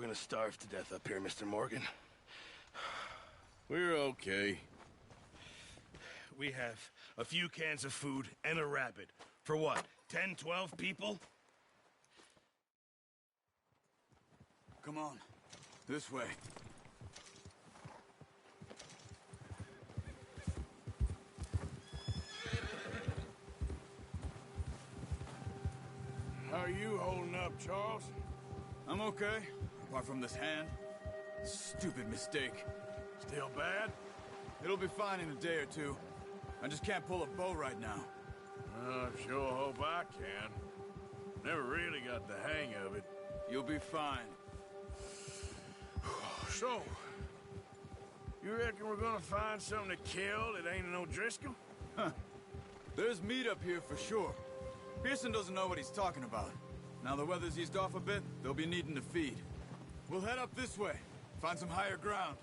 we're gonna starve to death up here, Mr. Morgan. We're okay. We have a few cans of food and a rabbit. For what, 10, 12 people? Come on. This way. How are you holding up, Charles? I'm okay, apart from this hand. Stupid mistake. Still bad? It'll be fine in a day or two. I just can't pull a bow right now. I sure hope I can. Never really got the hang of it. You'll be fine. So, you reckon we're gonna find something to kill that ain't no Driscoll? Huh. There's meat up here for sure. Pearson doesn't know what he's talking about. Now the weather's eased off a bit, they'll be needing to feed. We'll head up this way, find some higher ground.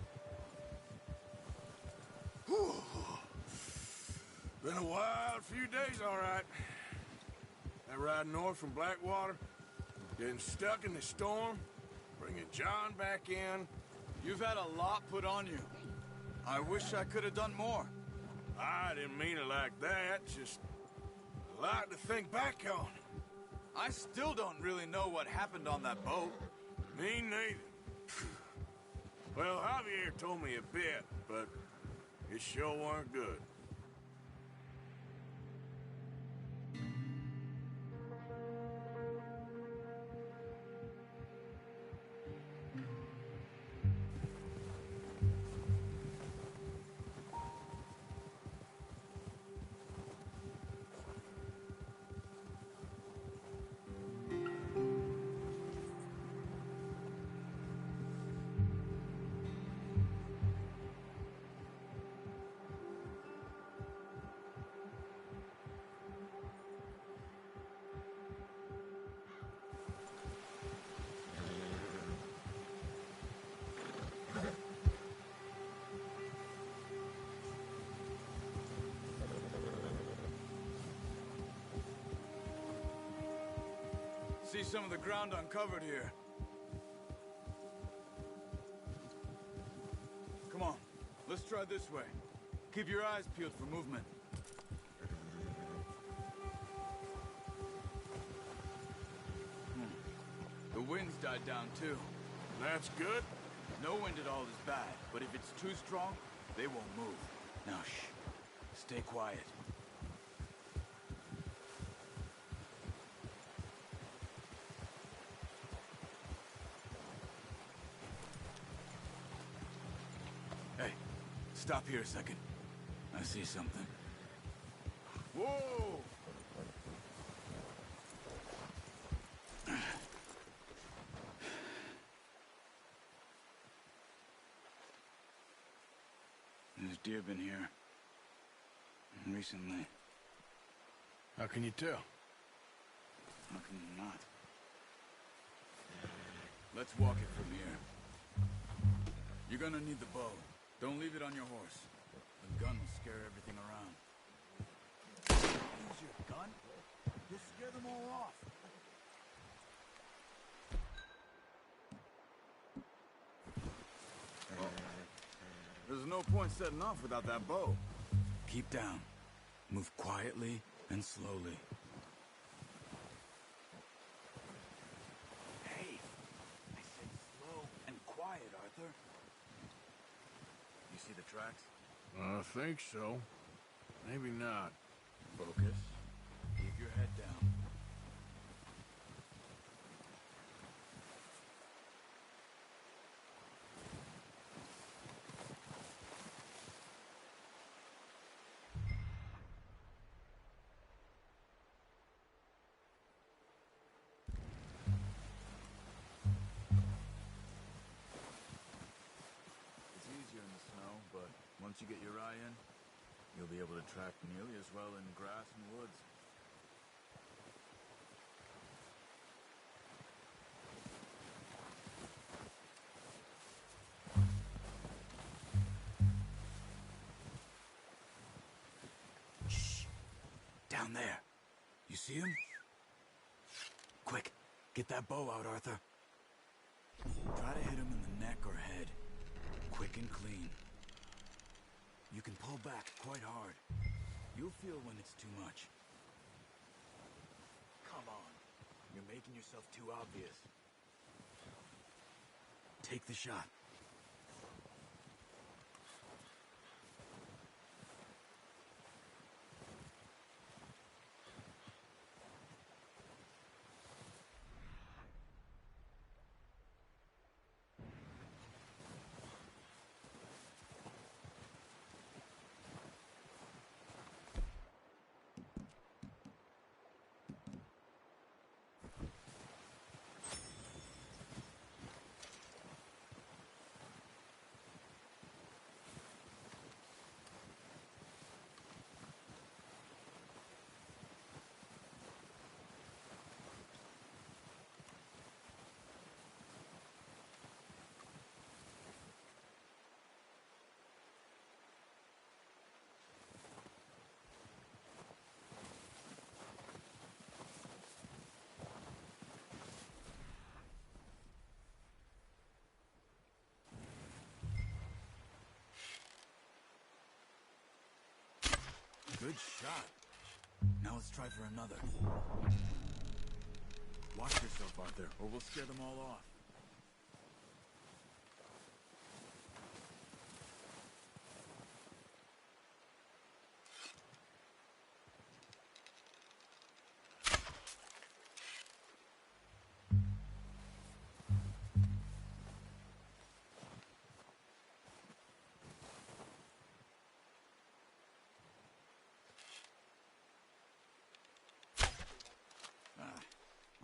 Whew. Been a wild few days, all right. That ride north from Blackwater, getting stuck in the storm, bringing John back in. You've had a lot put on you. I wish I could have done more. I didn't mean it like that, just a lot to think back on. I still don't really know what happened on that boat. Me neither. Well, Javier told me a bit, but it sure weren't good. See some of the ground uncovered here. Come on, let's try this way. Keep your eyes peeled for movement. The wind's died down too. That's good. No wind at all is bad, but if it's too strong, they won't move. Now shh, stay quiet. Hey, stop here a second. I see something. Whoa! There's deer been here. Recently. How can you tell? How can you not? Let's walk it from here. You're gonna need the bow. Don't leave it on your horse. The gun will scare everything around. Use your gun? You'll scare them all off. There's no point setting off without that bow. Keep down. Move quietly and slowly. Hey, I said slow and quiet, Arthur. You see the tracks? I think so. Maybe not. Focus. Keep your head down. It's easier in the snow, but once you get your eye in, you'll be able to track nearly as well in grass and woods. Shh! Down there. You see him? Quick, get that bow out, Arthur. Try to quick and clean. You can pull back quite hard. You'll feel when it's too much. Come on. You're making yourself too obvious. Take the shot. Good shot. Now let's try for another. Watch yourself, Arthur, or we'll scare them all off.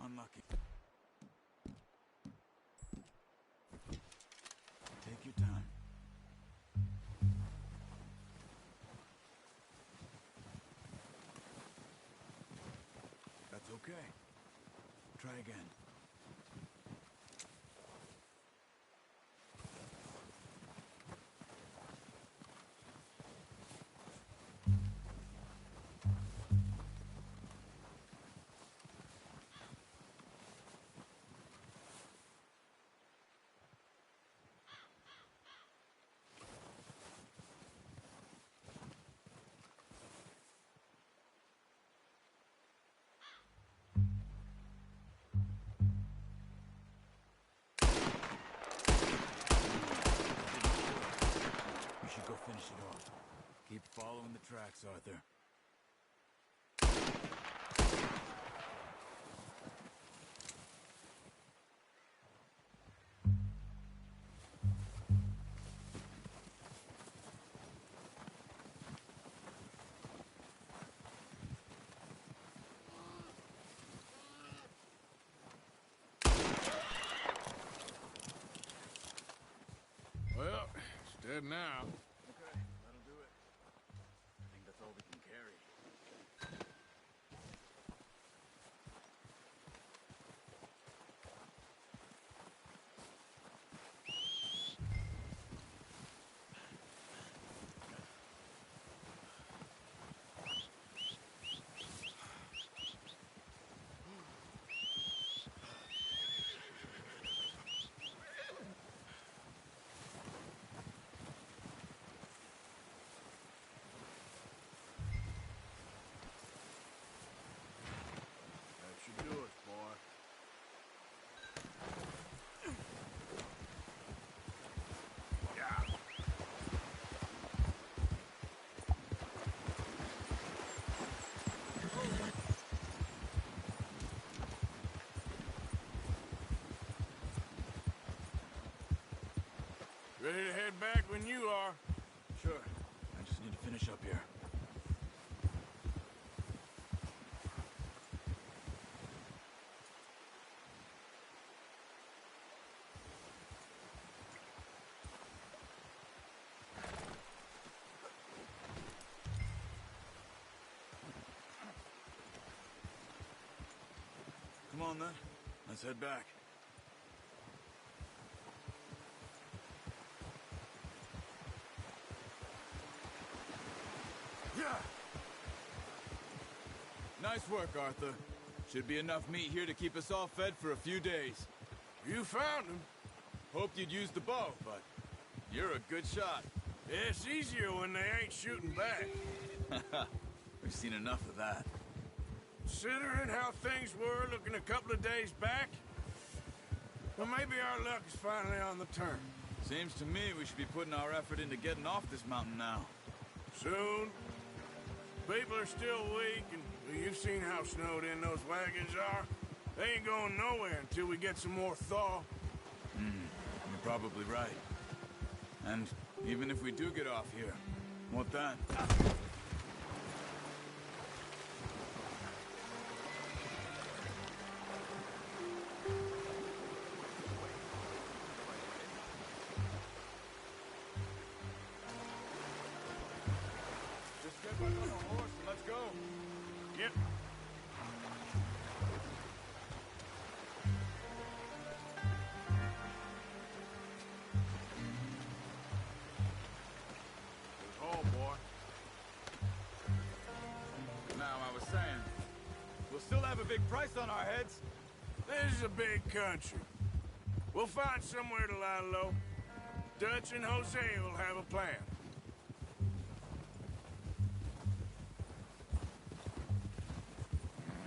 Unlucky. Take your time. That's okay. Try again. Go finish it off. Keep following the tracks, Arthur. Well, it's dead now. Okay, that'll do it. I think that's all we can carry. Do it, boy. Yeah. Ready to head back when you are. Sure. I just need to finish up here. Come on, then. Let's head back. Yeah. Nice work, Arthur. Should be enough meat here to keep us all fed for a few days. You found him. Hoped you'd use the bow, but You're a good shot. It's easier when they ain't shooting back. We've seen enough of that. Considering how things were looking a couple of days back, well, maybe our luck is finally on the turn. Seems to me we should be putting our effort into getting off this mountain now. Soon. People are still weak, and you've seen how snowed in those wagons are. They ain't going nowhere until we get some more thaw. You're probably right. And even if we do get off here, what then? Just get back on the horse and let's go. Yep. Oh, boy. Now, I was saying, we'll still have a big price on our heads. This is a big country. We'll find somewhere to lie low. Dutch and Jose will have a plan.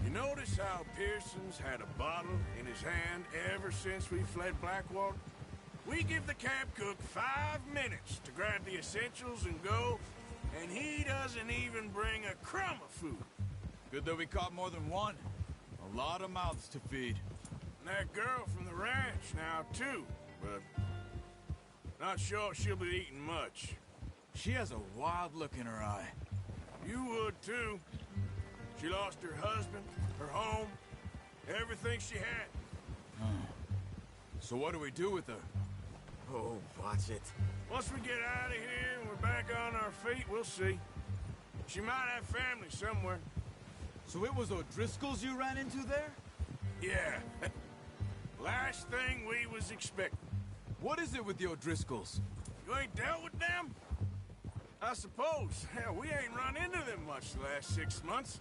You notice how Pearson's had a bottle in his hand ever since we fled Blackwater? We give the camp cook 5 minutes to grab the essentials and go, and he doesn't even bring a crumb of food. Good that we caught more than one. A lot of mouths to feed. And that girl from the ranch now, too, but not sure she'll be eating much. She has a wild look in her eye. You would, too. She lost her husband, her home, everything she had. So what do we do with her? Oh, watch it. Once we get out of here and we're back on our feet, we'll see. She might have family somewhere. So it was O'Driscoll's you ran into there? Yeah. Last thing we was expecting. What is it with the O'Driscolls? You ain't dealt with them? I suppose. Hell, we ain't run into them much the last 6 months.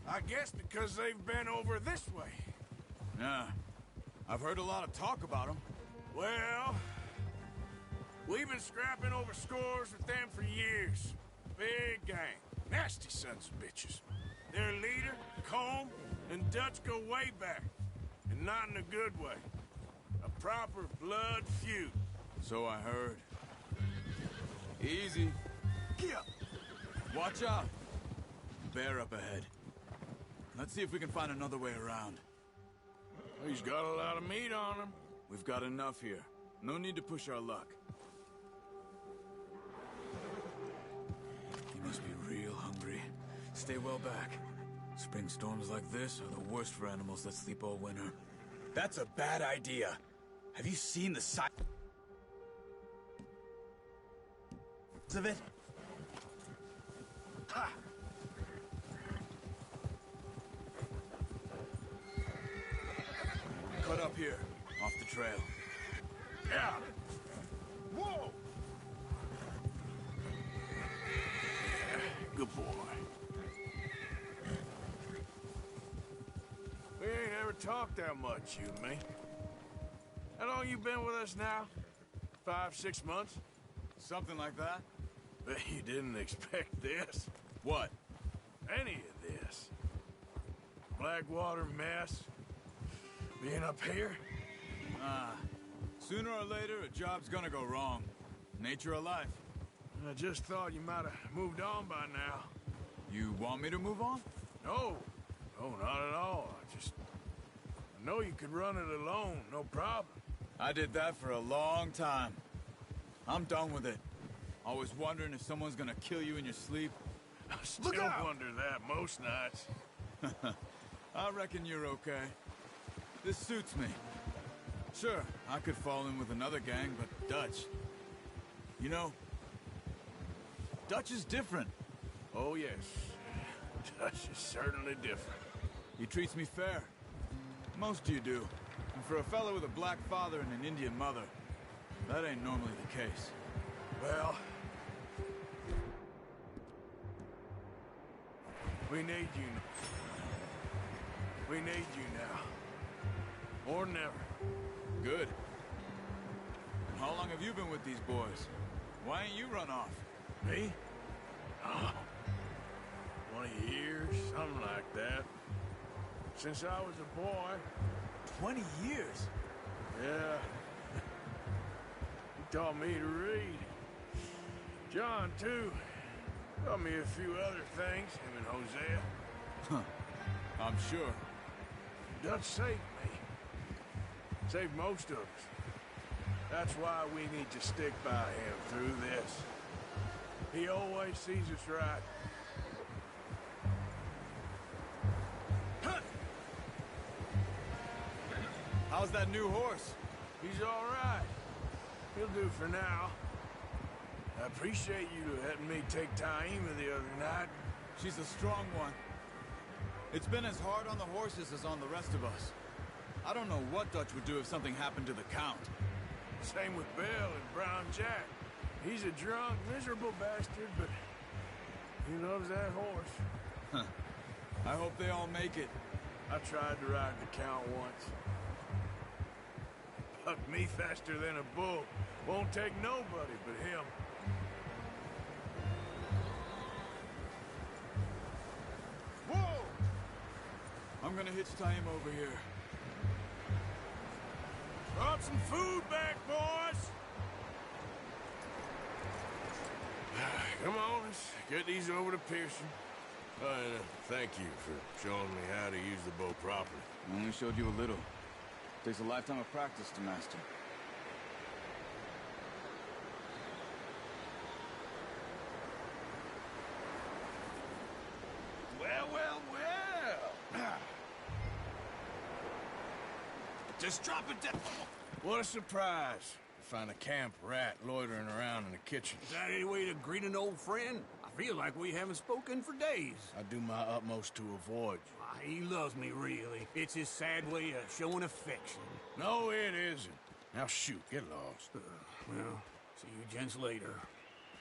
I guess because they've been over this way. Yeah. I've heard a lot of talk about them. Well, we've been scrapping over scores with them for years. Big gang. Nasty sons of bitches. Their leader, Combe, and Dutch go way back. And not in a good way. A proper blood feud. So I heard. Easy. Watch out. Bear up ahead. Let's see if we can find another way around. He's got a lot of meat on him. We've got enough here. No need to push our luck. You must be real hungry. Stay well back. Spring storms like this are the worst for animals that sleep all winter. That's a bad idea. Have you seen the size of it? Ha! Cut up here, off the trail. Yeah. Whoa! Good boy. We ain't ever talked that much, you and me. How long you been with us now? 5, 6 months? Something like that? Bet you didn't expect this. What? Any of this. Blackwater mess. Being up here. Sooner or later, a job's gonna go wrong. Nature of life. I just thought you might have moved on by now. You want me to move on? No. No, not at all. I know you could run it alone, no problem. I did that for a long time. I'm done with it. Always wondering if someone's gonna kill you in your sleep. I still wonder that most nights. I reckon you're okay. This suits me. Sure, I could fall in with another gang, but Dutch... You know, Dutch is different. Oh, yes. Dutch is certainly different. He treats me fair. Most of you do. And for a fellow with a black father and an Indian mother, that ain't normally the case. Well... we need you. We need you now. Or never. Good. How long have you been with these boys? Why ain't you run off? Me? Oh, 20 years, something like that. Since I was a boy. 20 years? Yeah. He taught me to read. John, too. Taught me a few other things, him and Hosea. Huh. I'm sure. Dutch saved me. Saved most of us. That's why we need to stick by him through this. He always sees us right. How's that new horse? He's all right. He'll do for now. I appreciate you letting me take Taima the other night. She's a strong one. It's been as hard on the horses as on the rest of us. I don't know what Dutch would do if something happened to the Count. Same with Bill and Brown Jack. He's a drunk, miserable bastard, but he loves that horse. Huh. I hope they all make it. I tried to ride the Count once. Bucked me faster than a bull. Won't take nobody but him. Whoa! I'm gonna hitch Taima over here. Brought some food back, boys! Come on, let's get these over to Pearson. And thank you for showing me how to use the bow properly. I only showed you a little. Takes a lifetime of practice to master. Well, well, well. Just drop it down. What a surprise to find a camp rat loitering around in the kitchen. Is that any way to greet an old friend? I feel like we haven't spoken for days. I do my utmost to avoid you. Why, he loves me, really. It's his sad way of showing affection. No, it isn't. Now shoot, get lost. Well, see you gents later.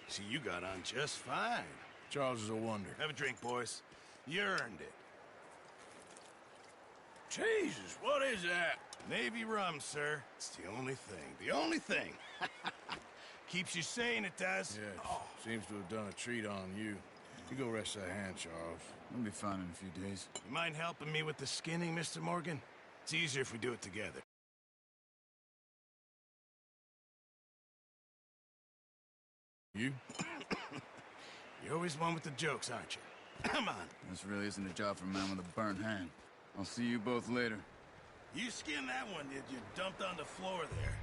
See, you got on just fine. Charles is a wonder. Have a drink, boys. You earned it. Jesus, what is that? Navy rum, sir. It's the only thing. The only thing. Keeps you sane, it does. Yes, seems to have done a treat on you. You go rest that hand, Charles. I'll be fine in a few days. You mind helping me with the skinning, Mr. Morgan? It's easier if we do it together. You? You're always one with the jokes, aren't you? Come on. This really isn't a job for a man with a burnt hand. I'll see you both later. You skinned that one, did you? Dumped on the floor there.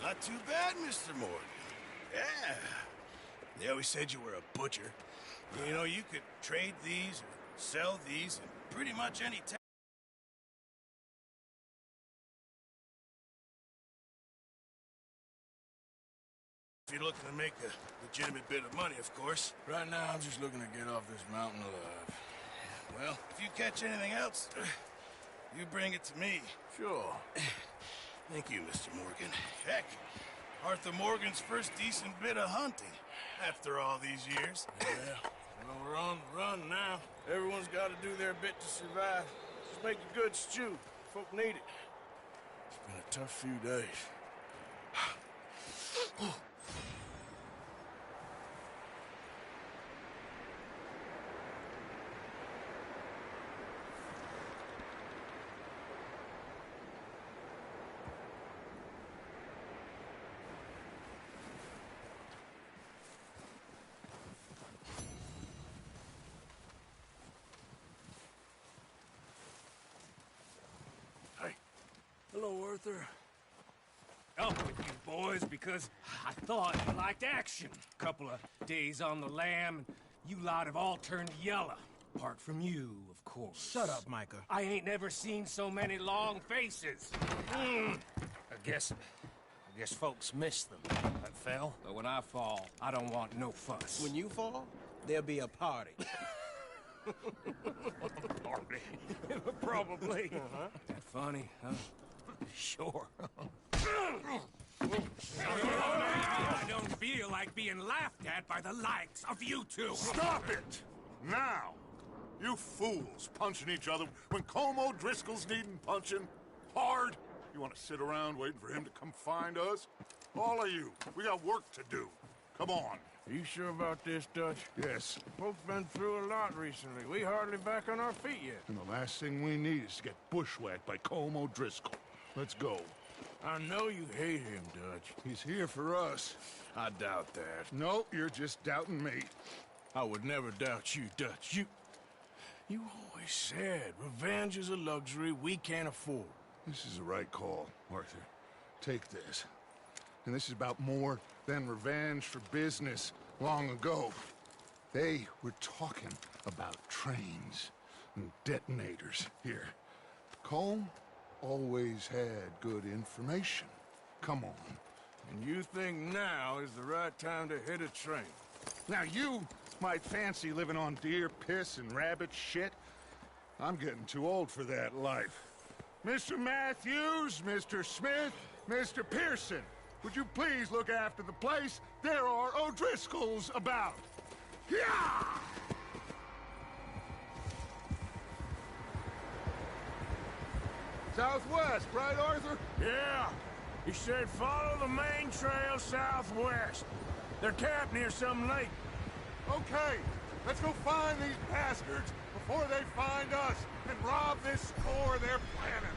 Not too bad, Mr. Morgan. Yeah. They always said you were a butcher. You know, you could trade these or sell these in pretty much any town. If you're looking to make a legitimate bit of money, of course. Right now, I'm just looking to get off this mountain alive. Well, if you catch anything else, you bring it to me. Sure. Thank you, Mr. Morgan. Heck, Arthur Morgan's first decent bit of hunting after all these years. Yeah. Well, we're on the run now. Everyone's got to do their bit to survive. Just make a good stew. Folk need it. It's been a tough few days. Hello, Arthur. Up with you boys because I thought you liked action. Couple of days on the lam, and you lot have all turned yellow. Apart from you, of course. Shut up, Micah. I ain't never seen so many long faces. I guess folks miss them. That fell. But when I fall, I don't want no fuss. When you fall, there'll be a party. Party. Probably. That funny, huh? Sure. I don't feel like being laughed at by the likes of you two. Stop it! Now! You fools punching each other when Colm O'Driscoll's needing punching hard. You want to sit around waiting for him to come find us? All of you, we got work to do. Come on. You sure about this, Dutch? Yes. Folks been through a lot recently. We hardly back on our feet yet. And the last thing we need is to get bushwhacked by Colm O'Driscoll. Let's go. I know you hate him, Dutch. He's here for us. I doubt that. No, you're just doubting me. I would never doubt you, Dutch. You always said revenge is a luxury we can't afford. This is the right call, Arthur. Take this. And this is about more than revenge for business long ago. They were talking about trains and detonators here. Colm always had good information. Come on. And you think now is the right time to hit a train? Now you might fancy living on deer piss and rabbit shit. I'm getting too old for that life. Mr. Matthews, Mr. Smith, Mr. Pearson, would you please look after the place? There are O'Driscolls about. Yeah! Southwest, right, Arthur? Yeah. He said follow the main trail southwest. They're camped near some lake. Okay, let's go find these bastards before they find us and rob this store they're planning.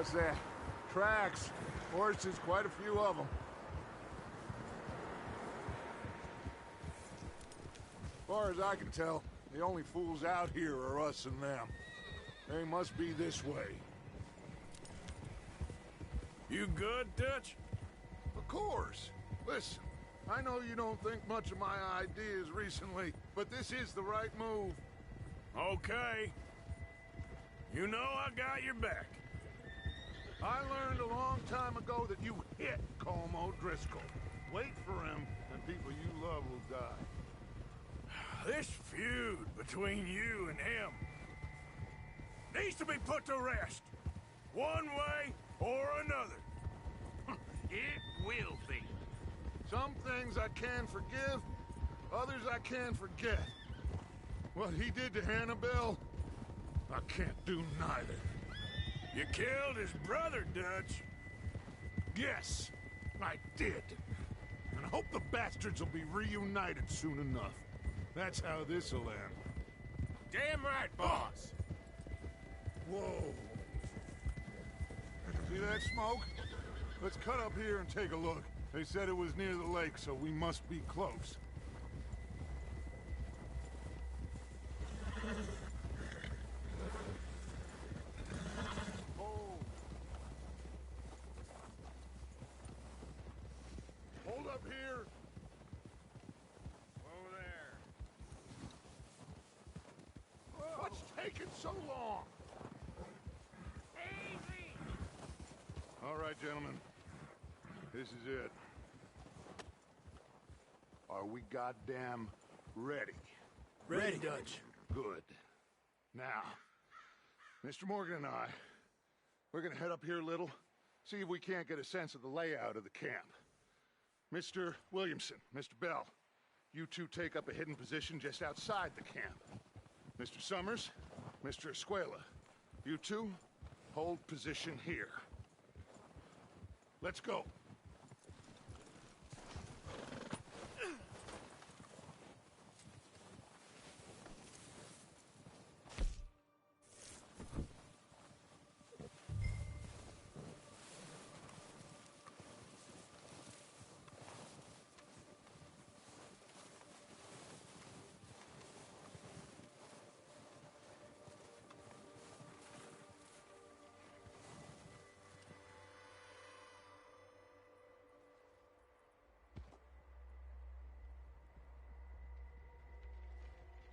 What's that? Tracks. Horses, quite a few of them. As far as I can tell, the only fools out here are us and them. They must be this way. You good, Dutch? Of course. Listen, I know you don't think much of my ideas recently, but this is the right move. Okay. You know I got your back. I learned a long time ago that you hit Colm O'Driscoll. Wait for him, and people you love will die. This feud between you and him needs to be put to rest. One way or another. It will be. Some things I can forgive, others I can't forget. What he did to Hannibal, I can't do neither. You killed his brother, Dutch. Yes, I did. And I hope the bastards will be reunited soon enough. That's how this'll end. Damn right, boss. Whoa. See that smoke? Let's cut up here and take a look. They said it was near the lake, so we must be close. Hold up here. Over there. What's taking so long? Easy. All right, gentlemen. This is it. Are we goddamn ready? Ready, Dutch. Good. Now, Mr. Morgan and I, we're gonna head up here a little, see if we can't get a sense of the layout of the camp. Mr. Williamson, Mr. Bell, you two take up a hidden position just outside the camp. Mr. Summers, Mr. Escuela, you two hold position here. Let's go.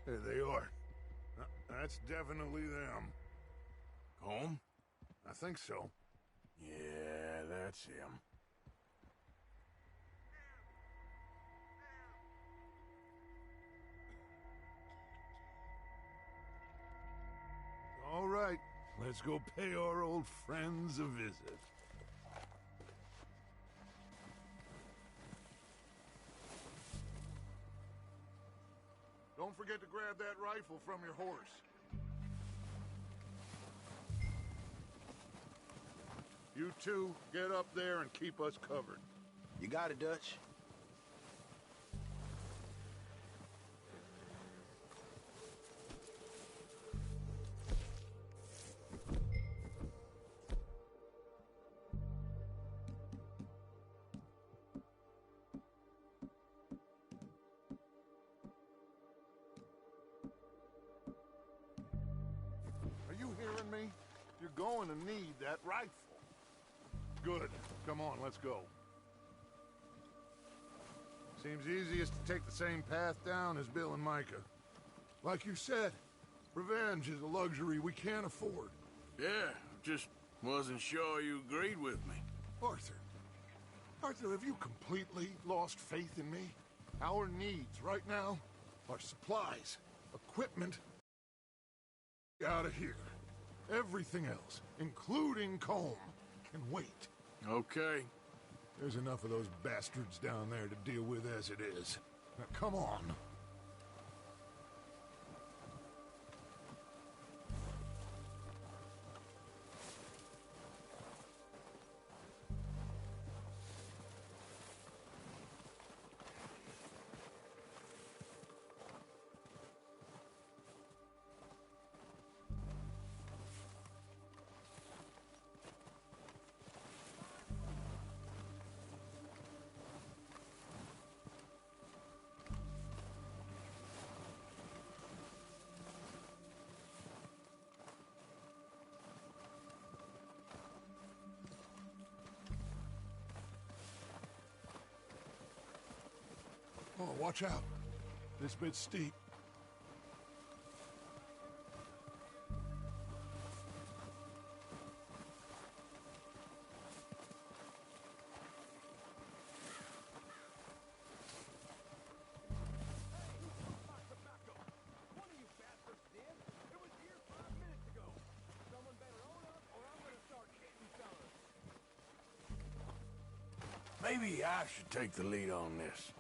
There they are. That's definitely them. Home? I think so. Yeah, that's him. All right, let's go pay our old friends a visit. Don't forget to grab that rifle from your horse. You two, get up there and keep us covered. You got it, Dutch. Are you hearing me? You're going to need that rifle. Good. Come on, let's go. Seems easiest to take the same path down as Bill and Micah. Like you said, revenge is a luxury we can't afford. Yeah, just wasn't sure you agreed with me. Arthur. Arthur, have you completely lost faith in me? Our needs right now are supplies, equipment, out of here. Everything else, including Combe, can wait. Okay. There's enough of those bastards down there to deal with as it is. Now, come on. Oh, watch out. This bit's steep. Maybe I should take the lead on this.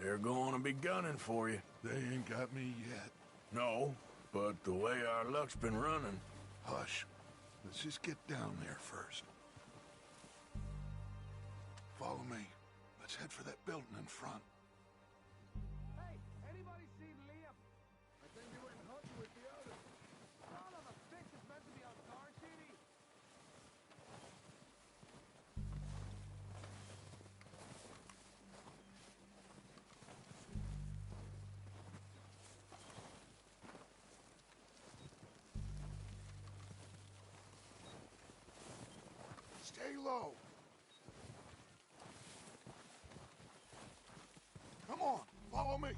They're going to be gunning for you. They ain't got me yet. No, but the way our luck's been running... Hush. Let's just get down there first. Follow me. Let's head for that building in front. Hey, anybody seen Liam? I think he went hunting with the others. Son of a bitch is meant to be on guard duty. Stay low. Come on, follow me.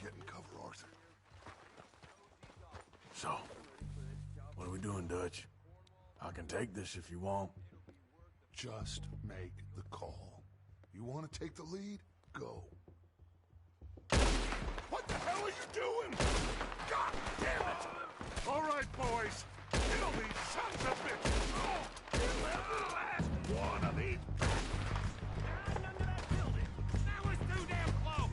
Get in cover, Arthur. So, what are we doing, Dutch? I can take this if you want. Just make the call. You want to take the lead? Go. What the hell are you doing? God damn it! All right, boys. Kill these sons of bitches. Oh, you'll have the last one of these. Under that building. That was too damn close.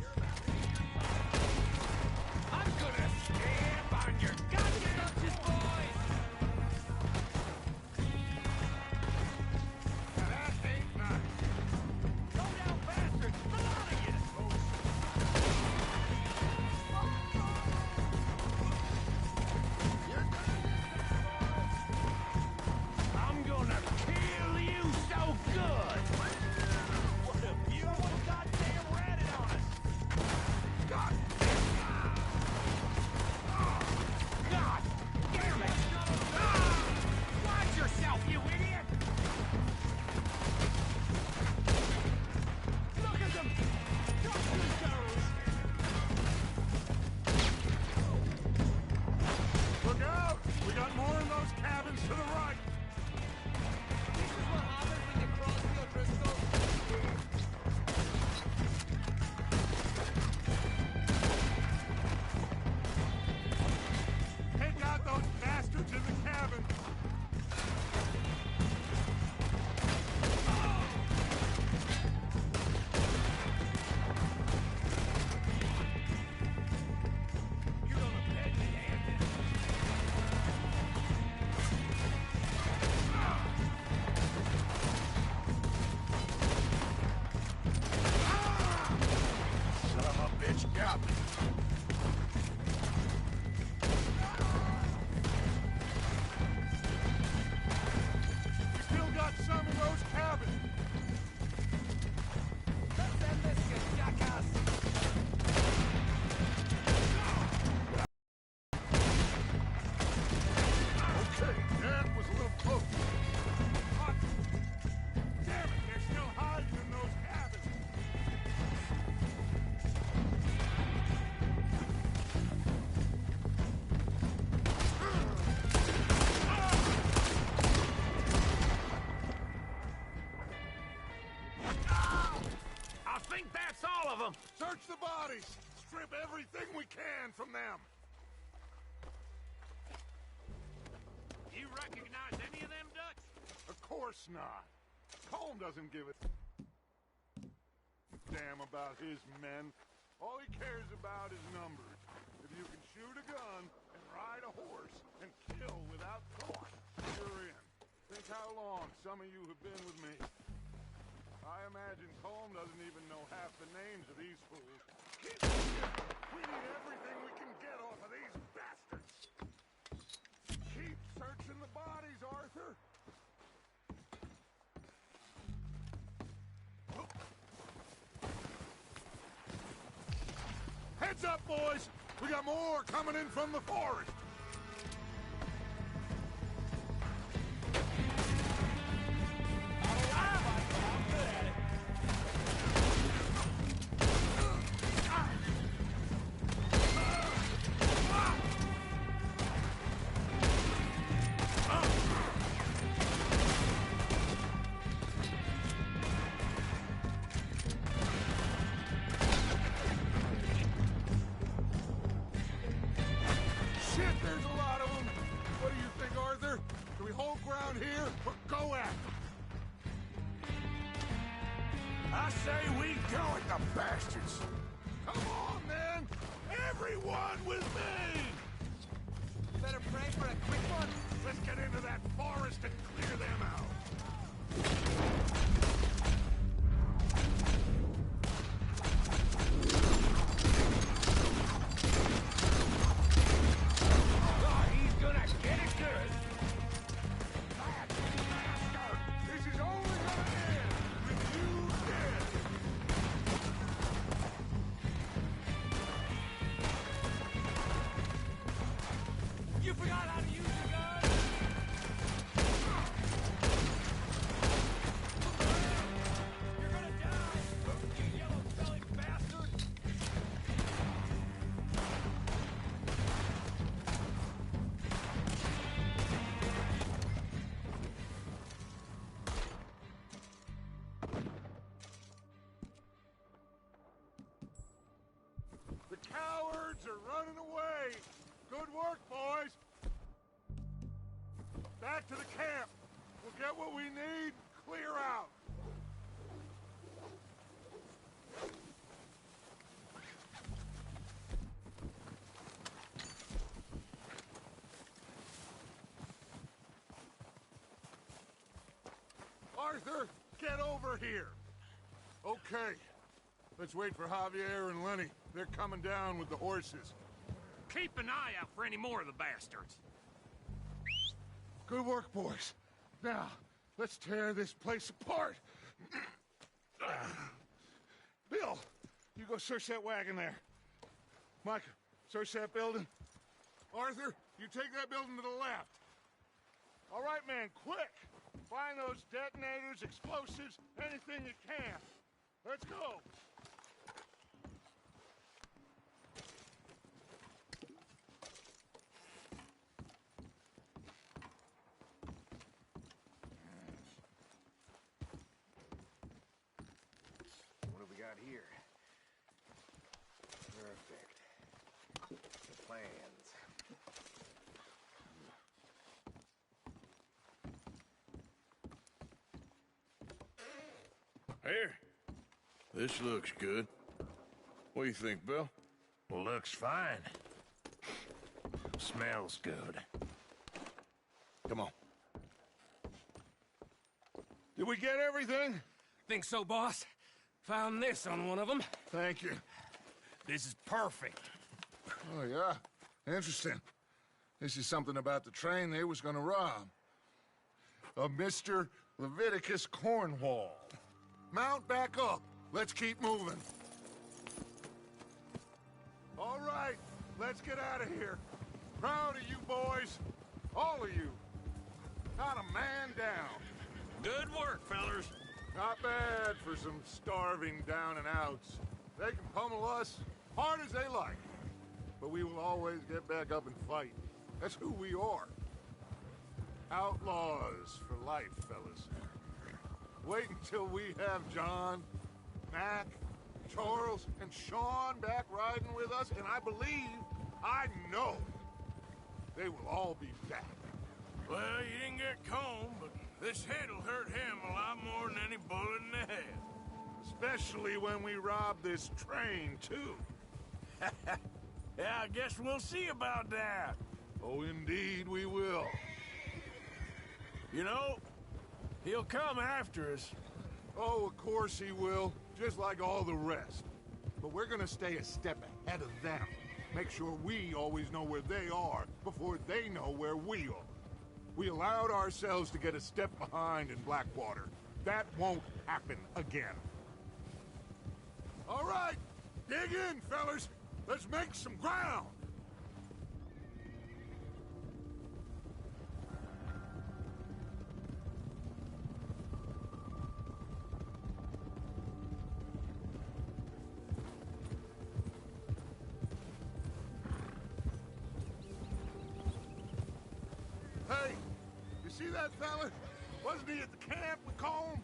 I'm gonna stamp on your goddamn Dutch's boys. Now that ain't nice. Go down, bastards! A lot of you. You're gonna Search the bodies! Strip everything we can from them! You recognize any of them, Dutch? Of course not. Colm doesn't give a damn about his men. All he cares about is numbers. If you can shoot a gun and ride a horse and kill without thought, you're in. Think how long some of you have been with me. I imagine Colm doesn't even know half the names of these fools. Keep we need everything we can get off of these bastards. Keep searching the bodies, Arthur. Heads up, boys! We got more coming in from the forest! I say we go at the bastards! Come on, then! Everyone with me! Better pray for a quick one. Let's get into that forest and clear them out! Oh, he's gonna get it good. This is only gonna end with you dead! You forgot how to use the gun? You're gonna die, you yellow-bellied bastard! The cowards are running away! Good work, boys! Back to the camp! We'll get what we need, clear out! Arthur, get over here! Okay. Let's wait for Javier and Lenny. They're coming down with the horses. Keep an eye out for any more of the bastards. Good work, boys. Now, let's tear this place apart. Bill, you go search that wagon there. Mike, search that building. Arthur, you take that building to the left. All right, man, quick. Find those detonators, explosives, anything you can. Let's go. What do we got here? Perfect. The plans. Here. This looks good. What do you think, Bill? Looks fine. Smells good. Come on. Did we get everything? Think so, boss? Found this on one of them. Thank you. This is perfect. Oh, yeah? Interesting. This is something about the train they was gonna rob. Of Mr. Leviticus Cornwall. Mount back up. Let's keep moving. All right, let's get out of here. Proud of you boys. All of you. Not a man down. Good work, fellers. Not bad for some starving down and outs. They can pummel us hard as they like. But we will always get back up and fight. That's who we are. Outlaws for life, fellas. Wait until we have John, Mac, Charles and Sean back riding with us, and I know, they will all be back. Well, you didn't get Combe, but this hit'll hurt him a lot more than any bullet in the head. Especially when we rob this train, too. Yeah, I guess we'll see about that. Oh, indeed we will. You know, he'll come after us. Oh, of course he will, just like all the rest. But we're gonna stay a step ahead of them. Make sure we always know where they are before they know where we are. We allowed ourselves to get a step behind in Blackwater. That won't happen again. All right, dig in, fellas. Let's make some ground. Hey, you see that fella? Wasn't he at the camp with Colm?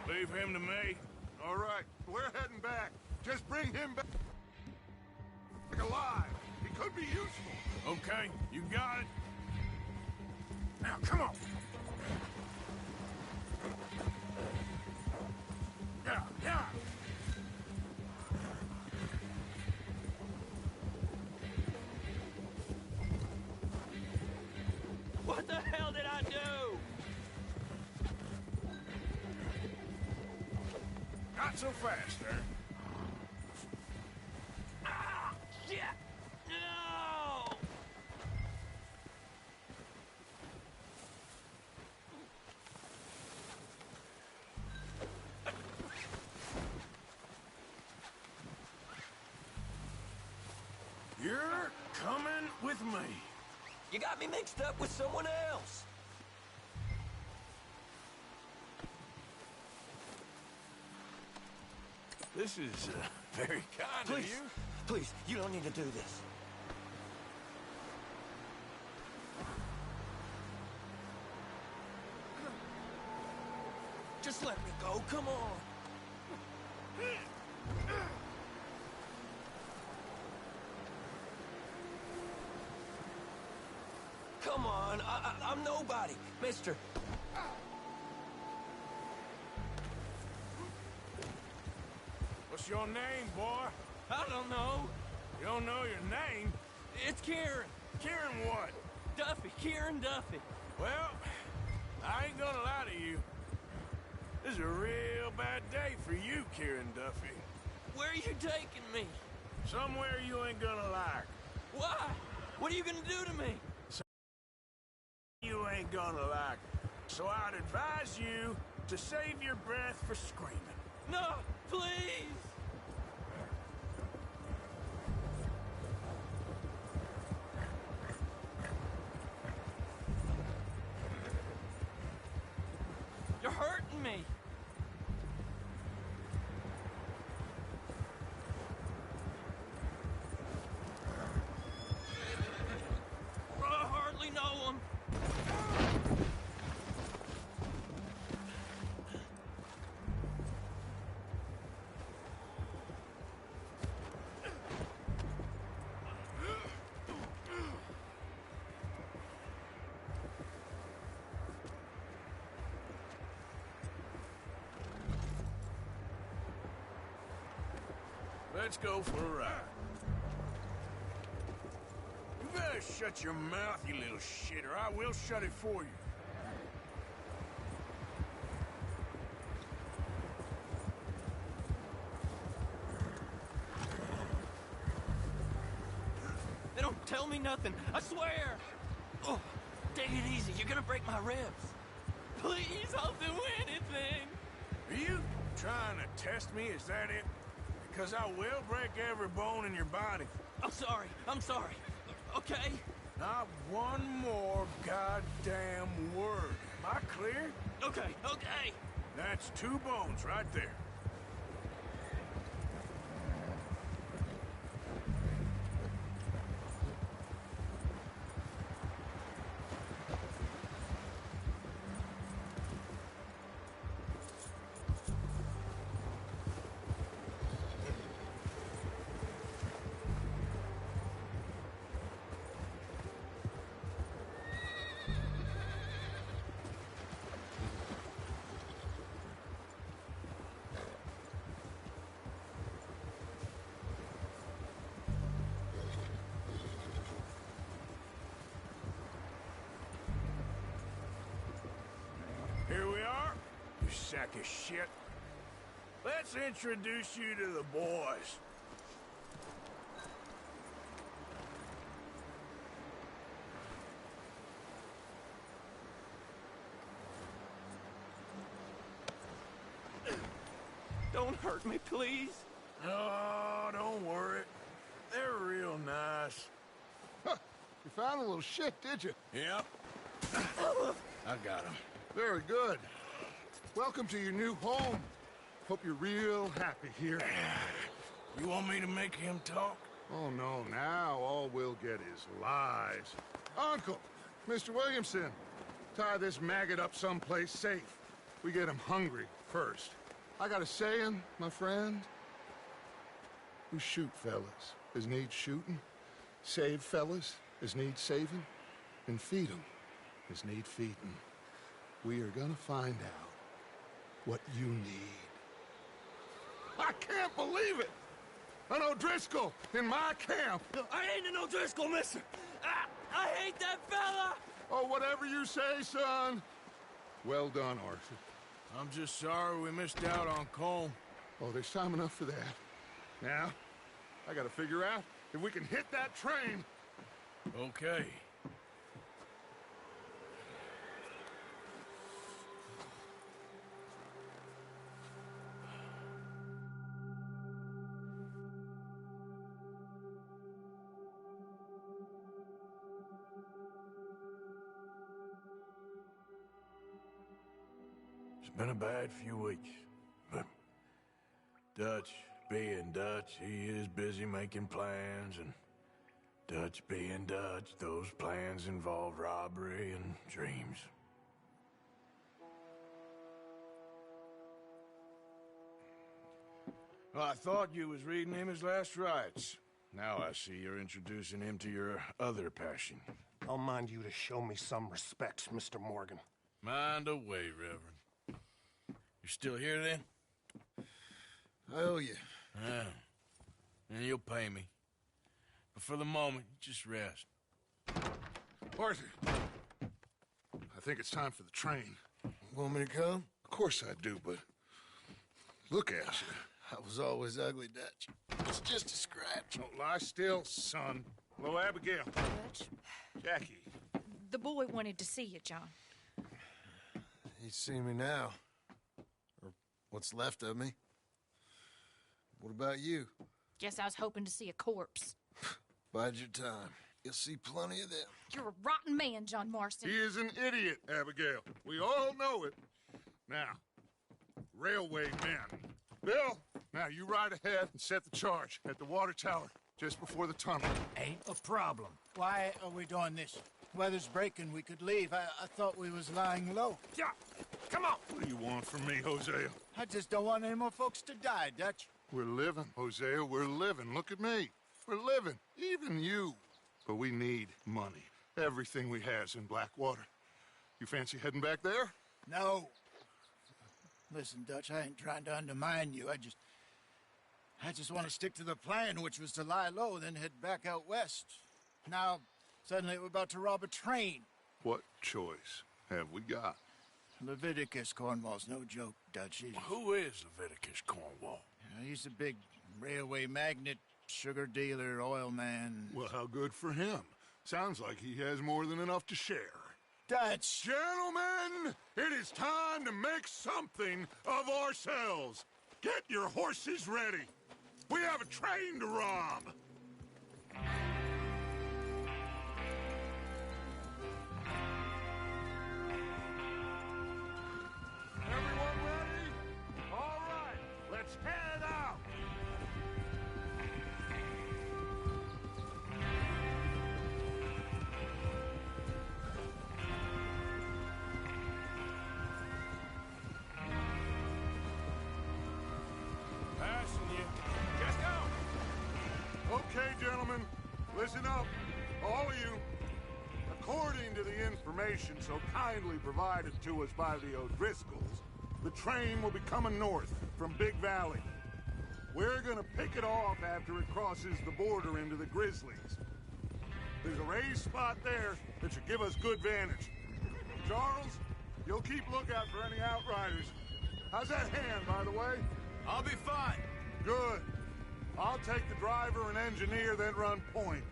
Leave him to me. All right, we're heading back. Just bring him back alive. He could be useful. Okay, you got it. Now, come on. Yeah, yeah. What the hell did I do? Not so fast, sir. Ah, shit! No! You're coming with me. You got me mixed up with someone else. This is very kind of Please, you. please, you don't need to do this. Just let me go, come on. Come on, I'm nobody, mister. What's your name, boy? I don't know. You don't know your name? It's Kieran. Kieran what? Duffy, Kieran Duffy. Well, I ain't gonna lie to you. This is a real bad day for you, Kieran Duffy. Where are you taking me? Somewhere you ain't gonna like. Why? What are you gonna do to me? You ain't gonna like. So I'd advise you to save your breath for screaming. No, please! You're hurting me. I hardly know him. Let's go for a ride. You better shut your mouth, you little shit, or I will shut it for you. They don't tell me nothing, I swear! Oh, take it easy, you're gonna break my ribs. Please, I'll do anything! Are you trying to test me? Is that it? Because I will break every bone in your body. I'm sorry. Okay? Not one more goddamn word. Am I clear? Okay. That's 2 bones right there. sack of shit. Let's introduce you to the boys. Don't hurt me, please. Oh, don't worry. They're real nice. Huh. You found a little shit, did you? Yep. I got him. Very good. Welcome to your new home. Hope you're real happy here. You want me to make him talk? Oh, no, now all we'll get is lies. Uncle, Mr. Williamson, tie this maggot up someplace safe. We get him hungry first. I got a saying, my friend. We shoot fellas as need shooting, save fellas as need saving, and feed 'em as need feeding. We are gonna find out what you need. I can't believe it! An O'Driscoll in my camp! I ain't an O'Driscoll, mister! I hate that fella! Oh, whatever you say, son. Well done, Arthur. I'm just sorry we missed out on Colm. Oh, there's time enough for that. Now, I gotta figure out if we can hit that train. Okay. It's been a bad few weeks, but Dutch being Dutch, he is busy making plans, and Dutch being Dutch, those plans involve robbery and dreams. Well, I thought you was reading him his last rites. Now I see you're introducing him to your other passion. I'll mind you to show me some respect, Mr. Morgan. Mind away, Reverend. You still here, then? I owe you. Yeah. And you'll pay me. But for the moment, just rest. Arthur, I think it's time for the train. Want me to come? Of course I do, but look at you. I was always ugly, Dutch. It's just a scratch. Don't lie still, son. Hello, Abigail. Dutch, Jackie. the boy wanted to see you, John. He's seen me now. Or what's left of me. What about you? Guess I was hoping to see a corpse. Bide your time. You'll see plenty of them. You're a rotten man, John Marston. He is an idiot, Abigail. We all know it. Now, railway men. Bill, now you ride ahead and set the charge at the water tower just before the tunnel. Ain't a problem. Why are we doing this? Weather's breaking, we could leave. I thought we was lying low. Yeah, come on. What do you want from me, Hosea? I just don't want any more folks to die, Dutch. We're living, Hosea. We're living. Look at me. We're living. Even you. But we need money. Everything we has in Blackwater. You fancy heading back there? No. Listen, Dutch, I ain't trying to undermine you. I just want to stick to the plan, which was to lie low, then head back out west. Now, suddenly we're about to rob a train. What choice have we got? Leviticus Cornwall's no joke, Dutch. Who is Leviticus Cornwall? He's a big railway magnate, sugar dealer, oil man. Well, how good for him. Sounds like he has more than enough to share. Dutch! Gentlemen, it is time to make something of ourselves. Get your horses ready. We have a train to rob. Everyone ready? All right, let's head out. Passing you. Just go. Okay, gentlemen, listen up, all of you. According to the information so kindly provided to us by the O'Driscolls, the train will be coming north from Big Valley. We're gonna pick it off after it crosses the border into the Grizzlies. There's a raised spot there that should give us good vantage. Charles, you'll keep lookout for any outriders. How's that hand, by the way? I'll be fine. Good. I'll take the driver and engineer, then run point.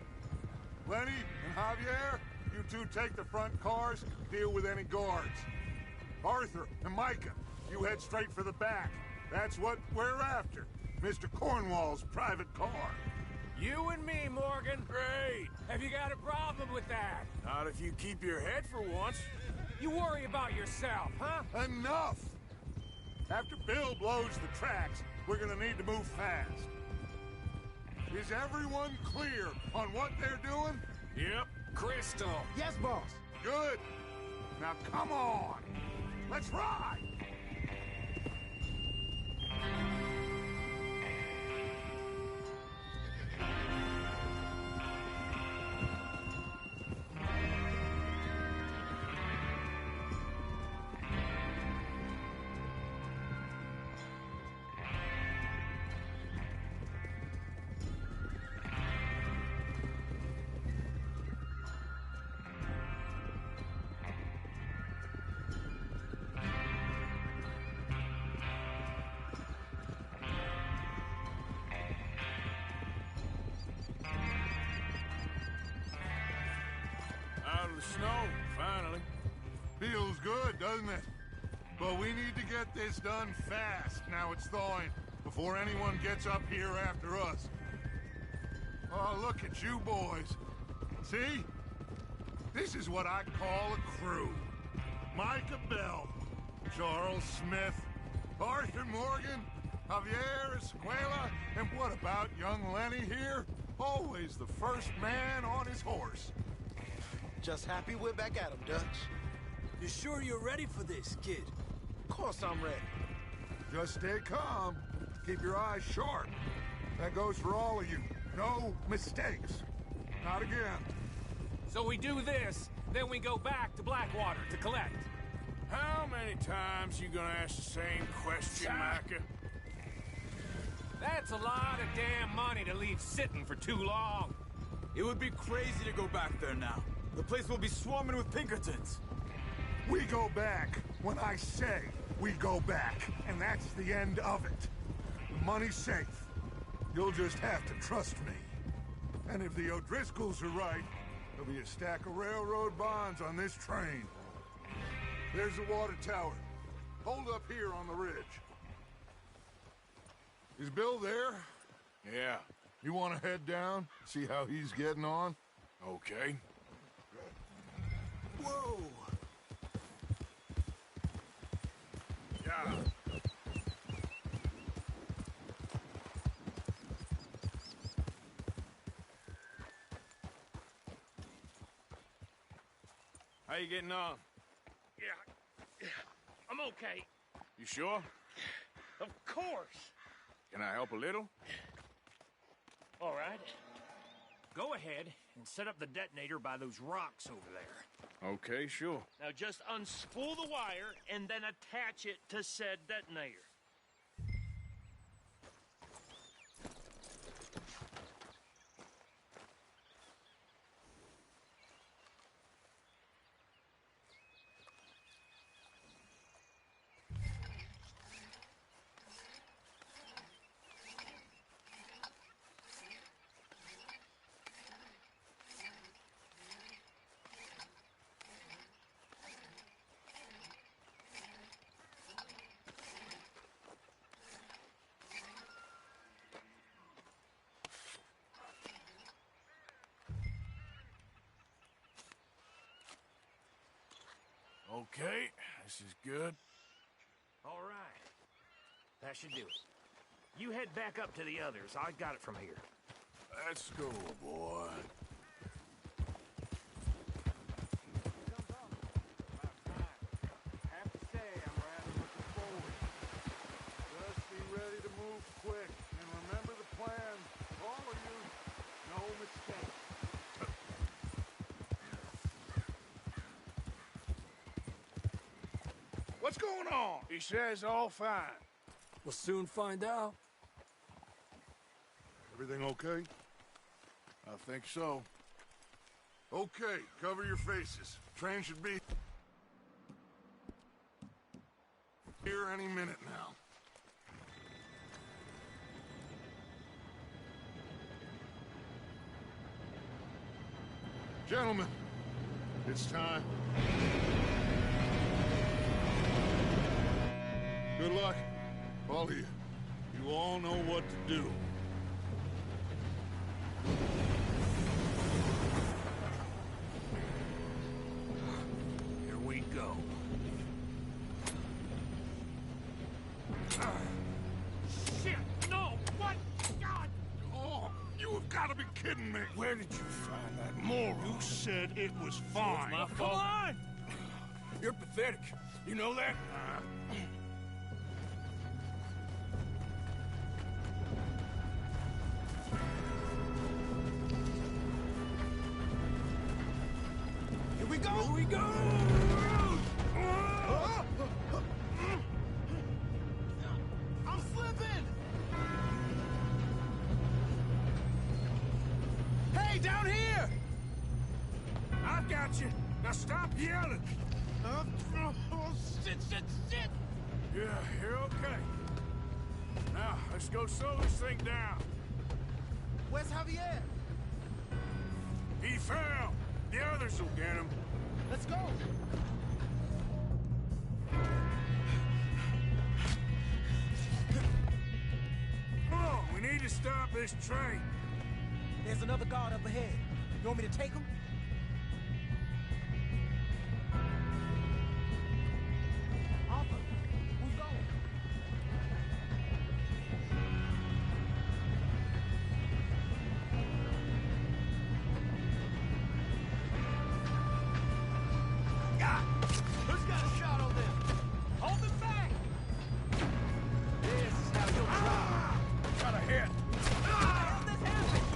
Lenny and Javier, you two take the front cars, deal with any guards. Arthur and Micah, you head straight for the back. That's what we're after. Mr. Cornwall's private car. You and me, Morgan. Great. Have you got a problem with that? Not if you keep your head for once. You worry about yourself, huh? Enough! After Bill blows the tracks, we're gonna need to move fast. Is everyone clear on what they're doing? Yep. Crystal. Yes, boss. Good. Now come on. Let's ride. Out of the snow, finally. Feels good, doesn't it? But we need to get this done fast, now it's thawing, before anyone gets up here after us. Oh, look at you boys. See? This is what I call a crew. Micah Bell, Charles Smith, Arthur Morgan, Javier Escuela, and what about young Lenny here? Always the first man on his horse. Just happy we're back at him, Dutch. You sure you're ready for this, kid? Of course I'm ready. Just stay calm. Keep your eyes sharp. That goes for all of you. No mistakes. Not again. So we do this, then we go back to Blackwater to collect. How many times you gonna ask the same question, Micah? That's a lot of damn money to leave sitting for too long. It would be crazy to go back there now. The place will be swarming with Pinkertons. We go back when I say we go back, and that's the end of it. The money's safe. You'll just have to trust me. And if the O'Driscolls are right, there'll be a stack of railroad bonds on this train. There's the water tower. Hold up here on the ridge. Is Bill there? Yeah. You want to head down, see how he's getting on? Okay. Whoa! Yeah. How you getting on? Yeah, I'm okay. You sure? Of course. Can I help a little? All right. Go ahead and set up the detonator by those rocks over there. Okay, sure. Now just unspool the wire and then attach it to said detonator. Okay, this is good. All right. That should do it. You head back up to the others. I got it from here. Let's go, boy. Have to say, I'm rather looking forward. Just be ready to move quick, and remember the plan. All of you, no mistakes. What's going on? He says all fine. We'll soon find out. Everything okay? I think so. Okay, cover your faces. Train should be here here any minute now. Gentlemen, it's time. Good luck, all of you. You all know what to do. Here we go. Shit! No! What? God! Oh, you have got to be kidding me. Where did you find that moron? You said it was fine. My fault. Come on! You're pathetic. You know that? Here we go! Here we go! I'm slipping! Hey, down here! I've got you. Now stop yelling. Oh, shit! Yeah, you're okay. Now, let's go slow this thing down. Where's Javier? He fell. The others will get him. Let's go! Come on, we need to stop this train. There's another guard up ahead. You want me to take him? Arthur, who's going? Who's got a shot on them? Hold them back! This is how you'll try. Got a hit. How this happened?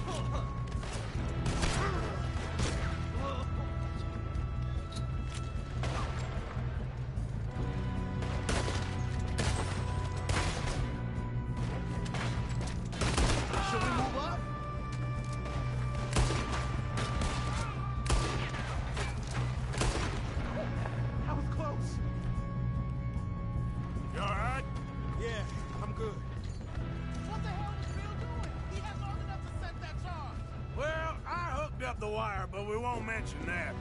Should we move up? That was close. You all right? Yeah, I'm good. What the hell was Bill doing? He had long enough to set that charge. Well, I hooked up the wire, but we won't mention that.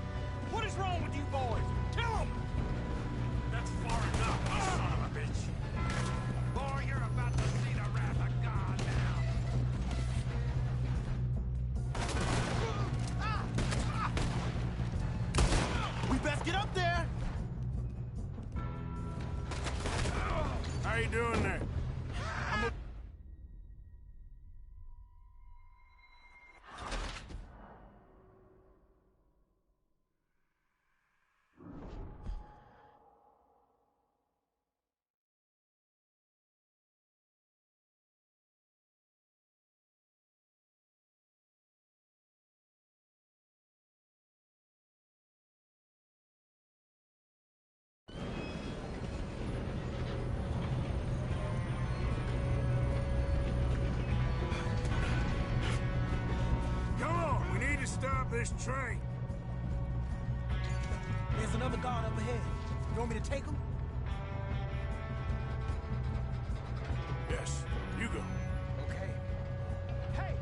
What is wrong with you boys? Kill him! That's far enough, you son of a bitch. Boy, you're about to see the wrath of God now. We best get up there. How you doing there? Come on, we need to stop this train. There's another guard up ahead. You want me to take him? Yes, you go. Okay. Hey!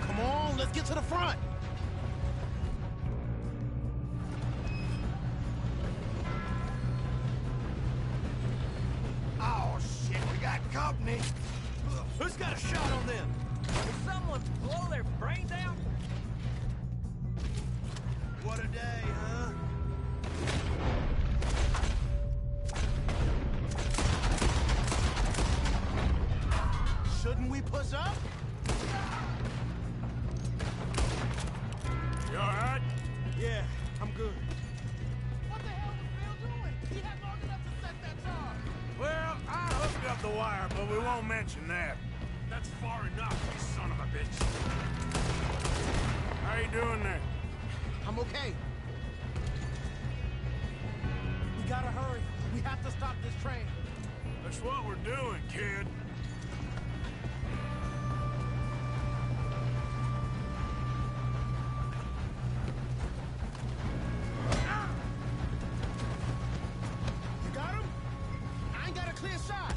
Come on, let's get to the front. Oh, shit, we got company. Who's got a shot on them? Will someone blow their brains out? What a day, huh? Shouldn't we push up? You all right? Yeah, I'm good. What the hell was Bill doing? He had long enough to set that charge. Well, I hooked up the wire, but we won't mention that. That's far enough, you son of a bitch. How you you doing there? I'm okay. We gotta hurry. We have to stop this train. That's what we're doing, kid. You got him? I ain't got a clear shot.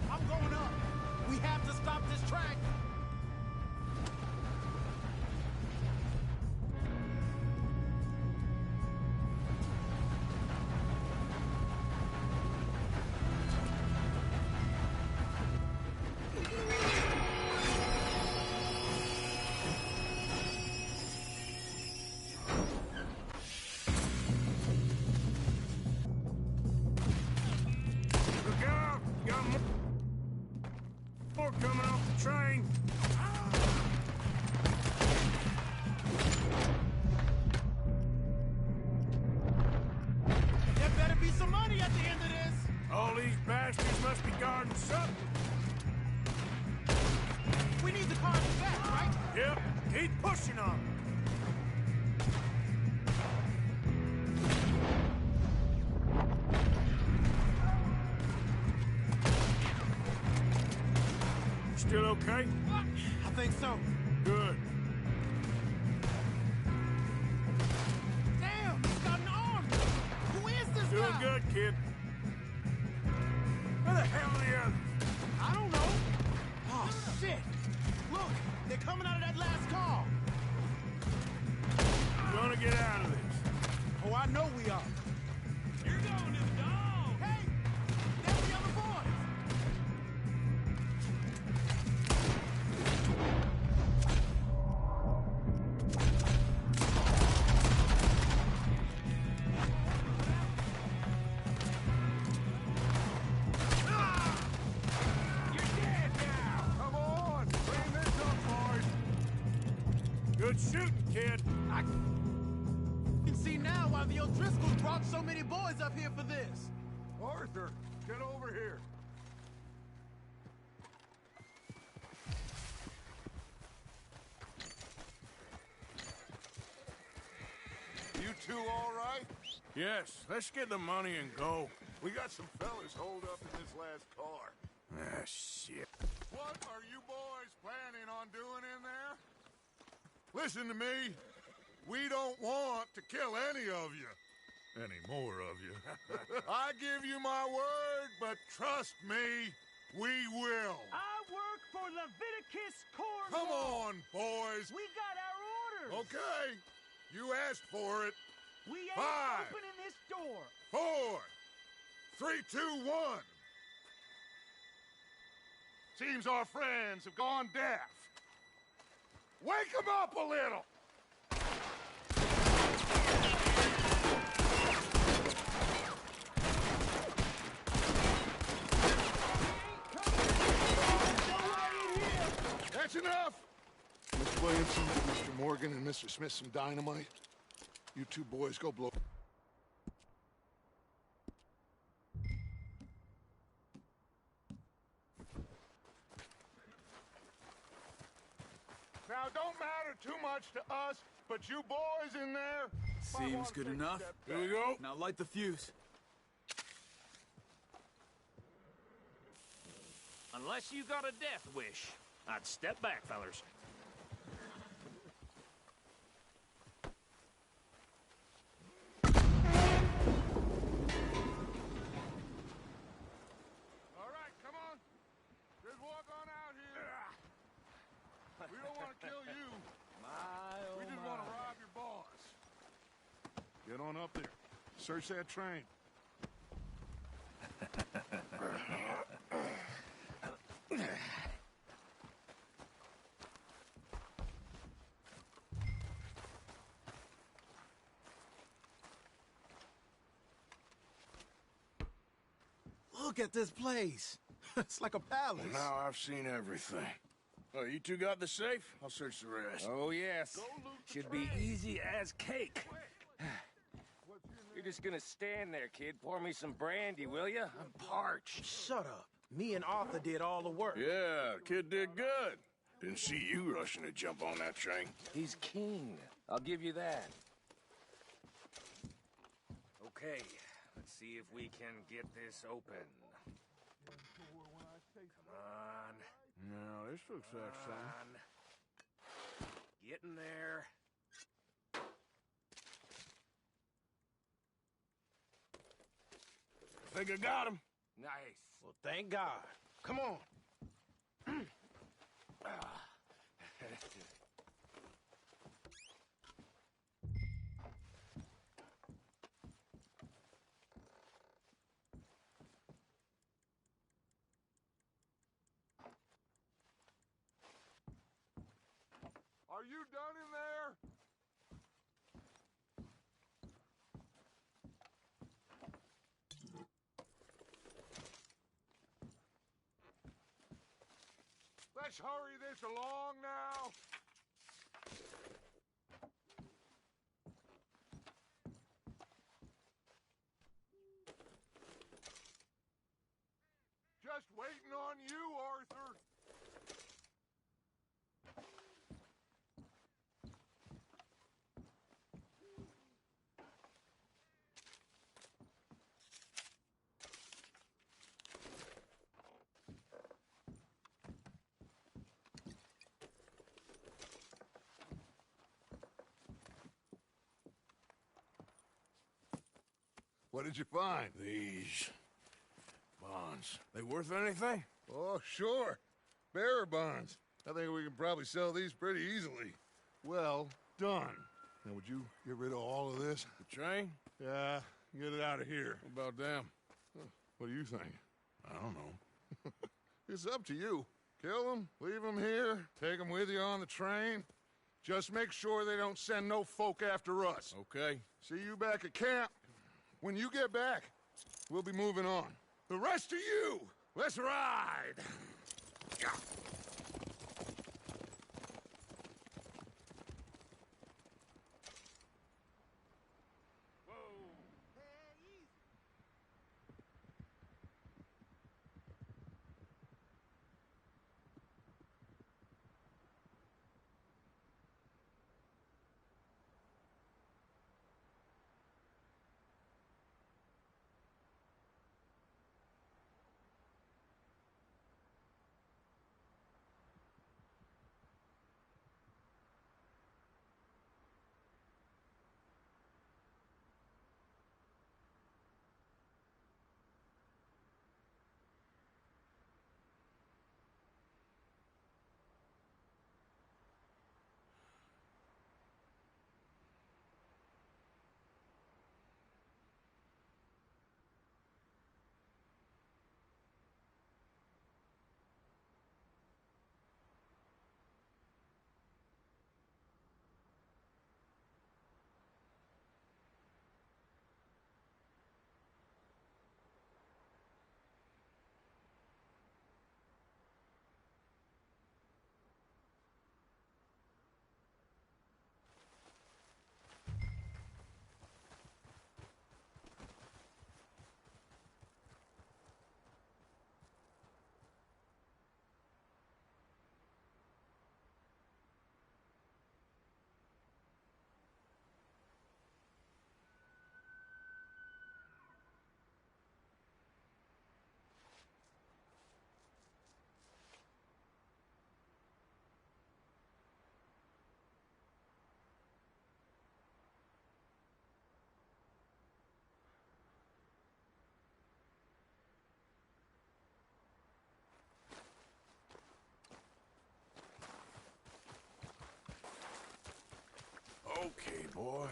I'm going up. We have to stop this train. Look out! Got more coming off the train. There better be some money at the end of this. All these bastards must be guarding something. We need the cars back, right? Yep, keep pushing on 'em. Still okay? I think so. Good. Damn, he's got an arm. Who is this Doing guy? good, kid. Where the hell are the others? I don't know. Oh, shit. Look, they're coming out of that last car. We're gonna get out of this. Oh, I know we are. You're going to the dog. Hey, there's the other boys. You're dead now! Come on! Clean this up, boys! Good shooting, kid. I can see now why the O'Driscolls brought so many boys up here for this. Arthur, get over here. You two all right? Yes, let's get the money and go. We got some fellas holed up in this last car. Ah, shit. What are you boys planning on doing in there? Listen to me. We don't want to kill any of you. Any more of you. I give you my word, but trust me, we will. I work for Leviticus Corps. Come on, boys. We got our orders. Okay. You asked for it. We ain't 5, opening this door. 4, 3, 2, 1. Seems our friends have gone deaf. Wake them up a little. That's enough. Mr. Williamson, give Mr. Morgan and Mr. Smith some dynamite. You two boys go blow. Now, don't matter too much to us, but you boys in there... might Seems wanna good take a enough. step Here we back. go. Now light the fuse. Unless you got a death wish, I'd step back, fellers. All right, come on. Just walk on out here. We don't want to kill you. We just want to rob your boss. Get on up there. Search that train. Look at this place. It's like a palace. Well, now I've seen everything. Oh, you two got the safe? I'll search the rest. Oh, yes. Should be easy as cake. You're just gonna stand there, kid. Pour me some brandy, will you? I'm parched. Shut up. Me and Arthur did all the work. Yeah, the kid did good. Didn't see you rushing to jump on that train. He's king. I'll give you that. Okay, let's see if we can get this open. Come on. No, this looks like something. Get in there. Think I got him. Nice. Well, thank God. Come on. Are you done in there? Let's hurry this along now. Just waiting on you, Arthur. What did you find? These bonds. They worth anything? Oh, sure. Bearer bonds. I think we can probably sell these pretty easily. Well done. Now, would you get rid of all of this? The train? Yeah, get it out of here. What about them? What do you think? I don't know. It's up to you. Kill them, leave them here, take them with you on the train. Just make sure they don't send no folk after us. Okay. See you back at camp. When you get back, we'll be moving on. The rest of you, let's ride! Okay, boy.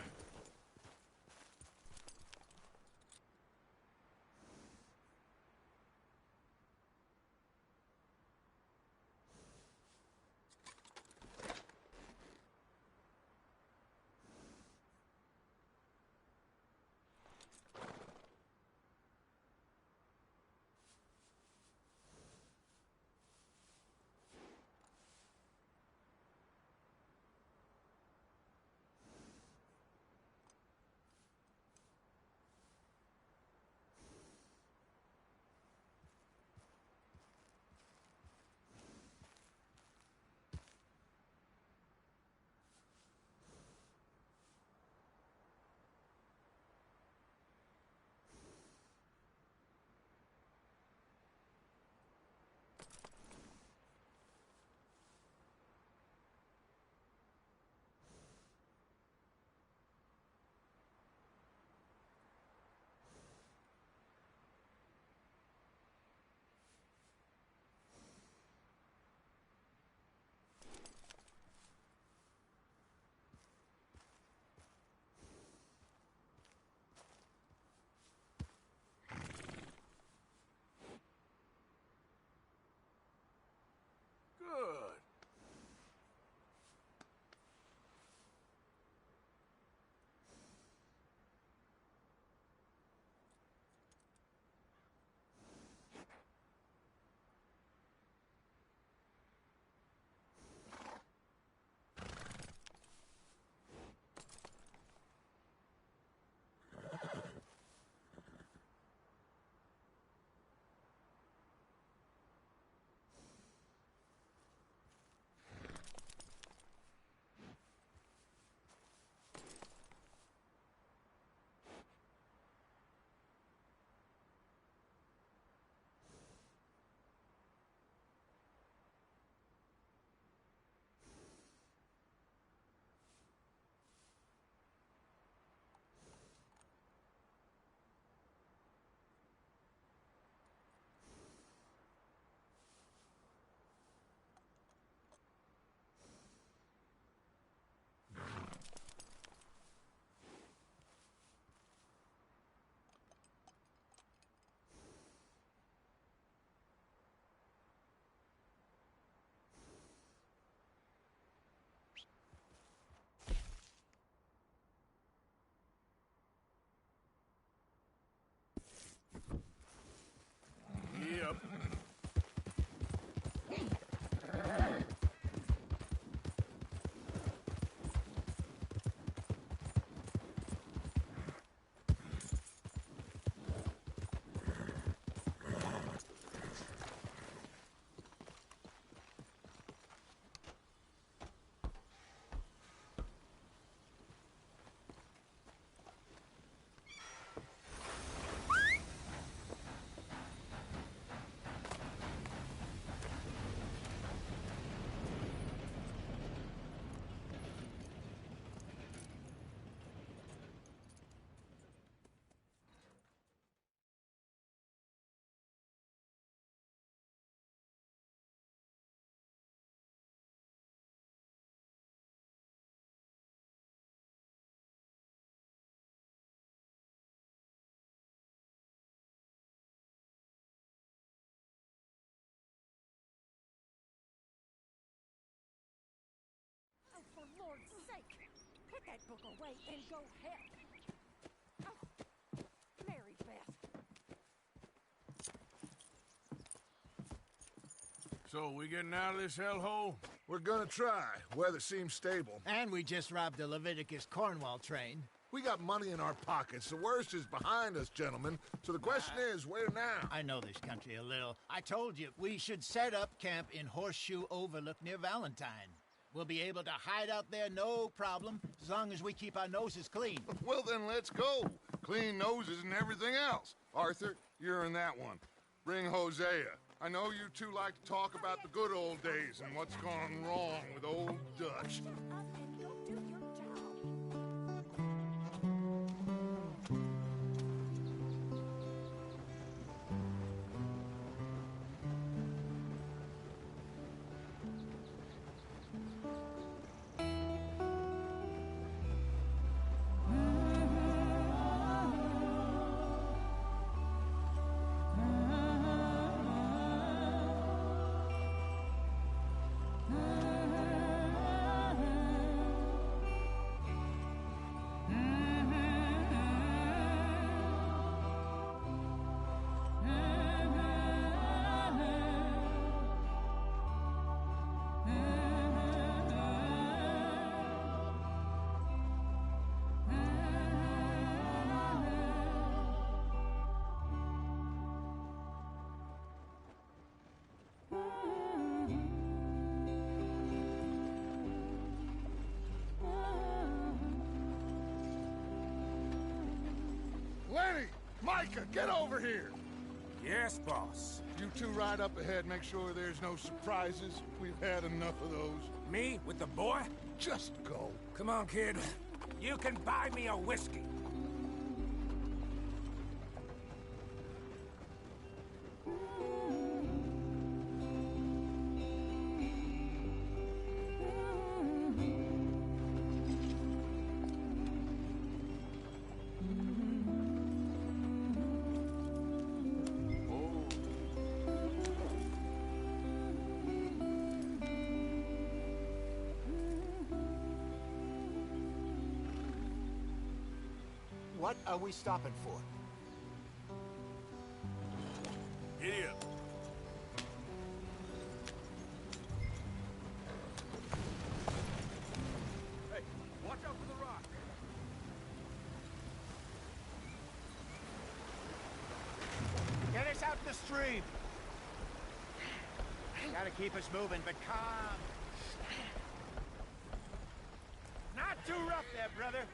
that book away and go help. Oh, Mary Beth. So, we getting out of this hellhole? We're gonna try. Weather seems stable. And we just robbed the Leviticus Cornwall train. We got money in our pockets. The worst is behind us, gentlemen. So the question is, where now? I know this country a little. I told you, we should set up camp in Horseshoe Overlook near Valentine. We'll be able to hide out there, no problem, as long as we keep our noses clean. Well, then let's go. Clean noses and everything else. Arthur, you're in that one. Bring Hosea. I know you two like to talk about the good old days and what's gone wrong with old Dutch. Shut up and go do your job. Lenny! Micah, get over here! Yes, boss. You two ride up ahead, make sure there's no surprises. We've had enough of those. Me with the boy? Just go. Come on, kid. You can buy me a whiskey. What are we stopping for? Giddy up. Hey, watch out for the rock. Get us out the stream. Gotta keep us moving, but calm. Not too rough there, brother.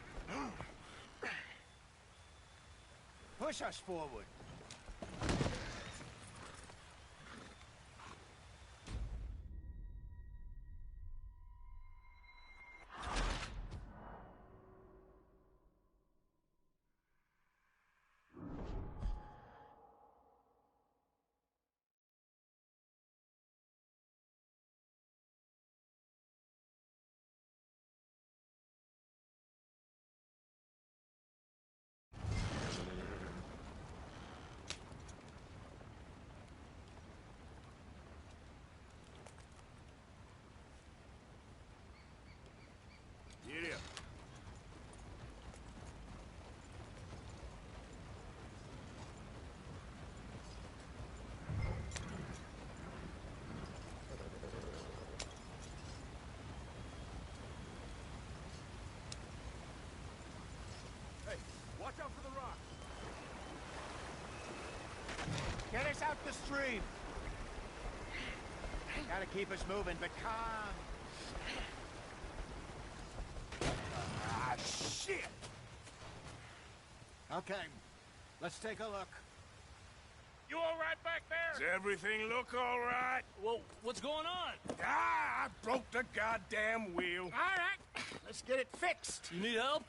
Push us forward. Giddy up. Hey, watch out for the rock. Get us out the stream. Gotta keep us moving, but calm. Ah, shit! Okay, let's take a look. You all right back there? Does everything look all right? Well, what's going on? Ah, I broke the goddamn wheel. All right, let's get it fixed. You need help?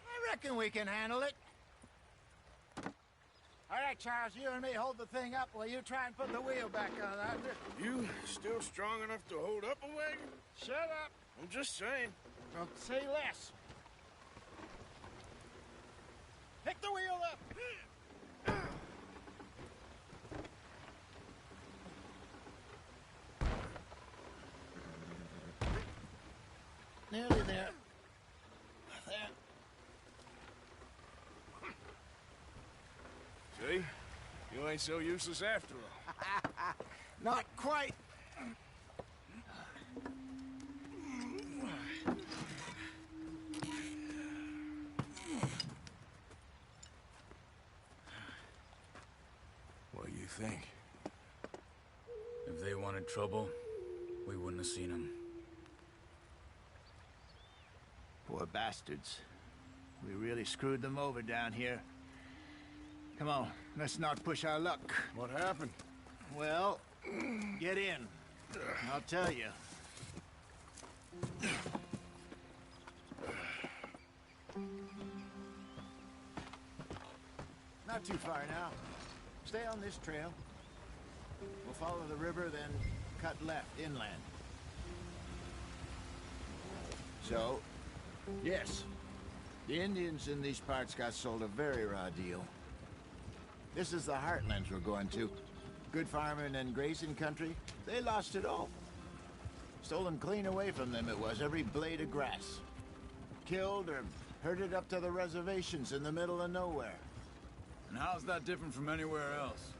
I reckon we can handle it. All right, Charles, you and me hold the thing up while you try and put the wheel back on, Arthur. You still strong enough to hold up a wagon? Shut up. I'm just saying. Don't say less. Pick the wheel up. Nearly there. You ain't so useless after all. Not quite. What do you think? If they wanted trouble, we wouldn't have seen them. Poor bastards. We really screwed them over down here. Come on, let's not push our luck. What happened? Well, get in. I'll tell you. Not too far now. Stay on this trail. We'll follow the river, then cut left inland. So, yes, the Indians in these parts got sold a very raw deal. This is the heartlands we're going to. Good farming and grazing country, they lost it all. Stolen clean away from them it was, every blade of grass. Killed or herded up to the reservations in the middle of nowhere. And how's that different from anywhere else?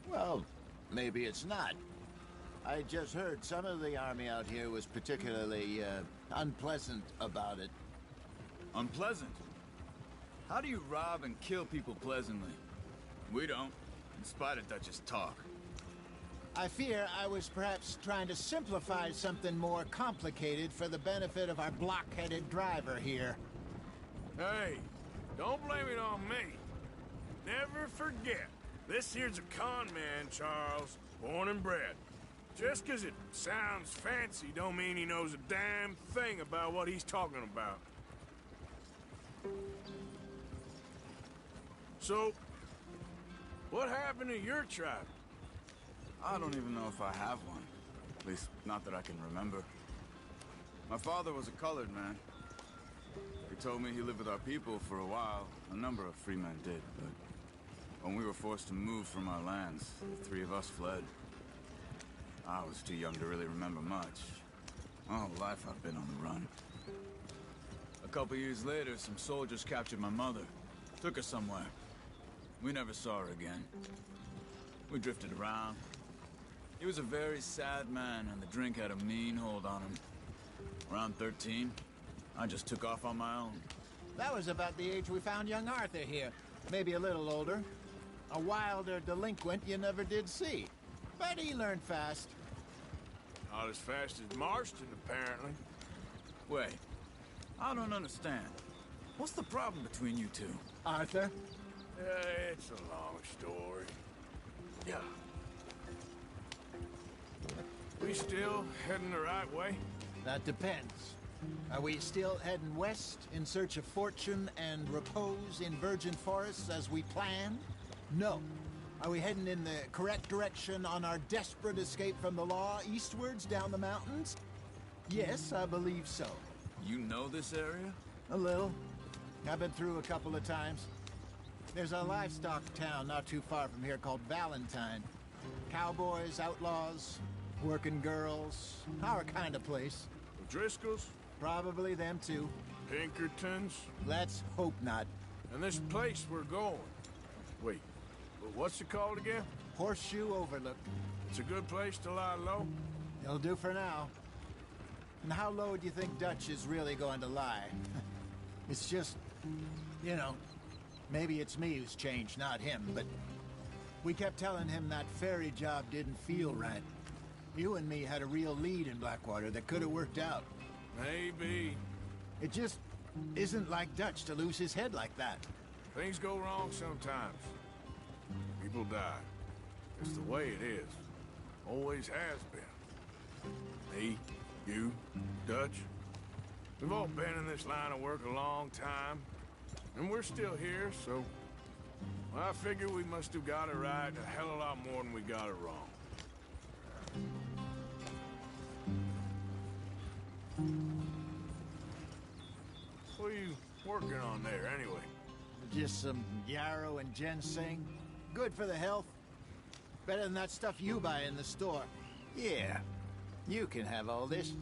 Well, maybe it's not. I just heard some of the army out here was particularly, unpleasant about it. Unpleasant? How do you rob and kill people pleasantly? We don't, in spite of Dutch's talk. I fear I was perhaps trying to simplify something more complicated for the benefit of our block-headed driver here. Hey, don't blame it on me. Never forget, this here's a con man, Charles, born and bred. Just 'cause it sounds fancy don't mean he knows a damn thing about what he's talking about. So, what happened to your tribe? I don't even know if I have one. At least, not that I can remember. My father was a colored man. He told me he lived with our people for a while. A number of free men did, but when we were forced to move from our lands, the three of us fled. I was too young to really remember much. My whole life I've been on the run. A couple years later, some soldiers captured my mother. Took her somewhere. We never saw her again. We drifted around. He was a very sad man, and the drink had a mean hold on him. Around 13, I just took off on my own. That was about the age we found young Arthur here. Maybe a little older. A wilder delinquent you never did see. But he learned fast. Not as fast as Marston, apparently. Wait, I don't understand. What's the problem between you two? Arthur? It's a long story. Yeah. We still heading the right way? That depends. Are we still heading west in search of fortune and repose in virgin forests as we planned? No. Are we heading in the correct direction on our desperate escape from the law eastwards down the mountains? Yes, I believe so. You know this area? A little. I've been through a couple of times. There's a livestock town not too far from here called Valentine. Cowboys, outlaws, working girls, our kind of place. The Driscolls? Probably them too. Pinkertons? Let's hope not. And this place we're going. Wait, but what's it called again? Horseshoe Overlook. It's a good place to lie low? It'll do for now. And how low do you think Dutch is really going to lie? It's just, you know, maybe it's me who's changed, not him, but we kept telling him that ferry job didn't feel right. You and me had a real lead in Blackwater that could have worked out. Maybe. It just isn't like Dutch to lose his head like that. Things go wrong sometimes. People die. It's the way it is. Always has been. Me, you, Dutch. We've all been in this line of work a long time. And we're still here, so... well, I figure we must have got it right a hell of a lot more than we got it wrong. What are you working on there, anyway? Just some yarrow and ginseng. Good for the health. Better than that stuff you buy in the store. Yeah, you can have all this.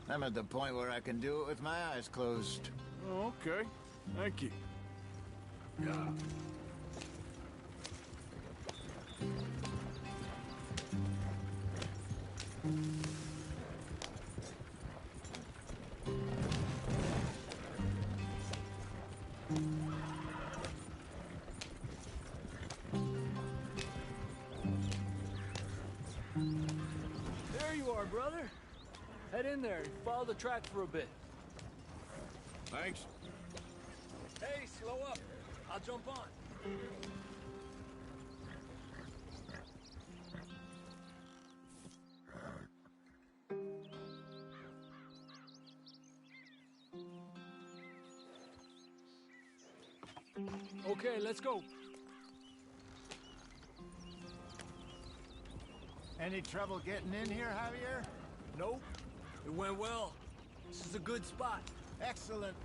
I'm at the point where I can do it with my eyes closed. Oh, okay. Thank you. Yeah. There you are, brother. Head in there and follow the track for a bit. Thanks. Hey, slow up. I'll jump on. Okay, let's go. Any trouble getting in here, Javier? Nope. It went well. This is a good spot. Excellent.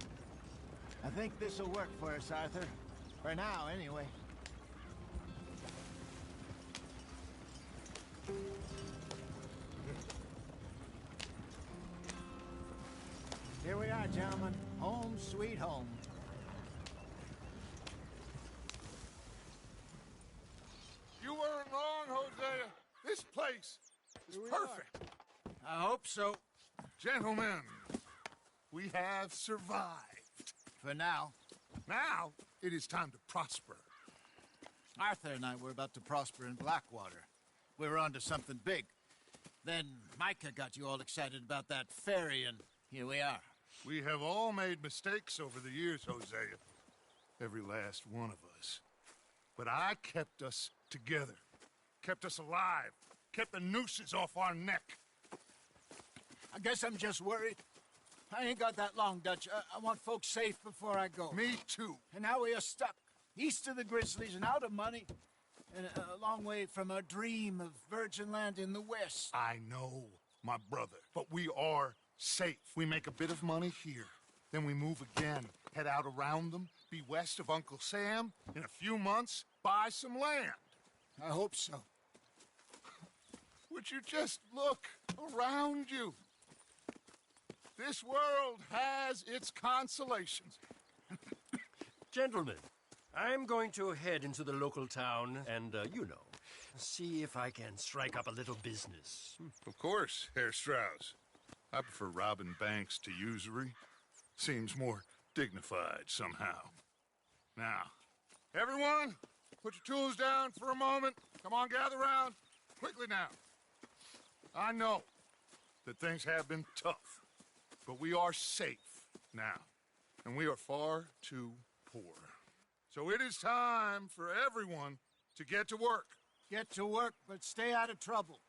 I think this'll work for us, Arthur. For now, anyway. Here we are, gentlemen. Home sweet home. You weren't wrong, Hosea. This place is perfect. I hope so. Gentlemen, we have survived. For now. Now, it is time to prosper. Arthur and I were about to prosper in Blackwater. We were onto something big. Then Micah got you all excited about that ferry, and here we are. We have all made mistakes over the years, Hosea. Every last one of us. But I kept us together. Kept us alive. Kept the nooses off our neck. I guess I'm just worried. I ain't got that long, Dutch. I want folks safe before I go. Me too. And now we are stuck, east of the Grizzlies and out of money, and a long way from our dream of virgin land in the west. I know, my brother, but we are safe. We make a bit of money here, then we move again, head out around them, be west of Uncle Sam, in a few months, buy some land. I hope so. Would you just look around you? This world has its consolations. Gentlemen, I'm going to head into the local town and, see if I can strike up a little business. Of course, Herr Strauss. I prefer robbing banks to usury. Seems more dignified somehow. Now, everyone, put your tools down for a moment. Come on, gather round. Quickly now. I know that things have been tough, but we are safe now, and we are far too poor. So it is time for everyone to get to work. Get to work, but stay out of trouble.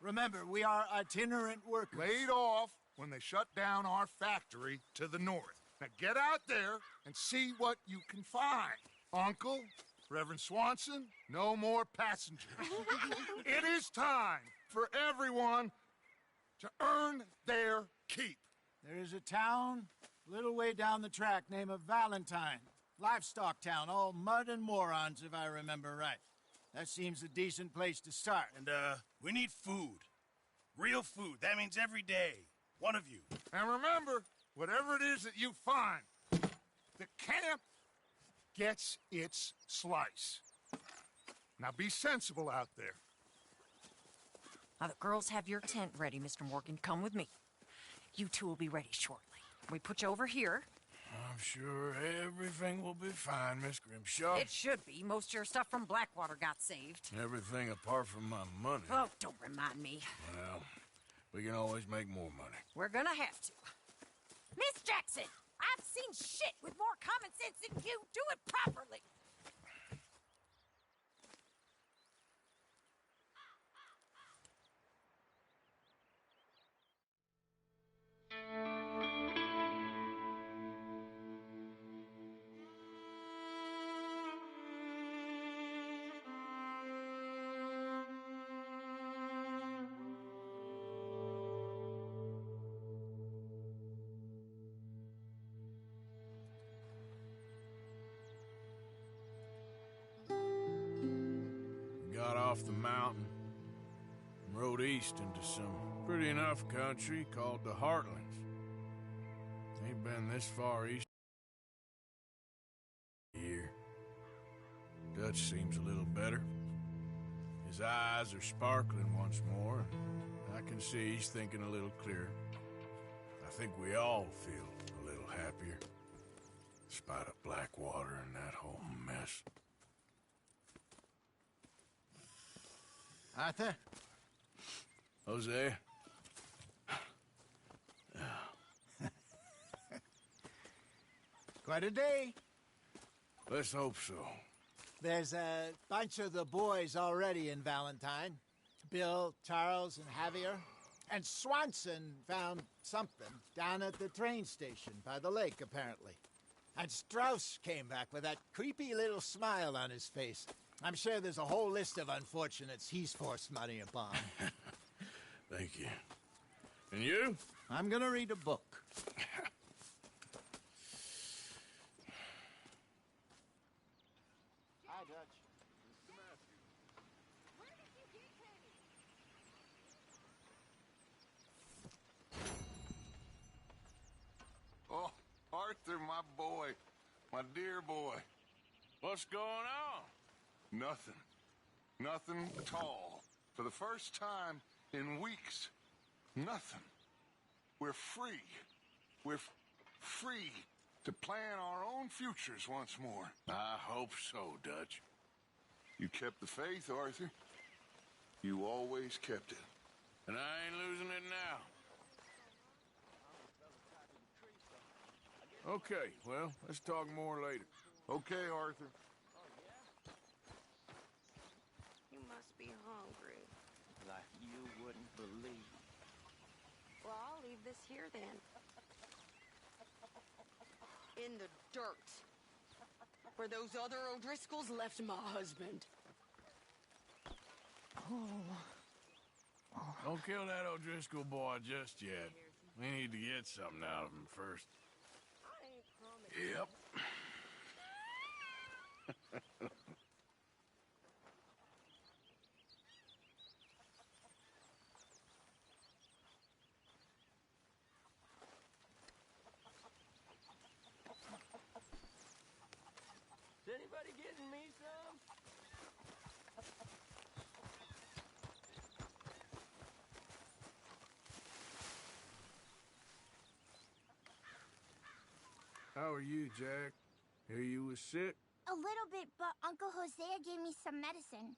Remember, we are itinerant workers. Laid off when they shut down our factory to the north. Now get out there and see what you can find. Uncle, Reverend Swanson, no more passengers. It is time for everyone to earn their keep. There is a town a little way down the track named Valentine. Livestock town, all mud and morons, if I remember right. That seems a decent place to start. And, we need food. Real food. That means every day. One of you. And remember, whatever it is that you find, the camp gets its slice. Now be sensible out there. Now, the girls have your tent ready, Mr. Morgan. Come with me. You two will be ready shortly. We put you over here. I'm sure everything will be fine, Miss Grimshaw. It should be. Most of your stuff from Blackwater got saved. Everything apart from my money. Oh, don't remind me. Well, we can always make more money. We're gonna have to. Miss Jackson, I've seen shit with more common sense than you. Do it properly. Got off the mountain and rode east into some pretty enough country called the Heartlands. Ain't been this far east here. Dutch seems a little better. His eyes are sparkling once more. I can see he's thinking a little clearer. I think we all feel a little happier. In spite of Blackwater and that whole mess. Arthur? Jose? Quite a day. Let's hope so. There's a bunch of the boys already in Valentine. Bill, Charles, and Javier. And Swanson found something down at the train station by the lake, apparently. And Strauss came back with that creepy little smile on his face. I'm sure there's a whole list of unfortunates he's forced money upon. Thank you. And you? I'm gonna read a book. Hi, Dutch. Oh, Arthur, my boy. My dear boy. What's going on? Nothing. Nothing at all. For the first time in weeks. Nothing. We're free. We're free to plan our own futures once more. I hope so, Dutch. You kept the faith, Arthur. You always kept it. And I ain't losing it now. Okay, well, let's talk more later. Okay, Arthur. You must be hungry. Like you wouldn't believe. Well, I'll leave this here then. In the dirt. Where those other O'Driscolls left my husband. Don't kill that O'Driscoll boy just yet. We need to get something out of him first. Yep. Is anybody getting me some? How are you, Jack? Hear you was sick? A little bit, but Uncle Hosea gave me some medicine.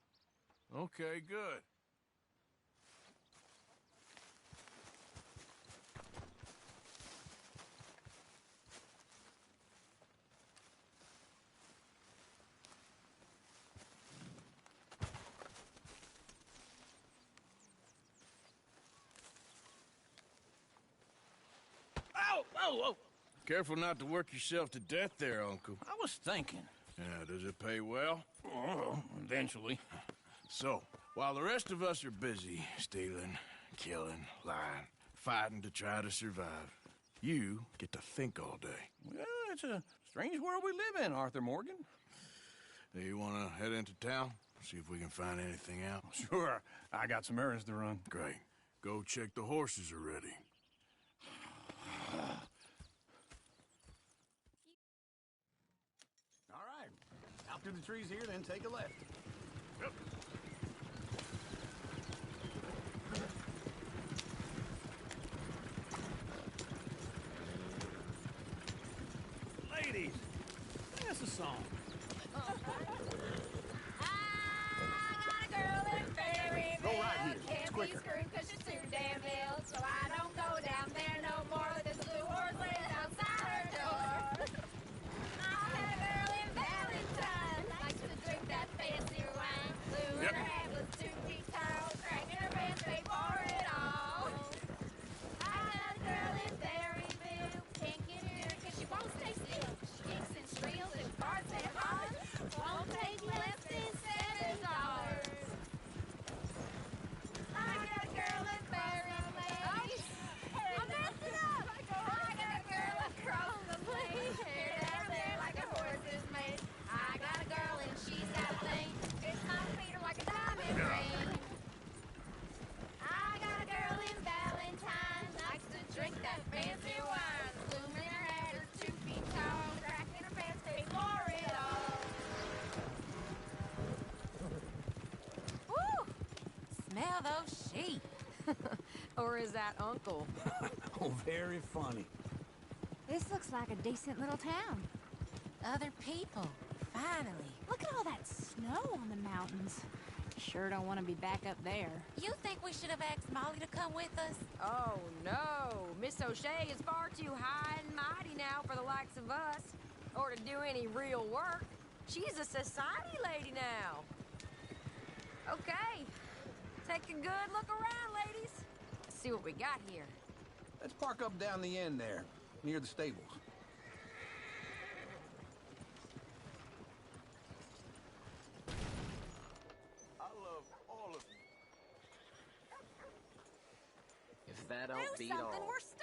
Okay, good. Ow! Whoa, whoa! Careful not to work yourself to death there, Uncle. I was thinking. Yeah, does it pay well? Oh, eventually. So, while the rest of us are busy stealing, killing, lying, fighting to try to survive, you get to think all day. Well, it's a strange world we live in, Arthur Morgan. Do you want to head into town? See if we can find anything out? Sure. I got some errands to run. Great. Go check the horses are ready. All right. Out through the trees here, then take a left. Yep. Ladies, sing us a song. Go right here. It's quicker. Cause she's too damn ill, so I don't go down there no more. There's a blue horse laying outside her door. I had a girl in Valentine, likes to drink that fancy wine. Blue and her head was 2 feet tall, cracking her pants, they for it all. I had a girl in Berryville, can't get her cause she won't stay still. She kicks and shrills and barks and hollers, won't take less than $7. I got a girl in Berryville. Or is that Uncle? Oh, very funny. This looks like a decent little town. Other people, finally. Look at all that snow on the mountains. Sure don't want to be back up there. You think we should have asked Molly to come with us? Oh, no. Miss O'Shea is far too high and mighty now for the likes of us, or to do any real work. She's a society lady now. Okay. Take a good look around, ladies. Let's see what we got here. Let's park up down the end there, near the stables. I love all of you. If that don't Do beat something, all. we're stuck.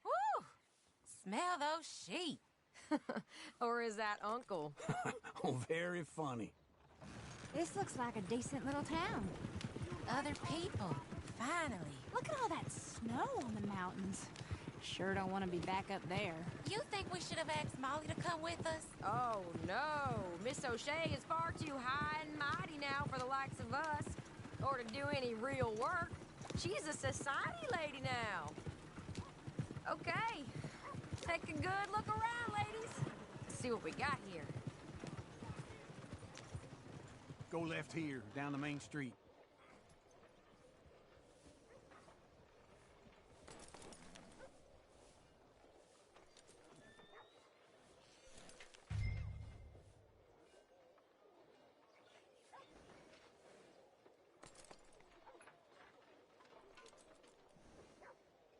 Woo! Smell those sheep. Or is that Uncle? Oh, very funny. This looks like a decent little town. Other people, finally. Look at all that snow on the mountains. Sure don't want to be back up there. You think we should have asked Molly to come with us? Oh, no. Miss O'Shea is far too high and mighty now for the likes of us, or to do any real work. She's a society lady now. Okay. Take a good look around, ladies. Let's see what we got here. Go left here, down the main street.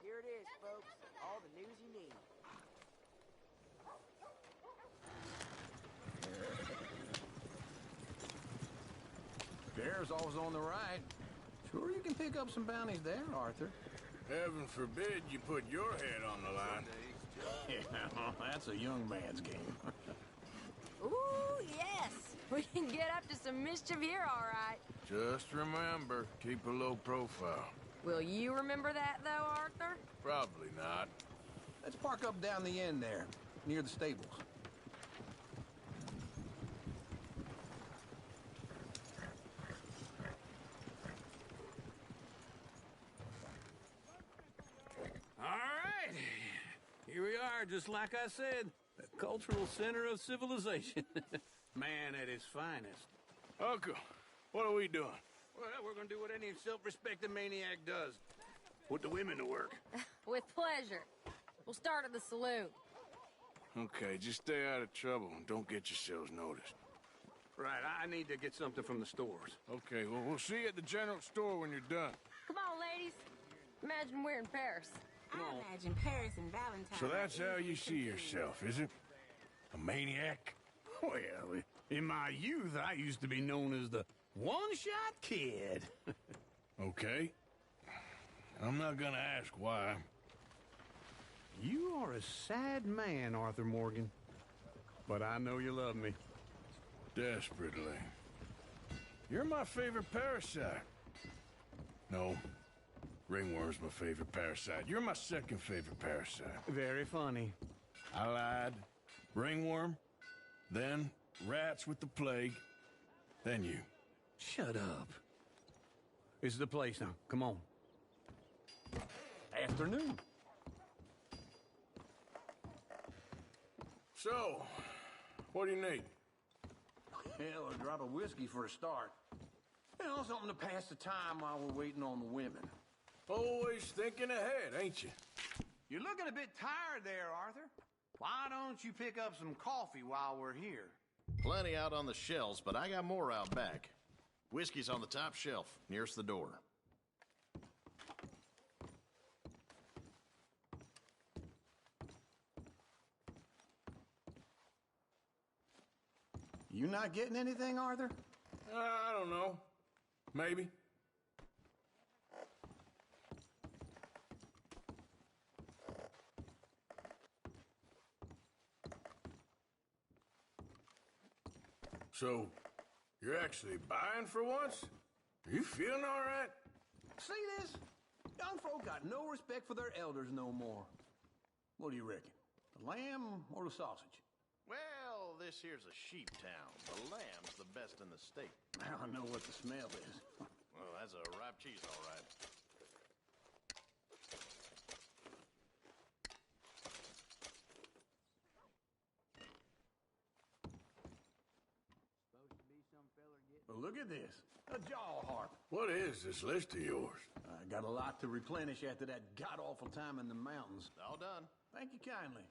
Here it is, folks. All the news you need. Bear's always on the right. Sure you can pick up some bounties there, Arthur. Heaven forbid you put your head on the line. Yeah, well, that's a young man's game. Ooh, yes. We can get up to some mischief here, all right. Just remember, keep a low profile. Will you remember that, though, Arthur? Probably not. Let's park up down the end there, near the stables. All right. Here we are, just like I said. The cultural center of civilization. Man at his finest. Uncle, what are we doing? Well, we're gonna do what any self-respecting maniac does. Put the women to work. With pleasure. We'll start at the saloon. Okay, just stay out of trouble and don't get yourselves noticed. Right, I need to get something from the stores. Okay, well, we'll see you at the general store when you're done. Come on, ladies. Imagine we're in Paris. I imagine Paris and Valentine. So that's how you see yourself, is it? A maniac? Well, in my youth, I used to be known as the one-shot kid. Okay. I'm not gonna ask why. You are a sad man, Arthur Morgan. But I know you love me. Desperately. You're my favorite parasite. No. Ringworm's my favorite parasite. You're my second favorite parasite. Very funny. I lied. Ringworm, then rats with the plague, then you. Shut up. This is the place now. Come on. Afternoon. So, what do you need? Hell, a drop of whiskey for a start. You know, something to pass the time while we're waiting on the women. Always thinking ahead, ain't you? You're looking a bit tired there, Arthur. Why don't you pick up some coffee while we're here? Plenty out on the shelves, but I got more out back. Whiskey's on the top shelf, nearest the door. You not getting anything, Arthur? I don't know. Maybe. So, you're actually buying for once? You feeling all right? See this? Young folk got no respect for their elders no more. What do you reckon? The lamb or the sausage? Well, this here's a sheep town. The lamb's the best in the state. Now I know what the smell is. Well, that's a ripe cheese, all right. Well, look at this. A jaw harp. What is this list of yours? I got a lot to replenish after that god-awful time in the mountains. All done. Thank you kindly.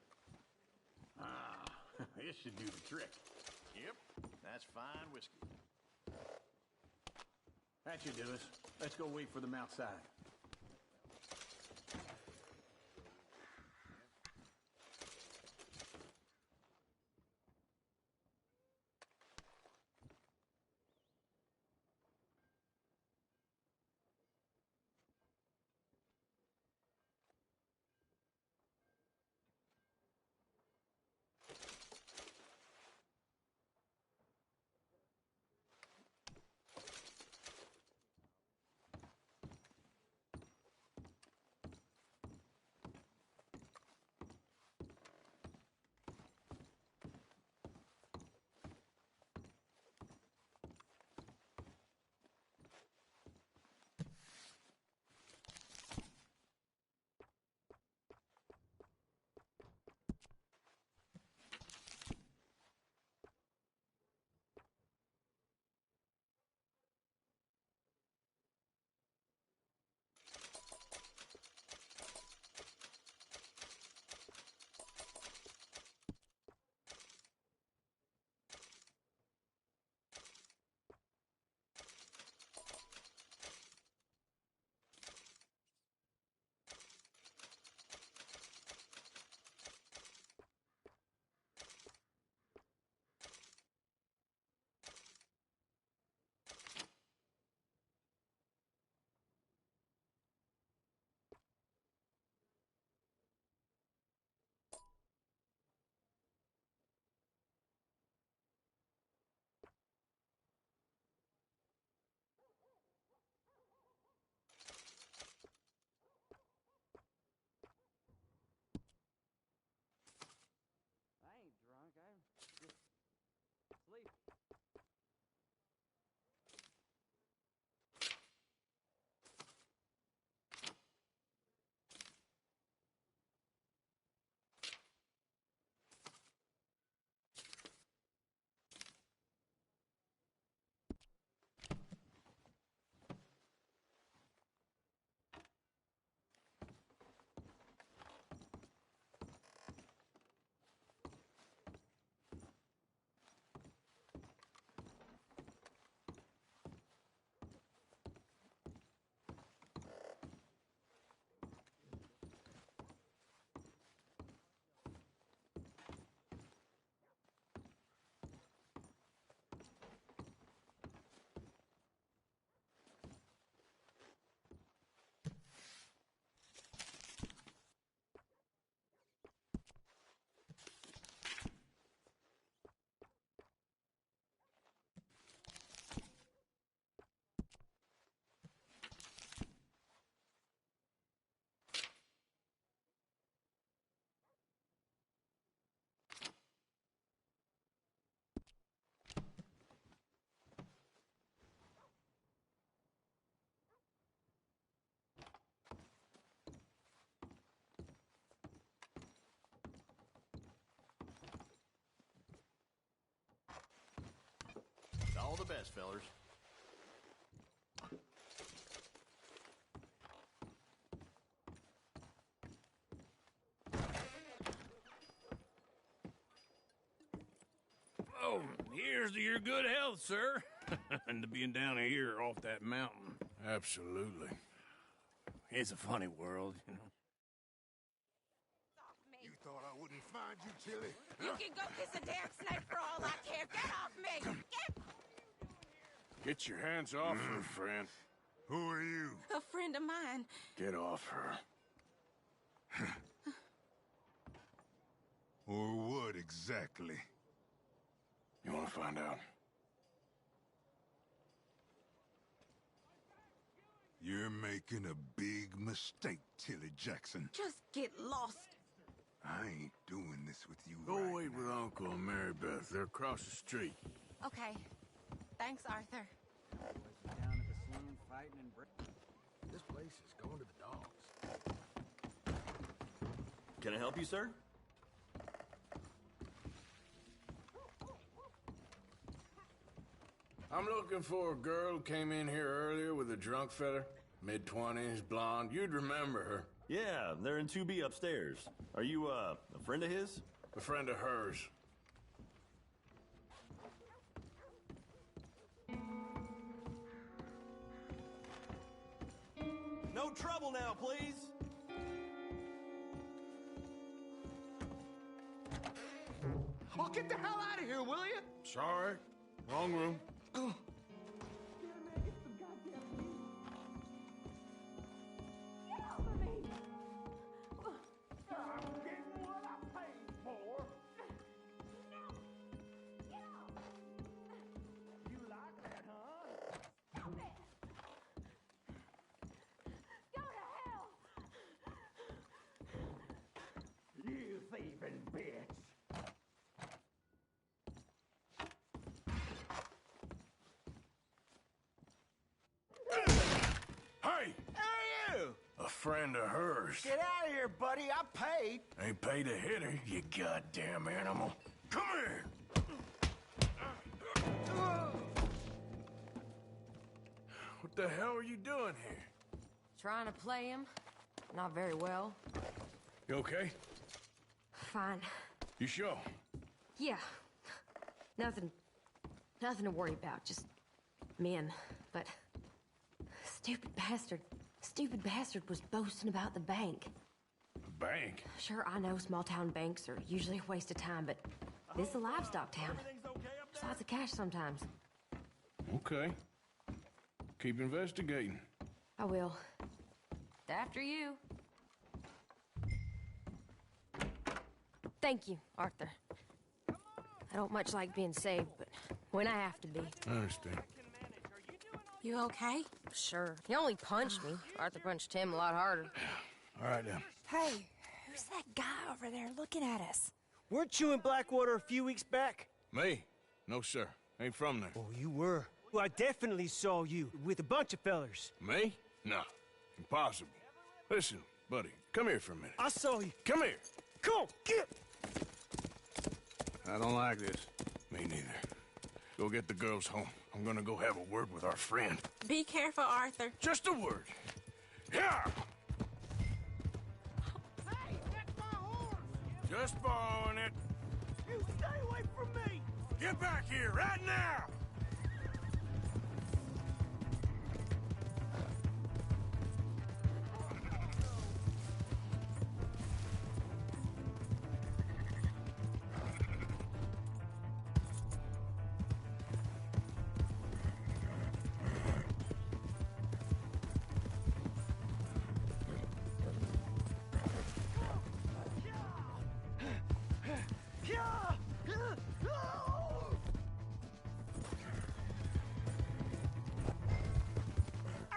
Ah, this should do the trick. Yep, that's fine whiskey. That should do us. Let's go wait for them outside. All the best, fellers. Oh, here's to your good health, sir. And to being down here off that mountain. Absolutely. It's a funny world, you know. You thought I wouldn't find you, Tilly? You can go kiss a damn snake for all I care. Get off me! Get... Get your hands off her, friend. Who are you? A friend of mine. Get off her. Or what exactly? You want to find out? You're making a big mistake, Tilly Jackson. Just get lost. I ain't doing this with you Go right wait with Uncle and Mary Beth. They're across the street. Okay. Thanks, Arthur. Down at the saloon fighting and This place is going to the dogs. Can I help you, sir? I'm looking for a girl who came in here earlier with a drunk fella. Mid-20s, blonde. You'd remember her. Yeah, they're in 2B upstairs. Are you, a friend of his? A friend of hers. No trouble now, please. Oh, get the hell out of here, will you? Sorry. Wrong room. You thieving bitch. Hey! Who are you? A friend of hers. Get out of here, buddy. I paid. Ain't paid to hit her, you goddamn animal. Come here! What the hell are you doing here? Trying to play him. Not very well. You okay? Fine. You sure? Yeah. Nothing to worry about. Just men. But stupid bastard was boasting about the bank. The bank? Sure, I know small town banks are usually a waste of time, but this is a livestock town. There's lots of cash sometimes. Okay. Keep investigating. I will. After you. Thank you, Arthur. I don't much like being saved, but when I have to be. I understand. You okay? Sure. He only punched me. Arthur punched him a lot harder. All right, then. Hey, who's that guy over there looking at us? Weren't you in Blackwater a few weeks back? Me? No, sir. Ain't from there. Oh, you were. Well, I definitely saw you with a bunch of fellers. Me? No. Impossible. Listen, buddy, come here for a minute. I saw you. Come here. Come on, get! I don't like this. Me neither. Go get the girls home. I'm gonna go have a word with our friend. Be careful, Arthur. Just a word. Yeah! Hey, that's my horse! Just borrowing it. You stay away from me! Get back here, right now!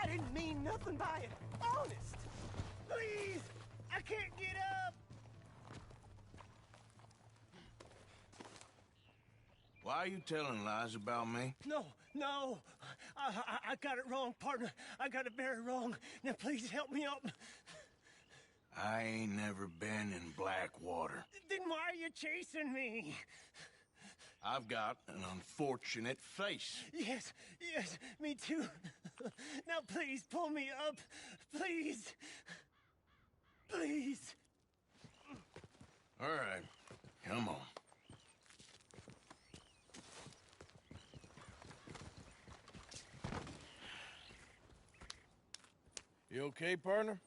I didn't mean nothing by it. Honest. Please, I can't get up. Why are you telling lies about me? No. I got it wrong, partner. I got it very wrong. Now, please help me up. I ain't never been in Blackwater. Then why are you chasing me? I've got an unfortunate face. Yes, me too. Now, please, pull me up. Please. Please. All right, come on. You okay, partner?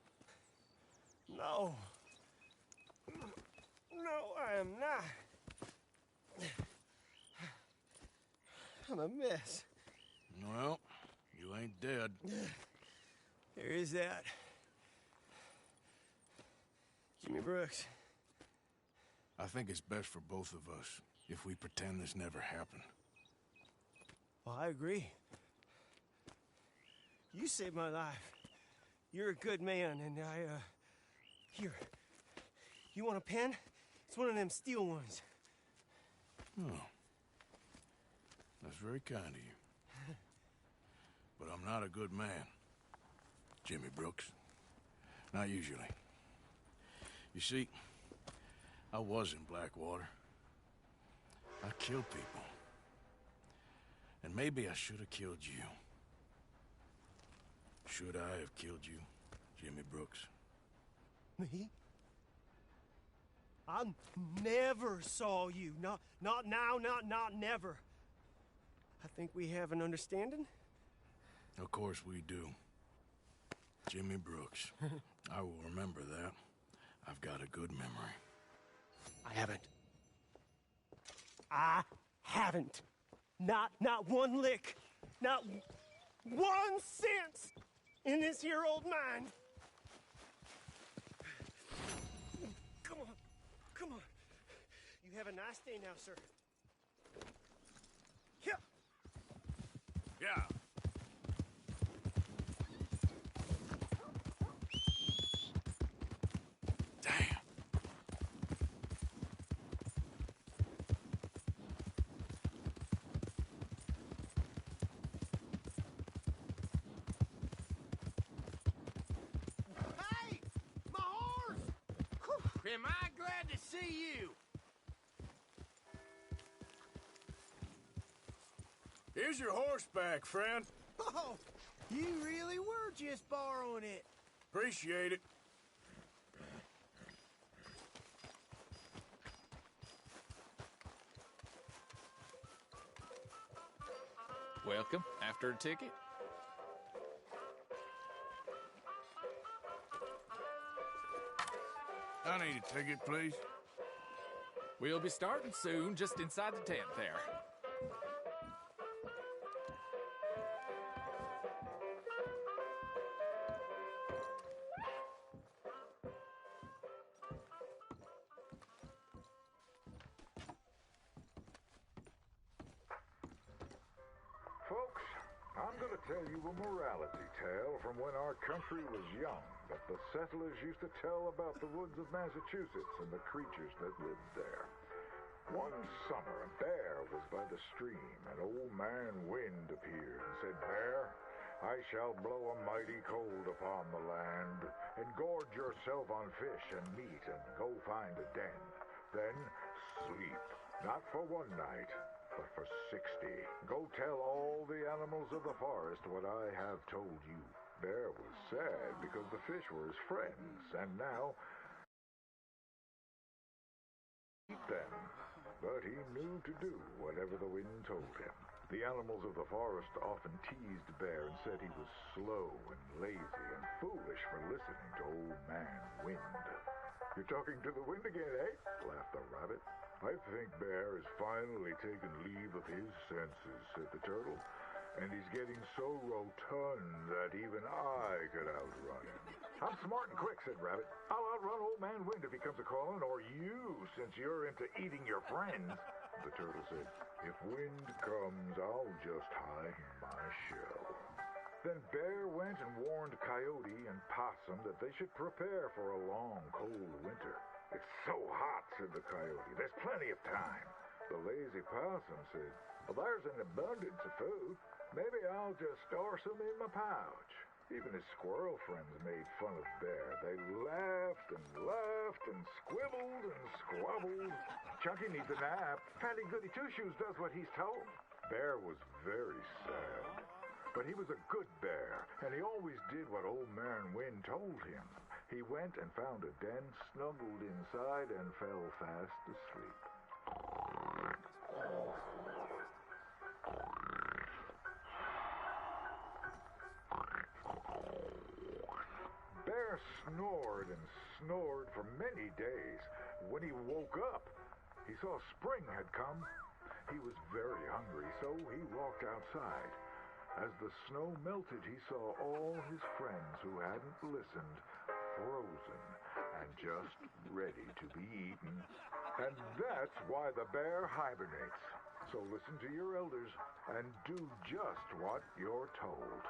No. No, I am not. I'm a mess. Well, you ain't dead. There is that. Jimmy Brooks. I think it's best for both of us if we pretend this never happened. Well, I agree. You saved my life. You're a good man, and Here. You want a pen? It's one of them steel ones. Oh. That's very kind of you. But I'm not a good man, Jimmy Brooks. Not usually. You see, I was in Blackwater. I killed people. And maybe I should have killed you. Should I have killed you, Jimmy Brooks? Me? I never saw you. Not now, not never. I think we have an understanding? Of course we do. Jimmy Brooks. I will remember that. I've got a good memory. I haven't. Not one lick. Not 1 cent in this here old mine. Come on. You have a nice day now, sir. Yeah. Yeah. Damn. Hey! My horse! Whew, am I glad to see you? Here's your horseback, friend. Oh, you really were just borrowing it. Appreciate it. Welcome. After a ticket? I need a ticket, please. We'll be starting soon, just inside the tent there. Folks, I'm going to tell you a morality tale from when our country was young that the settlers used to tell about the woods of Massachusetts and the creatures that lived there. One summer, a bear was by the stream, and old man Wind appeared and said, "Bear, I shall blow a mighty cold upon the land, and gorge yourself on fish and meat, and go find a den. Then sleep, not for one night, but for 60. Go tell all the animals of the forest what I have told you." Bear was sad because the fish were his friends, and now eat them. But he knew to do whatever the wind told him. The animals of the forest often teased Bear and said he was slow and lazy and foolish for listening to old man Wind. "You're talking to the wind again, eh?" laughed the rabbit. "I think Bear has finally taken leave of his senses," said the turtle. "And he's getting so rotund that even I could outrun him." "I'm smart and quick," said Rabbit. "I'll outrun old man Wind if he comes a-calling, or you, since you're into eating your friends." The turtle said, "If Wind comes, I'll just hide in my shell." Then Bear went and warned Coyote and Possum that they should prepare for a long, cold winter. "It's so hot," said the Coyote. "There's plenty of time." The lazy Possum said, "Well, there's an abundance of food. Maybe I'll just store some in my pouch." Even his squirrel friends made fun of Bear. They laughed and squibbled and squabbled. "Chunky needs a nap. Fatty Goody Two-Shoes does what he's told." Bear was very sad. But he was a good bear, and he always did what old man Wind told him. He went and found a den, snuggled inside, and fell fast asleep. Bear snored and snored for many days. When he woke up, he saw spring had come. He was very hungry, so he walked outside. As the snow melted, he saw all his friends who hadn't listened frozen and just ready to be eaten. And that's why the bear hibernates. So listen to your elders and do just what you're told.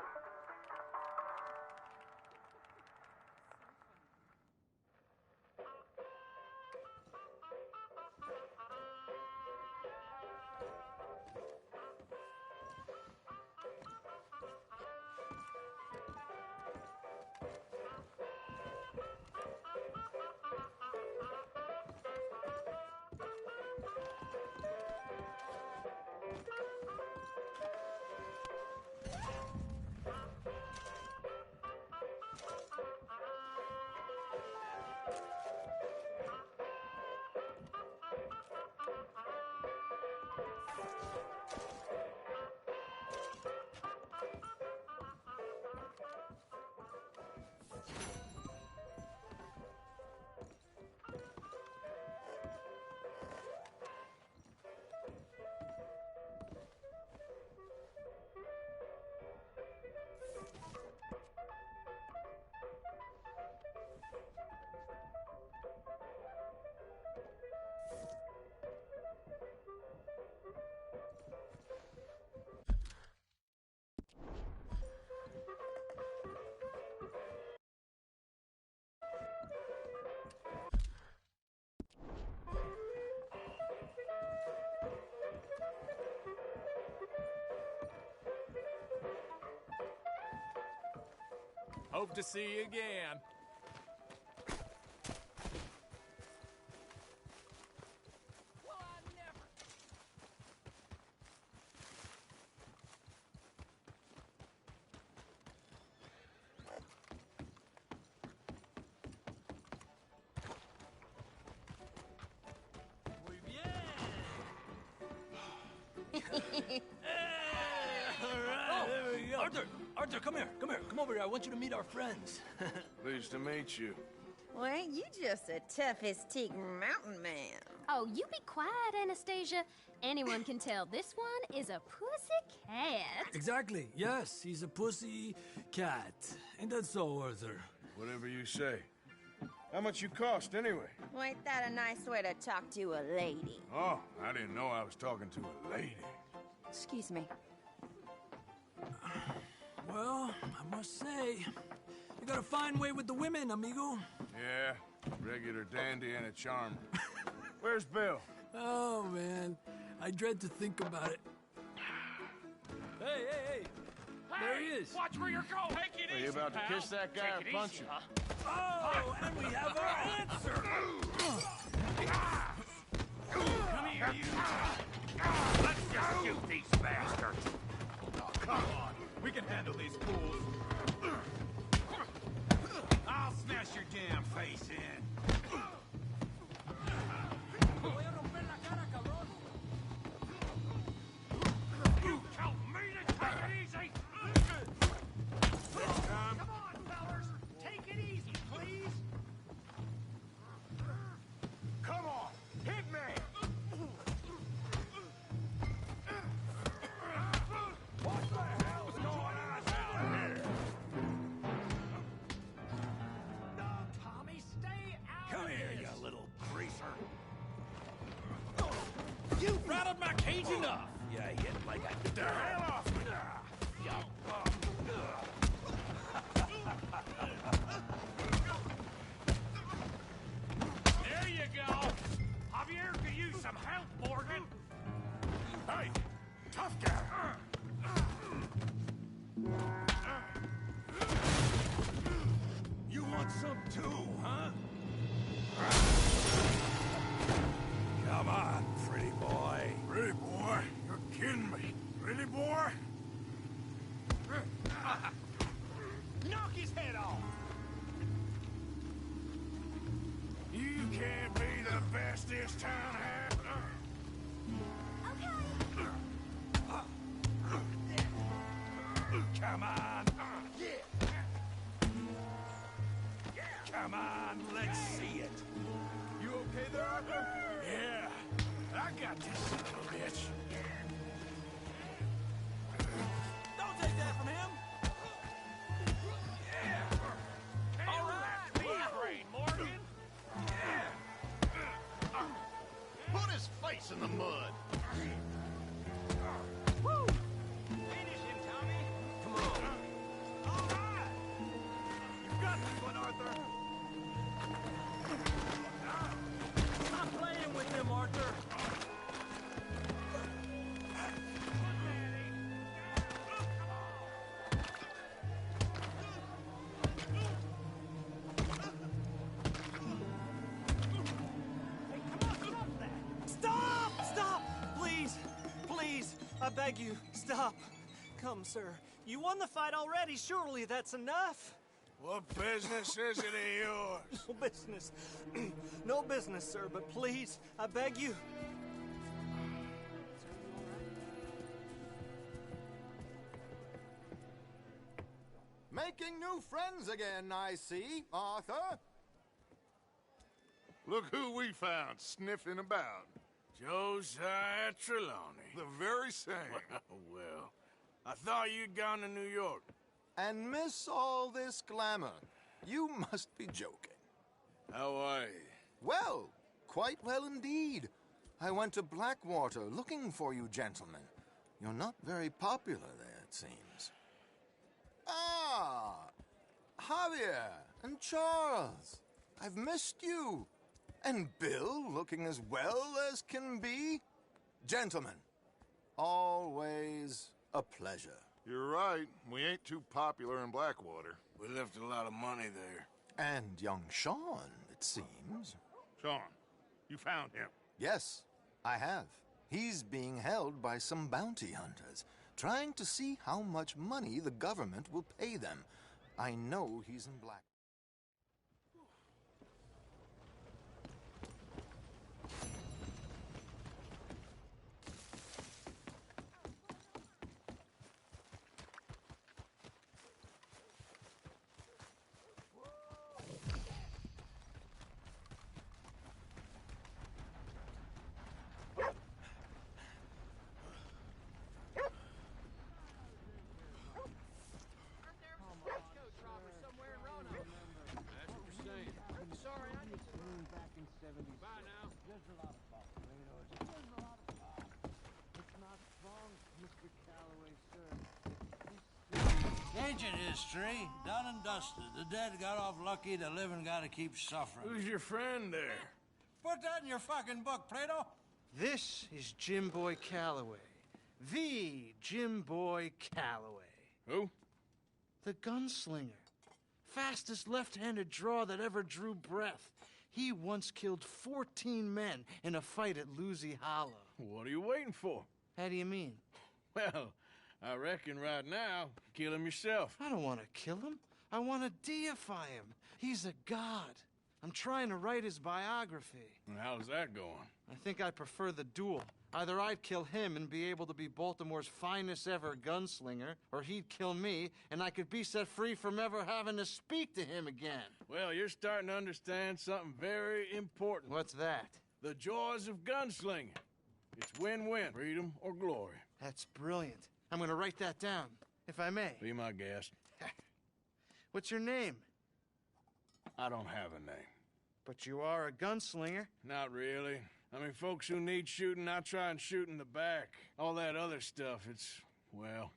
Hope to see you again. Arthur, come here. Come over here. I want you to meet our friends. Pleased to meet you. Well, ain't you just the toughest teak mountain man? Oh, you be quiet, Anastasia. Anyone can tell this one is a pussy cat. Exactly. Yes, he's a pussy cat. Ain't that so, Arthur? Whatever you say. How much you cost, anyway? Well, ain't that a nice way to talk to a lady? Oh, I didn't know I was talking to a lady. Excuse me. Well, I must say, you got a fine way with the women, amigo. Yeah, regular dandy and a charmer. Where's Bill? Oh, man. I dread to think about it. Hey! There he is. Watch where you're going. Take it Are you about to kiss that guy or punch him? Oh, and we have our answer. Come here, you. Let's just shoot these bastards. Oh, come on. We can handle these fools. I'll smash your damn face in. You tell me to take it easy. Come on, fellas. Take it easy, please. Come on, hit me! What the hell's going on down here? No, Tommy, stay out. Come here, you little greaser. You rattled my cage enough. You hit like a... Get the hell off me. There you go. Javier could use some help, Morgan. Hey, tough guy! You want some too, huh? Come on, pretty boy. Pretty boy? You're kidding me. Pretty boy? Knock his head off. You can't be the best this town has. Come on. Come on, let's see it. You okay there, Arthur? Yeah, I got this son of a bitch. Don't take Put his face in the mud. Woo! Finish him, Tommy. Come on. All right. You got this one, Arthur. Stop playing with him, Arthur. I beg you, stop. Come, sir. You won the fight already. Surely that's enough. What business is it of yours? No business. No business, sir, but please, I beg you. Making new friends again, I see, Arthur. Look who we found sniffing about. Josiah Trelawney. The very same. Well, I thought you'd gone to New York. And miss all this glamour. You must be joking. How are you? Well, quite well indeed. I went to Blackwater looking for you gentlemen. You're not very popular there, it seems. Ah, Javier and Charles. I've missed you. And Bill looking as well as can be. Gentlemen, always a pleasure. You're right. We ain't too popular in Blackwater. We left a lot of money there. And young Sean, it seems. Sean, you found him? Yes, I have. He's being held by some bounty hunters, trying to see how much money the government will pay them. I know he's in Black. Ancient history, done and dusted. The dead got off lucky, the living gotta keep suffering. Who's your friend there? Put that in your fucking book, Plato. This is Jim Boy Calloway. The Jim Boy Calloway. Who? The gunslinger. Fastest left-handed draw that ever drew breath. He once killed 14 men in a fight at Lucy Hollow. What are you waiting for? How do you mean? Well, I reckon right now, kill him yourself. I don't want to kill him. I want to deify him. He's a god. I'm trying to write his biography. And how's that going? I think I prefer the duel. Either I'd kill him and be able to be Baltimore's finest ever gunslinger, or he'd kill me and I could be set free from ever having to speak to him again. Well, you're starting to understand something very important. What's that? The joys of gunslinging. It's win-win, freedom or glory. That's brilliant. I'm gonna write that down, if I may. Be my guest. What's your name? I don't have a name. But you are a gunslinger. Not really. I mean, folks who need shooting, I try and shoot in the back. All that other stuff, it's, well,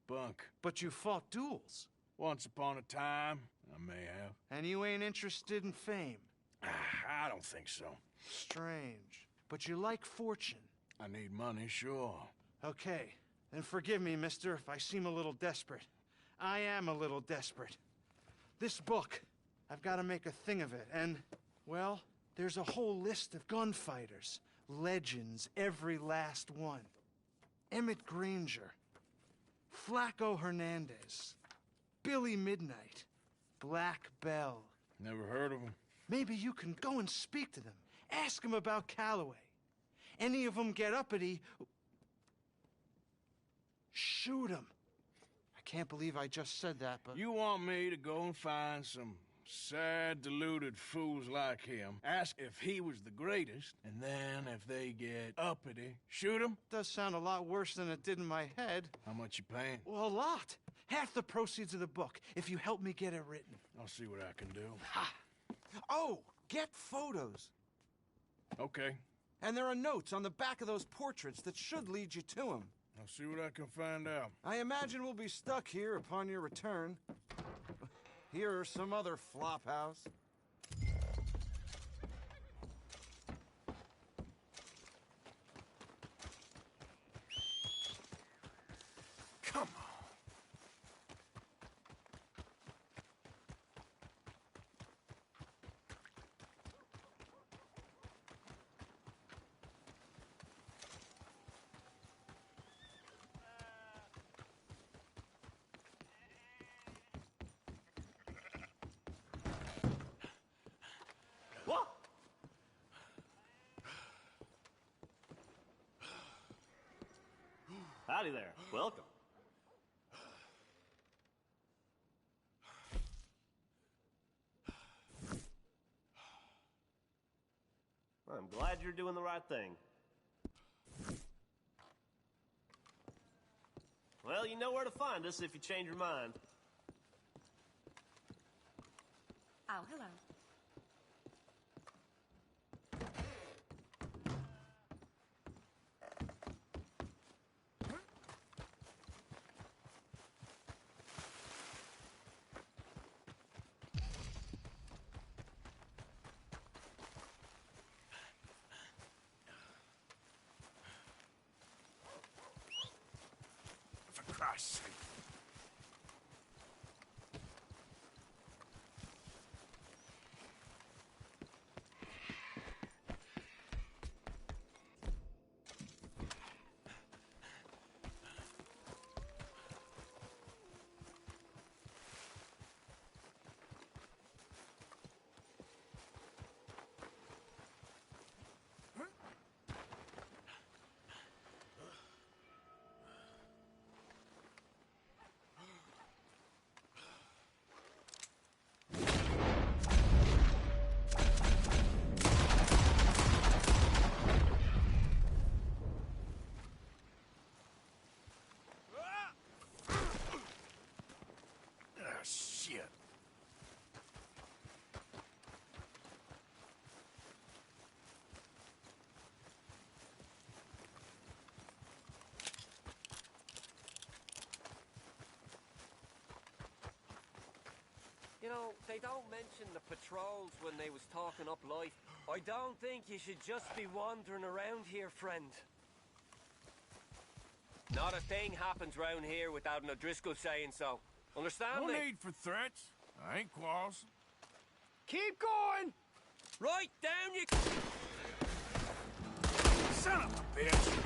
bunk. But you fought duels. Once upon a time, I may have. And you ain't interested in fame? I don't think so. Strange. But you like fortune. I need money, sure. Okay. Then forgive me, mister, if I seem a little desperate. I am a little desperate. This book, I've got to make a thing of it, and, well, there's a whole list of gunfighters. Legends, every last one. Emmett Granger. Flaco Hernandez. Billy Midnight. Black Bell. Never heard of him. Maybe you can go and speak to them. Ask them about Calloway. Any of them get uppity, shoot him. I can't believe I just said that, but... You want me to go and find some sad, deluded fools like him, ask if he was the greatest, and then if they get uppity, shoot him? Does sound a lot worse than it did in my head. How much you paying? Well, a lot. Half the proceeds of the book, if you help me get it written. I'll see what I can do. Ha! Oh, get photos. Okay. And there are notes on the back of those portraits that should lead you to him. I'll see what I can find out. I imagine we'll be stuck here upon your return. Here or some other flophouse. Come on. What? Howdy there. Welcome. I'm glad you're doing the right thing. Well, you know where to find us if you change your mind. Oh, hello. For Christ's sake. Shit. You know, they don't mention the patrols when they was talking up life. I don't think you should just be wandering around here, friend. Not a thing happens round here without an O'Driscoll saying so. Understand No me? need for threats. I ain't quarrelsome. Keep going! Right down you... Son of a bitch!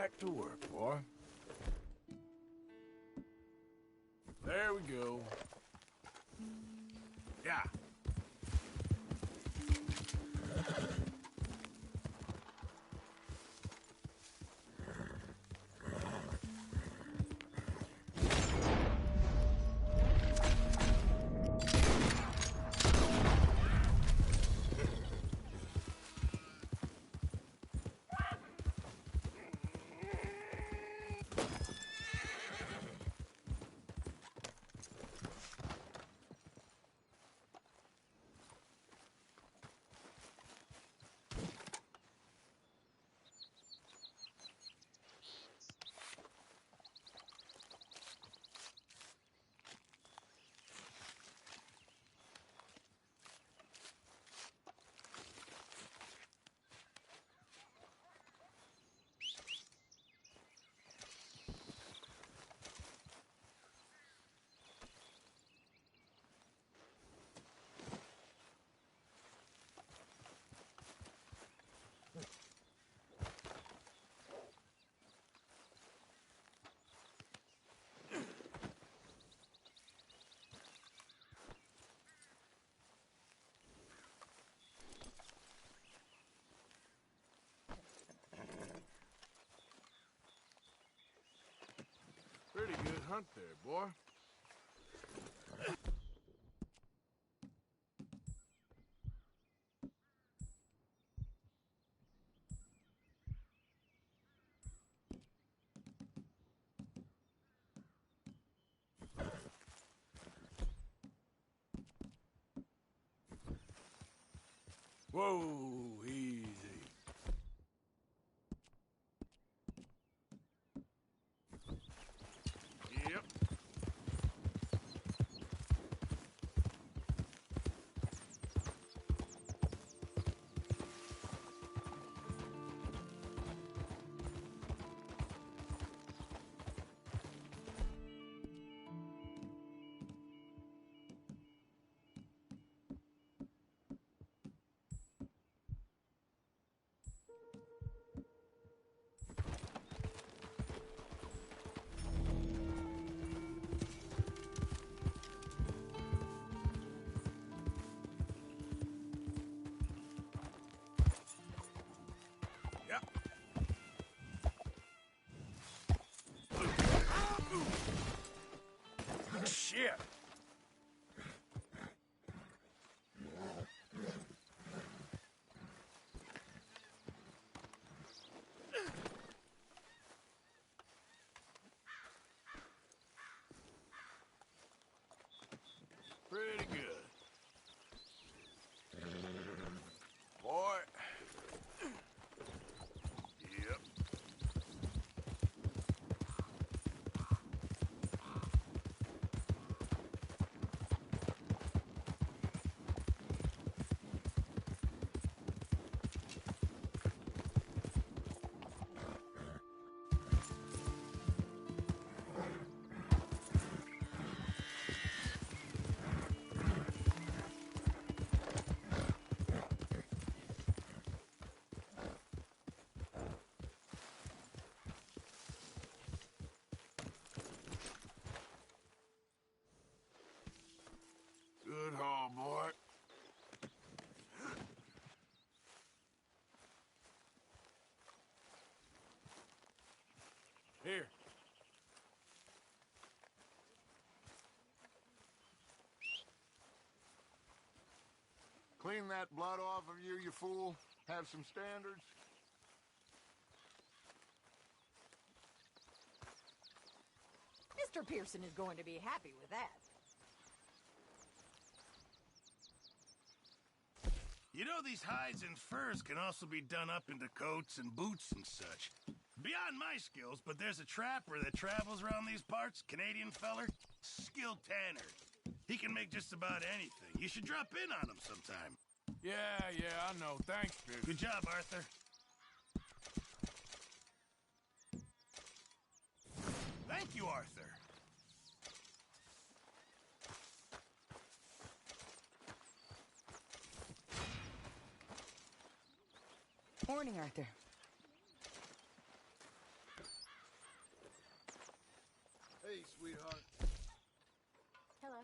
back to work, boy. There we go. Yeah. Pretty good hunt there, boy. Whoa, easy. Yep. Shit! Pretty good. Boy. Yep. Good haul, boy. Here. Clean that blood off of you, you fool. Have some standards. Mr. Pearson is going to be happy with that. You know, these hides and furs can also be done up into coats and boots and such. Beyond my skills, but there's a trapper that travels around these parts, Canadian feller, skilled tanner. He can make just about anything. You should drop in on him sometime. Yeah, I know. Thanks, Pierce. Good job, Arthur. Thank you, Arthur. Morning, Arthur. sweetheart. Hello.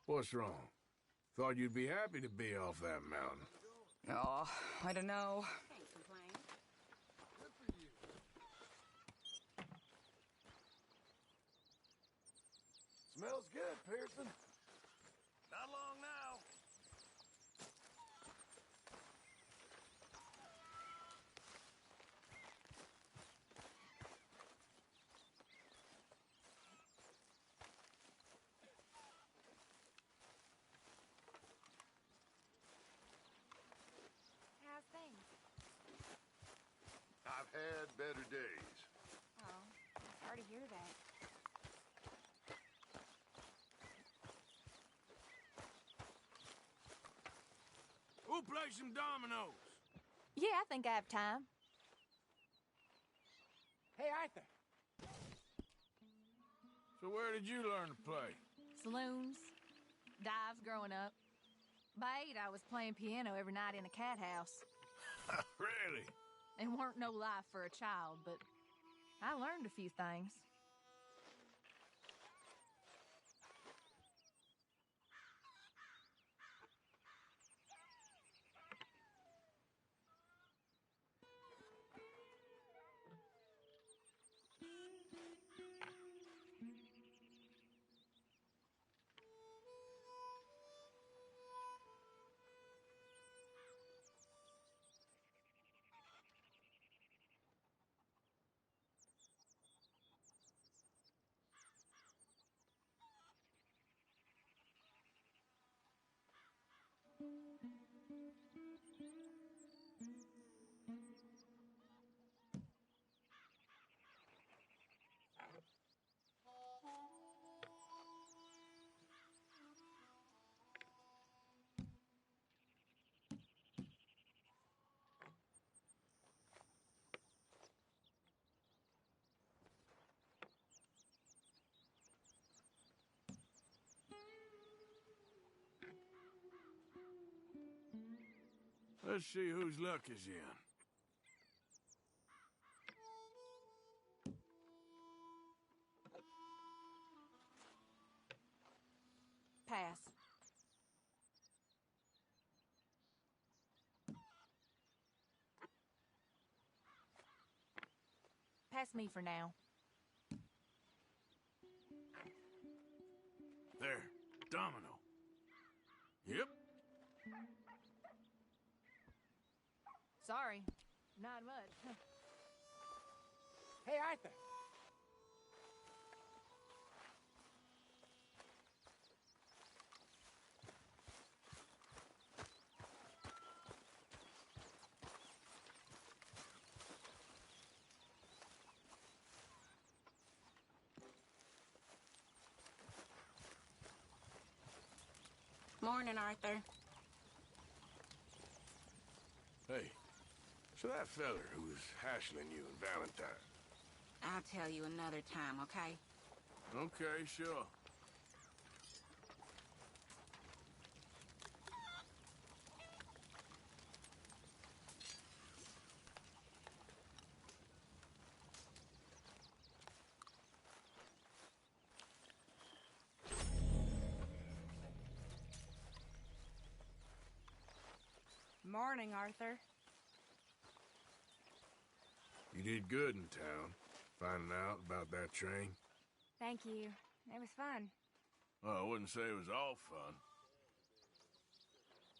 What's wrong? Thought you'd be happy to be off that mountain. Oh, I don't know. Smells good, Pearson. Not long now. How's things? I've had better days. Oh, sorry to hear that. Who'll play some dominoes? Yeah, I think I have time. Hey, Arthur. So where did you learn to play? Saloons, dives growing up. By 8, I was playing piano every night in a cat house. Really? It weren't no life for a child, but I learned a few things. Let's see whose luck is in. Pass. Pass me for now. There, domino. Yep. Sorry, not much. Hey, Arthur. Morning, Arthur. Hey, so that feller who was hassling you in Valentine. I'll tell you another time, okay? Okay, sure. Morning, Arthur. You did good in town, finding out about that train. Thank you. It was fun. Oh, I wouldn't say it was all fun.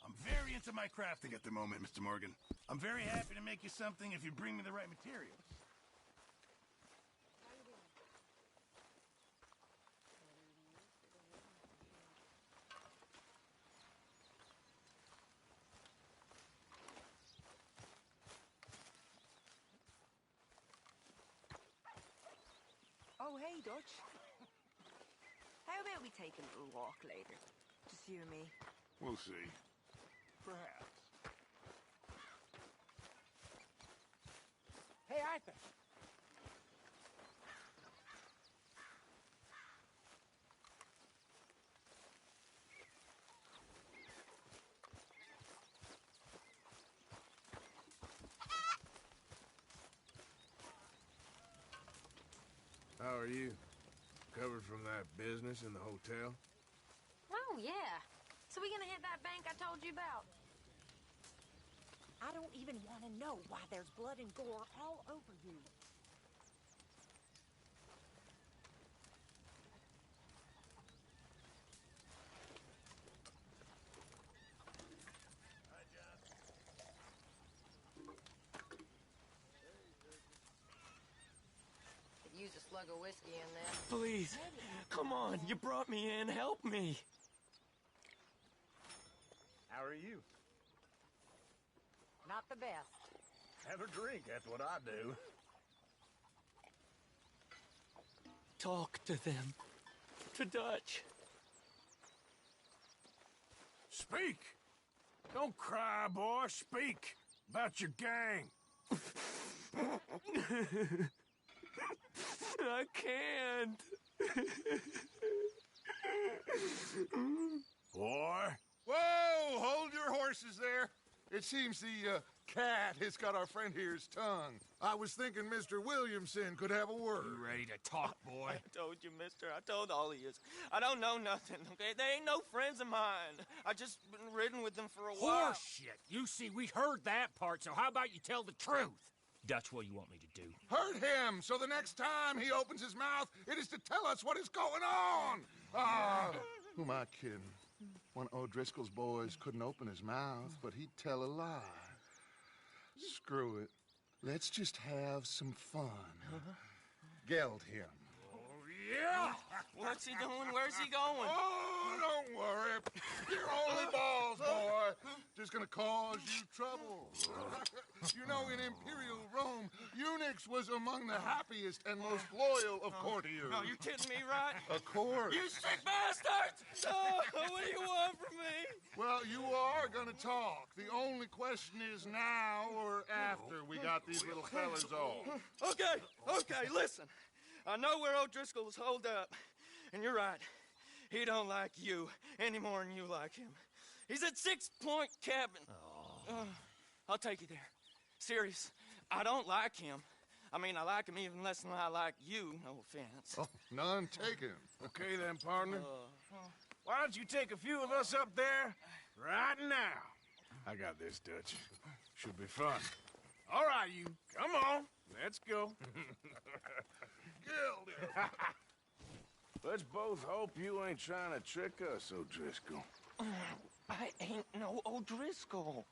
I'm very into my crafting at the moment, Mr. Morgan. I'm very happy to make you something if you bring me the right materials. Oh, hey, Dutch. How about we take a little walk later? Just you and me. We'll see. Perhaps. Hey, Arthur. are you? Recovered from that business in the hotel? Oh, yeah. So we gonna hit that bank I told you about? I don't even want to know why there's blood and gore all over you. Could use a slug of whiskey in there. Please, come on. You brought me in. Help me. How are you? Not the best. Have a drink, that's what I do. Talk to them. To Dutch. Speak! Don't cry, boy. Speak about your gang. I can't. Boy. Whoa! Hold your horses there. It seems the cat has got our friend here's tongue. I was thinking Mr. Williamson could have a word. You ready to talk, boy? I told you, mister. I told all of you. I don't know nothing, okay? They ain't no friends of mine. I just been ridden with them for a while. Horseshit. You see, we heard that part, so how about you tell the truth? Dutch, what do you want me to do? Hurt him, so the next time he opens his mouth, it is to tell us what is going on. Who am I kidding? One of O'Driscoll's boys couldn't open his mouth, but he'd tell a lie. Screw it. Let's just have some fun. Geld him. Yeah! What's he doing? Where's he going? Oh, don't worry. You're only balls, boy. Just gonna cause you trouble. You know, in Imperial Rome, eunuchs was among the happiest and most loyal of courtiers. No, you kidding me, right? Of course. You sick bastards! Oh, what do you want from me? Well, you are gonna talk. The only question is now or after we got these little fellas off. Okay, listen. I know where O'Driscoll is holed up, and you're right. He don't like you any more than you like him. He's at 6 Point Cabin. I'll take you there. Serious. I don't like him. I mean, I like him even less than I like you, no offense. Oh, none taken. Okay then, partner. Why don't you take a few of us up there right now? I got this, Dutch. Should be fun. All right, you. Come on. Let's go. Let's both hope you ain't trying to trick us, O'Driscoll. I ain't no O'Driscoll.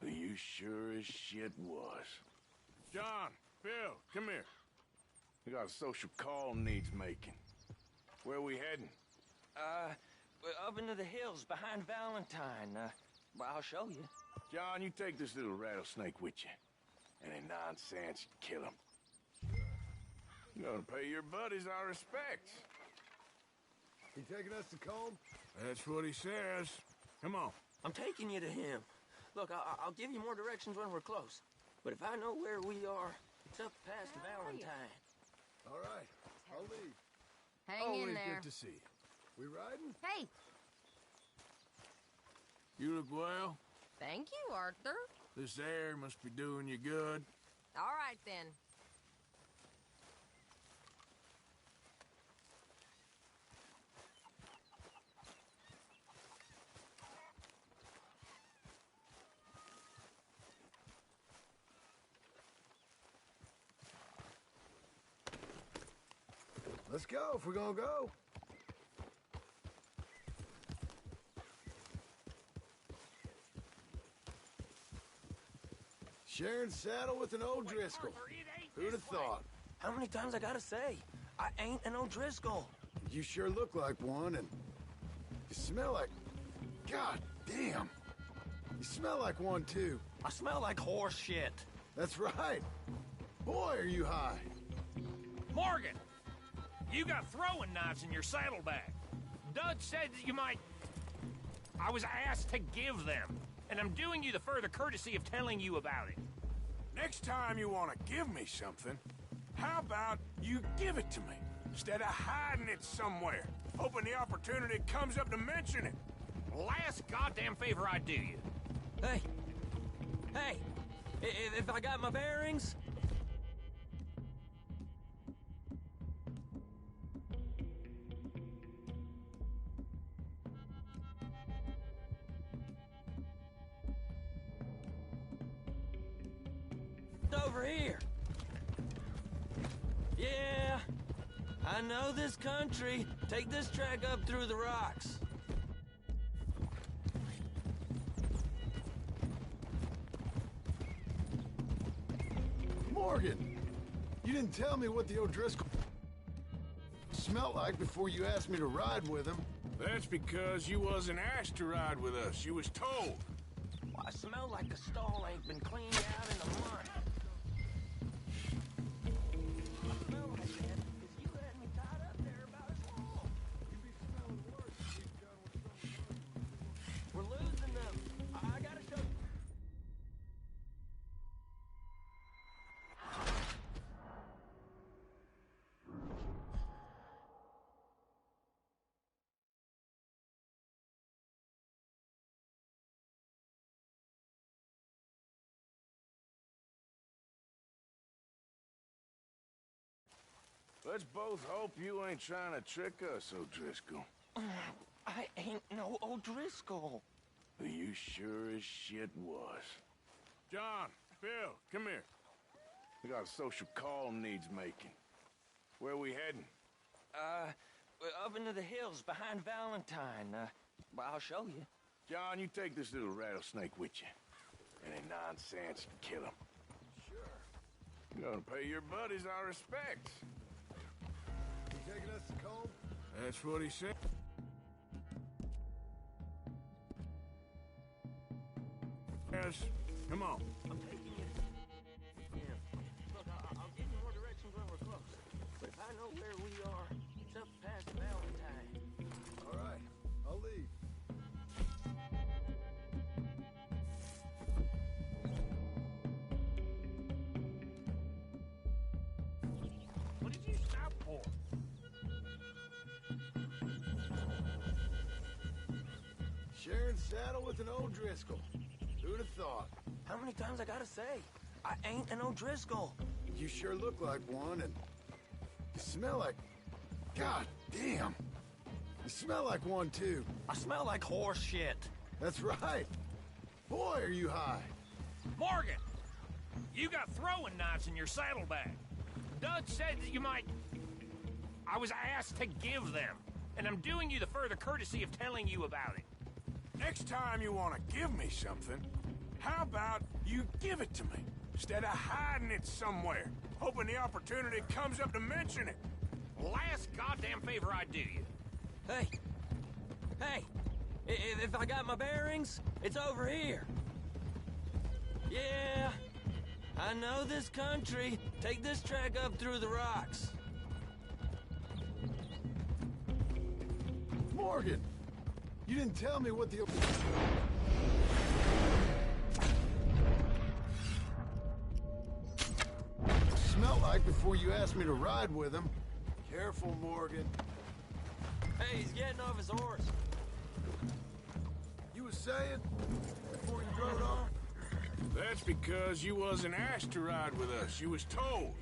You sure as shit was. John, Bill, come here. We got a social call needs making. Where we heading? Up into the hills behind Valentine. Well, I'll show you. John, you take this little rattlesnake with you. Any nonsense, kill him. You're gonna pay your buddies our respects. He taking us to Combe? That's what he says. Come on. I'm taking you to him. Look, I'll give you more directions when we're close. But if I know where we are, it's up past Valentine. All right, I'll leave. Hang Always in there. good to see you. We riding? Hey, You look well. thank you, Arthur. This air must be doing you good. All right, then. Let's go if we're gonna go. Sharing saddle with an O'Driscoll. Who'd have thought? How many times I gotta say? I ain't an O'Driscoll. You sure look like one, and you smell like... God damn. You smell like one, too. I smell like horse shit. That's right. Boy, are you high. Morgan! You got throwing knives in your saddlebag. Dutch said that you might... I was asked to give them, and I'm doing you the further courtesy of telling you about it. Next time you want to give me something, how about you give it to me, instead of hiding it somewhere, hoping the opportunity comes up to mention it? Last goddamn favor I do you. Hey! If I got my bearings... over here. Yeah, I know this country. Take this track up through the rocks. Morgan, you didn't tell me what the O'Driscoll smelled like before you asked me to ride with him. That's because you wasn't asked to ride with us. You was told. Well, I smell like a stall ain't been cleaned out in a month. I smell like that because you had me tied up there about as long. You'd be smelling worse if we'd done what someone. We're losing them. I gotta show you. Let's both hope you ain't trying to trick us, O'Driscoll. I ain't no O'Driscoll. You sure as shit was. John, Phil, come here. We got a social call needs making. Where are we heading? Up into the hills behind Valentine. Well, I'll show you. John, you take this little rattlesnake with you. Any nonsense, kill him. Sure. You're gonna pay your buddies our respects. You taking us to Cole? That's what he said. Yes, come on. I'm taking you. Yeah. Look, I'll give you more directions when we're close. But if I know where we are, it's up past Valentine. All right, I'll leave. What did you stop for? Sharing saddle with an O'Driscoll. Who'd have thought? How many times I gotta say? I ain't an O'Driscoll. You sure look like one, and you smell like... God damn! You smell like one, too. I smell like horse shit. That's right. Boy, are you high. Morgan! You got throwing knives in your saddlebag. Dutch said that you might... I was asked to give them, and I'm doing you the further courtesy of telling you about it. Next time you want to give me something, how about you give it to me, instead of hiding it somewhere, hoping the opportunity comes up to mention it? Last goddamn favor I do you. Hey! Hey! If I got my bearings, it's over here. Yeah, I know this country. Take this track up through the rocks. Morgan! You didn't tell me what the... smelled like before you asked me to ride with him. Careful, Morgan. Hey, he's getting off his horse. You was saying before you drove off? That's because you wasn't asked to ride with us. You was told.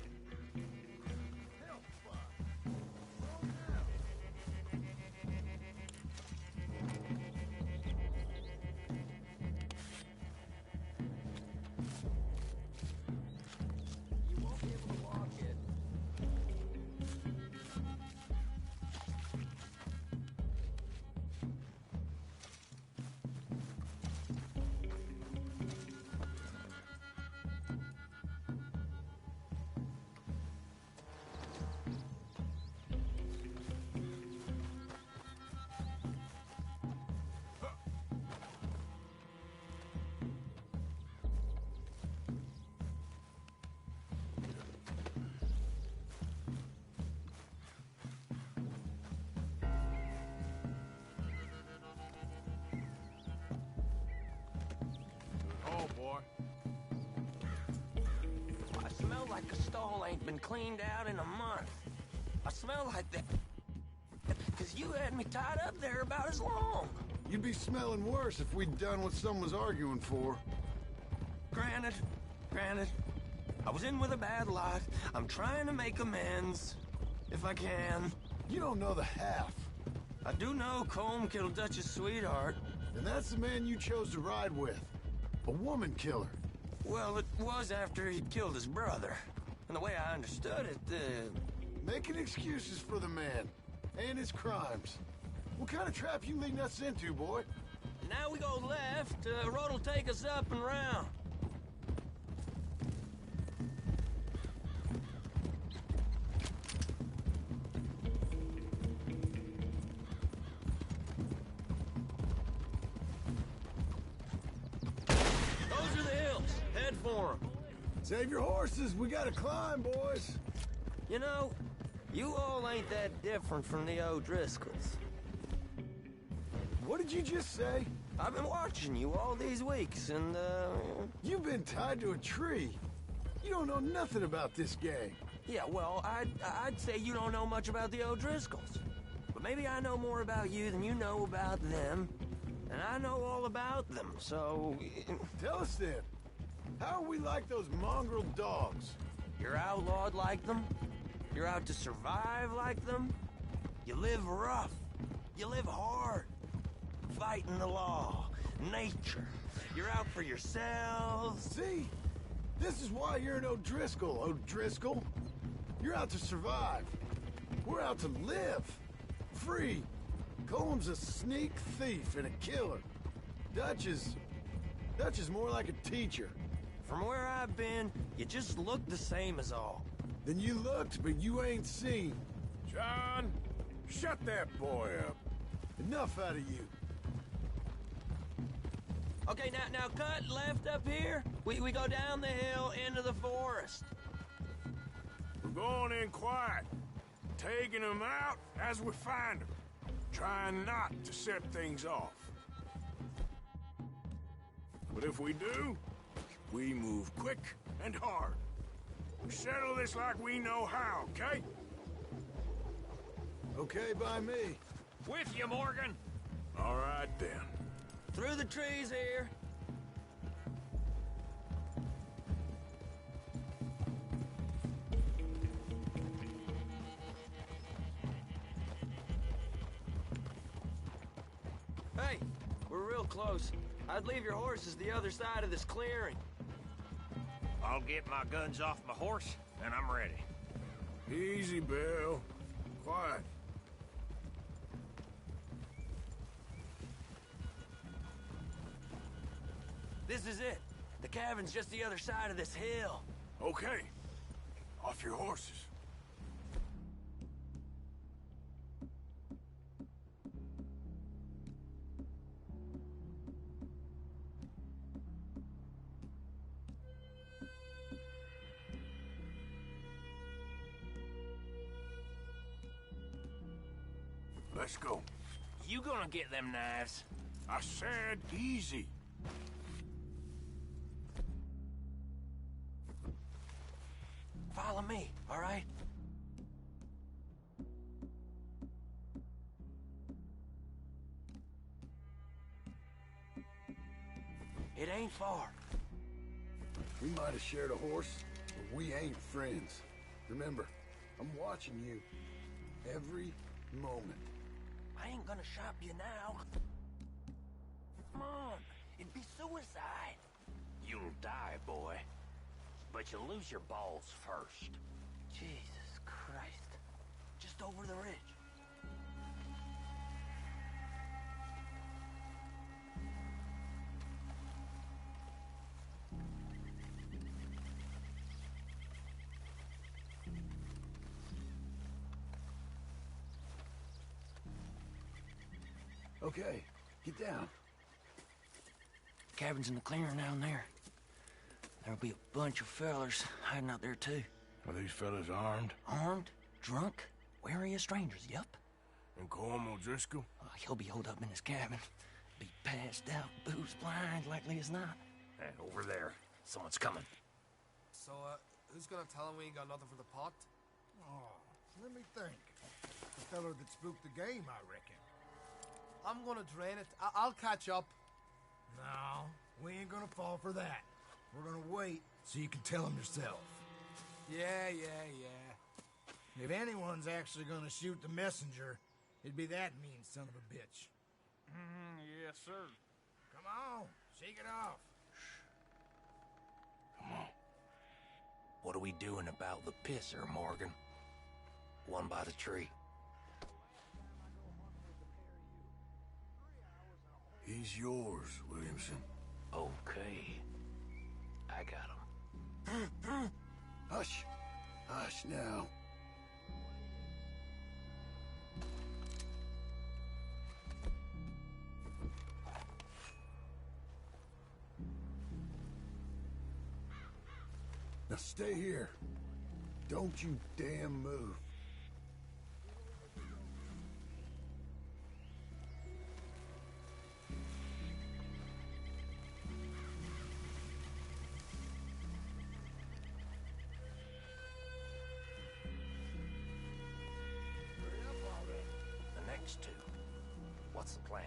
I smell like a stall ain't been cleaned out in a month. I smell like that because you had me tied up there about as long. You'd be smelling worse if we'd done what someone was arguing for. Granted. I was in with a bad lot. I'm trying to make amends, if I can. You don't know the half. I do know Colm killed Dutch's sweetheart. And that's the man you chose to ride with. A woman killer. Well, it was after he killed his brother. And the way I understood it, Making excuses for the man and his crimes. What kind of trap you leading us into, boy? Now we go left. Road'll take us up and round. Those are the hills. Head for 'em. Save your horses. We gotta climb, boys. You know, you all ain't that different from the O'Driscolls. What did you just say? I've been watching you all these weeks, and, You've been tied to a tree. You don't know nothing about this gang. Yeah, well, I'd say you don't know much about the O'Driscolls. But maybe I know more about you than you know about them. And I know all about them, so... Tell us then. How are we like those mongrel dogs? You're outlawed like them. You're out to survive like them. You live rough. You live hard. Fighting the law, nature. You're out for yourselves. See? This is why you're an O'Driscoll, O'Driscoll. You're out to survive. We're out to live. Free. Colm's a sneak thief and a killer. Dutch is more like a teacher. From where I've been, you just look the same as all. Then you looked, but you ain't seen. John, shut that boy up. Enough out of you. Okay, now cut left up here. We go down the hill into the forest. We're going in quiet, taking them out as we find them, trying not to set things off. But if we do, we move quick and hard. We settle this like we know how, okay? Okay by me. With you, Morgan. All right, then. Through the trees here. Hey, we're real close. I'd leave your horses the other side of this clearing. I'll get my guns off my horse, and I'm ready. Easy, Bill. Quiet. This is it. The cabin's just the other side of this hill. Okay. Off your horses. Let's go. You gonna get them knives? I said easy. Follow me, all right? It ain't far. We might have shared a horse, but we ain't friends. Remember, I'm watching you every moment. I ain't gonna shop you now. Come on, it'd be suicide. You'll die, boy. But you'll lose your balls first. Jesus Christ. Just over the ridge. Okay, get down. Cabin's in the clearing down there. There'll be a bunch of fellers hiding out there, too. Are these fellas armed? Armed? Drunk? Wary of strangers, yup. And Colm O'Driscoll? He'll be holed up in his cabin. Be passed out, booze blind, likely as not. Hey, over there. Someone's coming. So, who's gonna tell him we ain't got nothing for the pot? Oh, let me think. The feller that spooked the game, I reckon. I'm gonna drain it. I'll catch up. No, we ain't gonna fall for that. We're gonna wait so you can tell him yourself. Yeah. If anyone's actually gonna shoot the messenger, it'd be that mean son of a bitch. Yes, sir. Come on, shake it off. Come on. What are we doing about the pisser, Morgan? One by the tree. He's yours, Williamson. Okay. I got him. Hush. Hush now. Now stay here. Don't you damn move. The next two. What's the plan?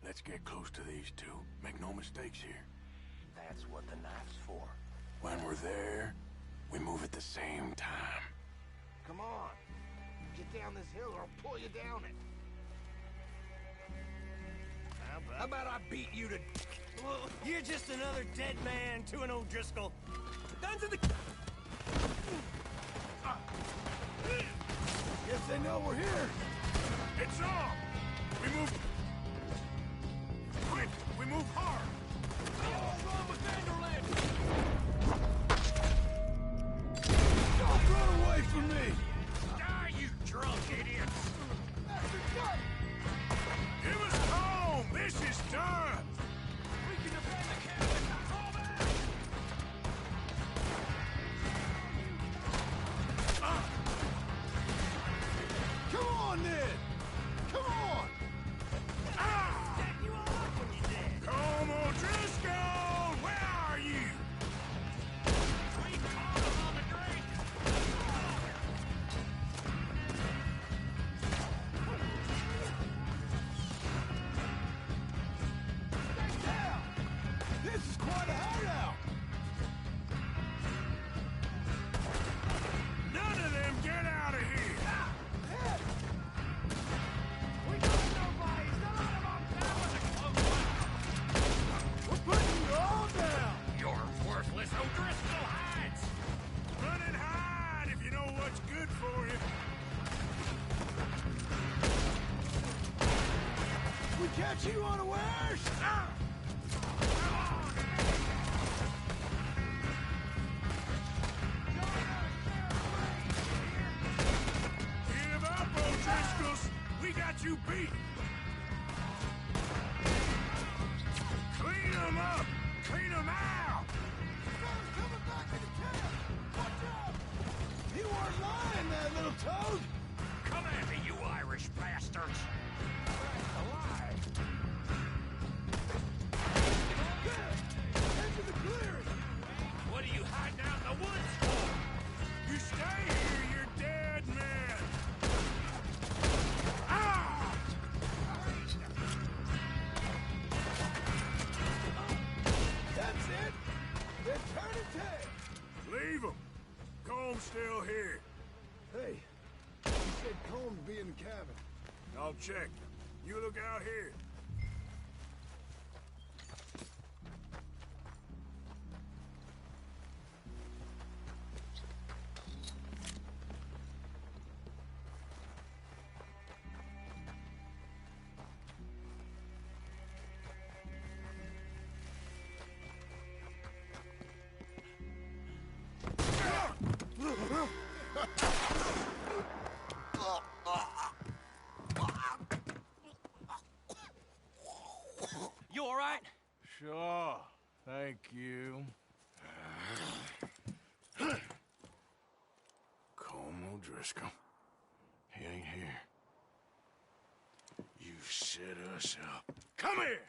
Let's get close to these two. Make no mistakes here. That's what the knife's for. When we're there, we move at the same time. Come on. Get down this hill or I'll pull you down it. How about I beat you to... Well, you're just another dead man to an O'Driscoll. Down to the... Guess they know we're here. It's on! We move... Quick! We move hard! Run with Vanderland! Don't run away from me! Die, you drunk idiots! Give us home! This is done! We can defend the cabin! Fall back! Come on, Ned! Come on! Come on, Driscoll! Where are you? We caught him on the drink! This is quite a hideout! None of them get out of here! We got nobody! Still out of our town! We're putting you all down! You're worthless O'Driscoll hides! Run and hide if you know what's good for you. We catch you unawares! Give up, O'Driscolls! We got you beat! Clean them up! Clean them out! Coming back to the camp! Watch out! You weren't lying there, little toad! Come at me, you Irish bastards! Into the clearing! What are you hiding out in the woods for? You stay here, you dead man! Ah! That's it! They're turning tail! Leave them! Comb's still here. Hey, you said Combs be in the cabin. I'll check. You look out here. You all right? Sure. Thank you. Colm O'Driscoll. He ain't here. You set us up. Come here!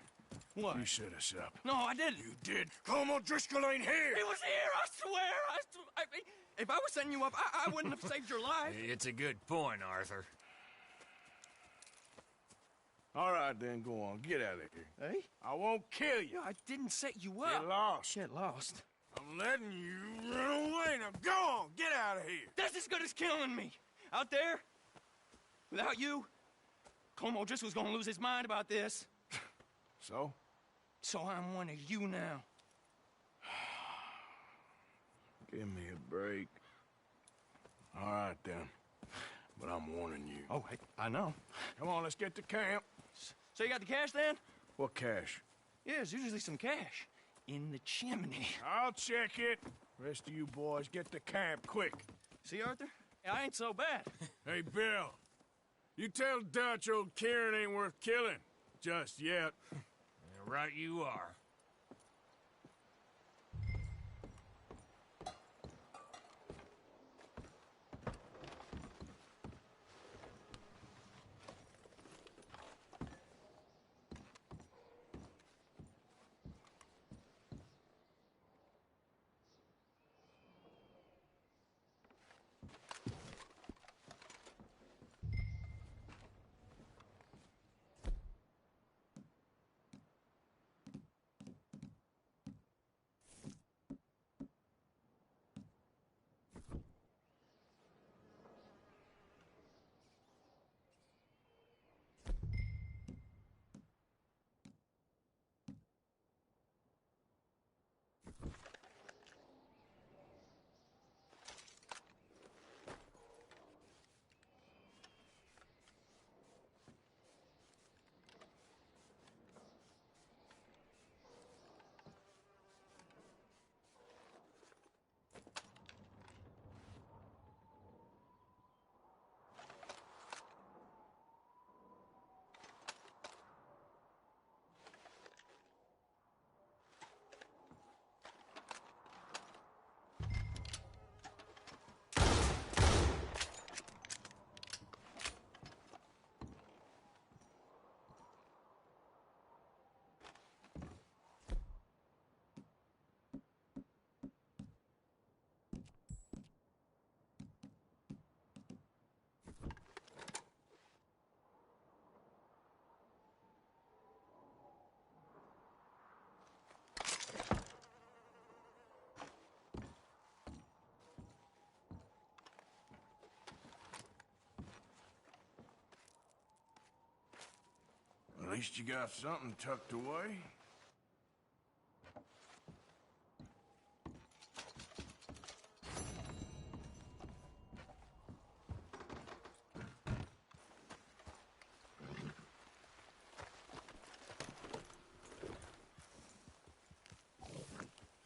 What? You set us up. No, I didn't. You did. Colm O'Driscoll ain't here! He was here, I swear! If I was setting you up, I wouldn't have saved your life. It's a good point, Arthur. All right, then, go on. Get out of here. Hey? I won't kill you. I didn't set you up. Get lost. Get lost. I'm letting you run away. Now go on. Get out of here. That's as good as killing me. Out there, Without you, Colm O'Driscoll's gonna lose his mind about this. So? So I'm one of you now. Give me a break. All right, then. But I'm warning you. Oh, hey, I know. Come on, let's get to camp. So you got the cash, then? What cash? Yeah, there's usually some cash in the chimney. I'll check it. Rest of you boys, get to camp, quick. See, Arthur? I ain't so bad. Hey, Bill. You tell Dutch old Kieran ain't worth killing. Just yet. Yeah, right you are. At least you got something tucked away.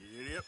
Yep.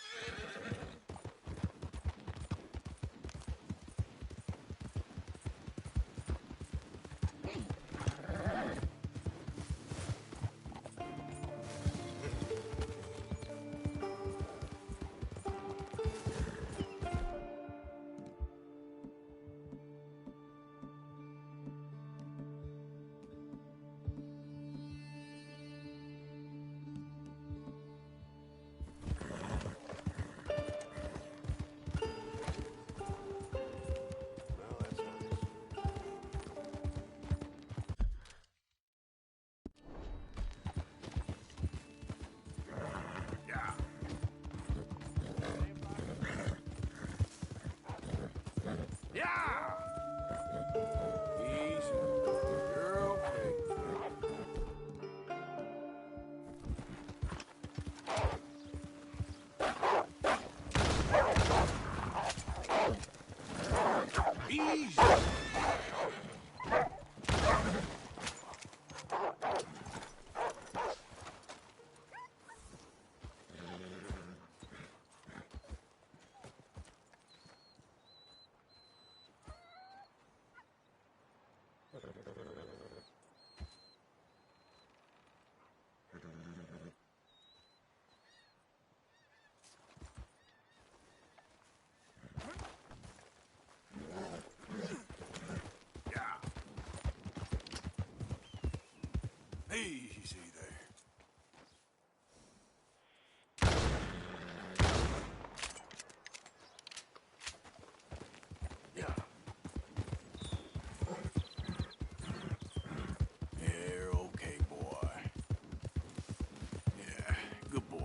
Easy there. Yeah. You're okay, boy. Yeah, good boy.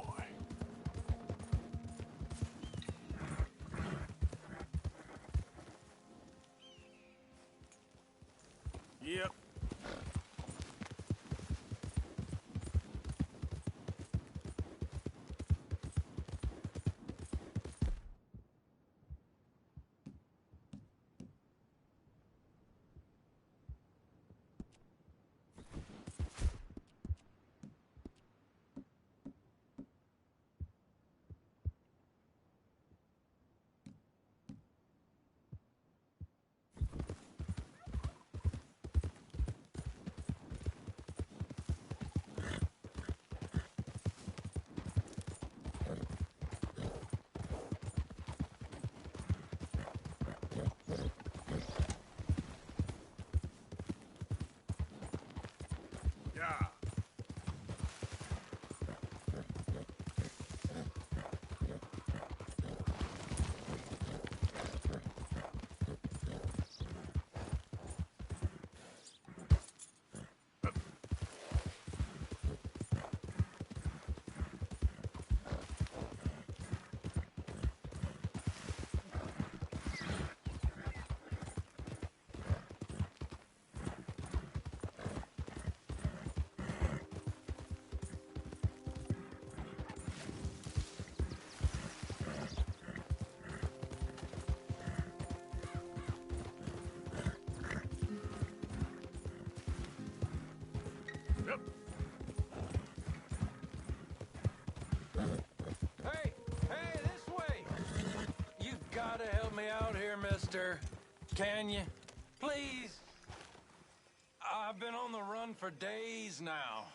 Try to help me out here, mister. Can you? Please? I've been on the run for days now.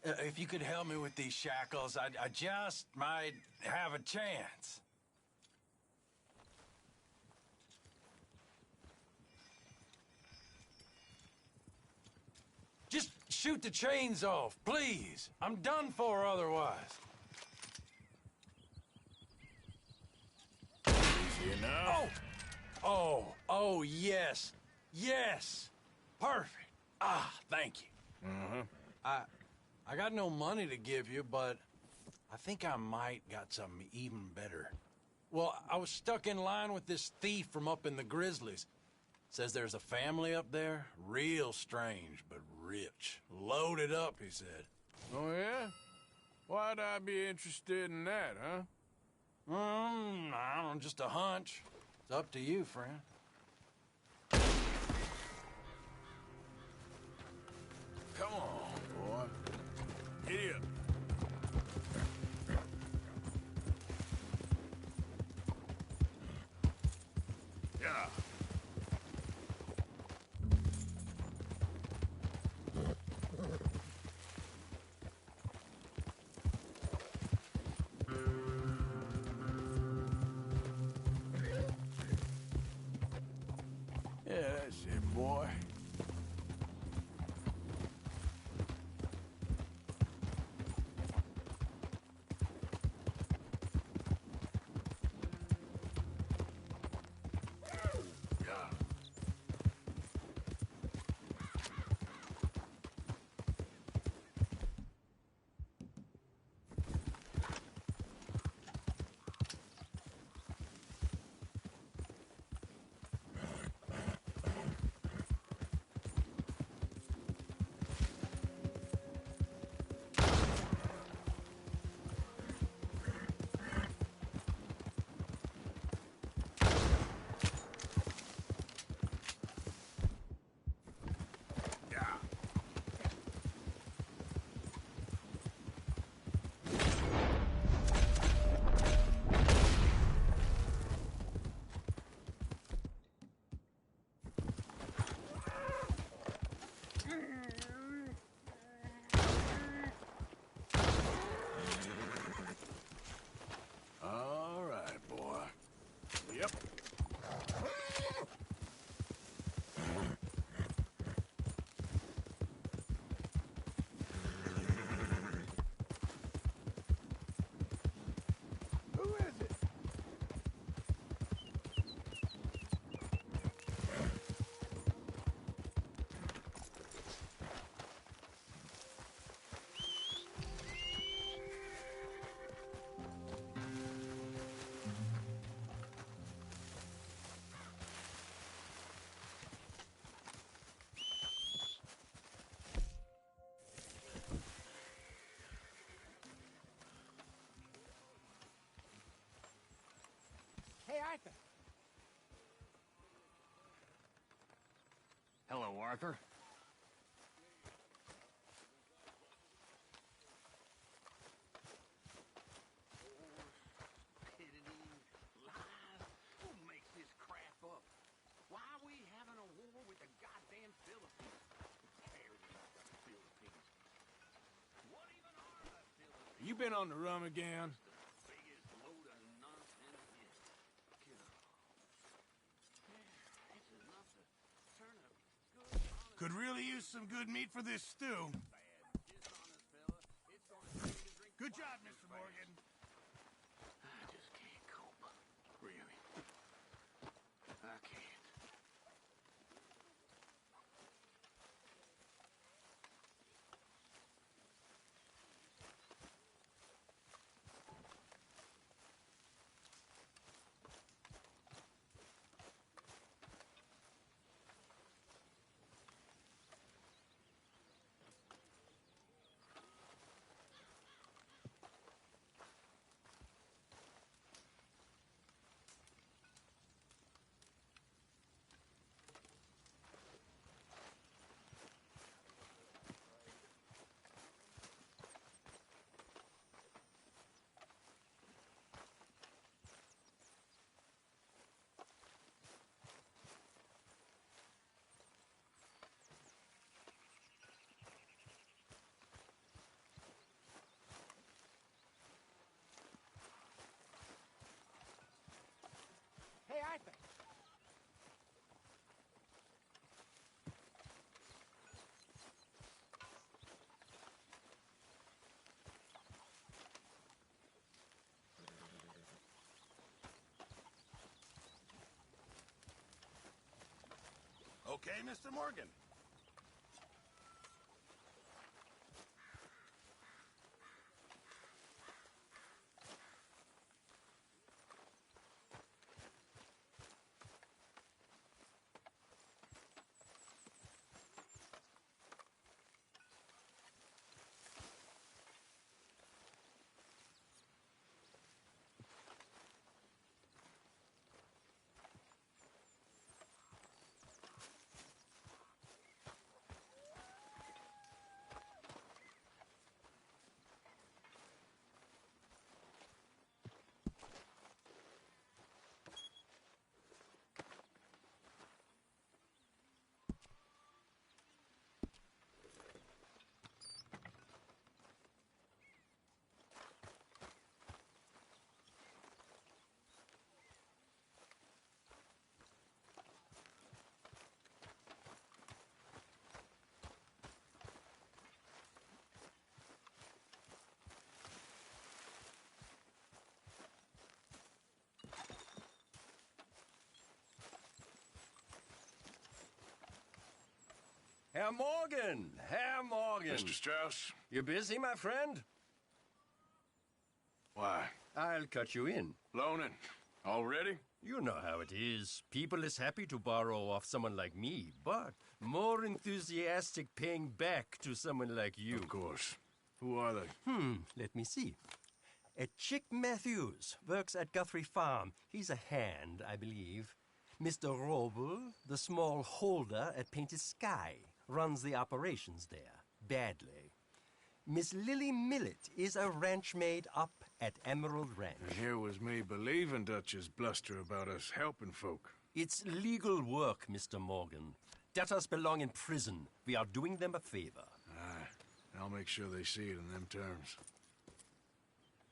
If you could help me with these shackles, I just might have a chance. Just shoot the chains off, please. I'm done for otherwise. Easy enough. Oh, yes. Yes. Perfect. Ah, thank you. I got no money to give you, but I think I might got something even better. Well, I was stuck in line with this thief from up in the Grizzlies. Says there's a family up there, real strange, but rich. Loaded up, he said. Oh, yeah? Why'd I be interested in that, huh? I don't know, just a hunch. It's up to you, friend. Come on, boy. Giddy up. Yeah. Yeah, that's it, boy. All right, boy. Yep. Who is it? Hey, Arthur. Hello, Arthur. Who makes this crap up? Why are we having a war with the goddamn Philippines? Terrible about the Philippines. What even are the Philippines? You been on the rum again? Biggest load of nonsense yet. That's enough to turn a good, honest... Could really use some good meat for this stew. Good job, Mr. Morgan. I just can't cope. Really. I can't. Hey, Mr. Morgan. Herr Morgan! Herr Morgan! Mr. Strauss? You busy, my friend? Why? I'll cut you in. Loaning? Already? You know how it is. People is happy to borrow off someone like me, but more enthusiastic paying back to someone like you. Of course. Who are they? Let me see. Chick Matthews works at Guthrie Farm. He's a hand, I believe. Mr. Roble, the small holder at Painted Sky, runs the operations there, badly. Miss Lily Millet is a ranch maid up at Emerald Ranch. And here was me believing Dutch's bluster about us helping folk. It's legal work, Mr. Morgan. Debtors belong in prison. We are doing them a favor. Aye. I'll make sure they see it in them terms.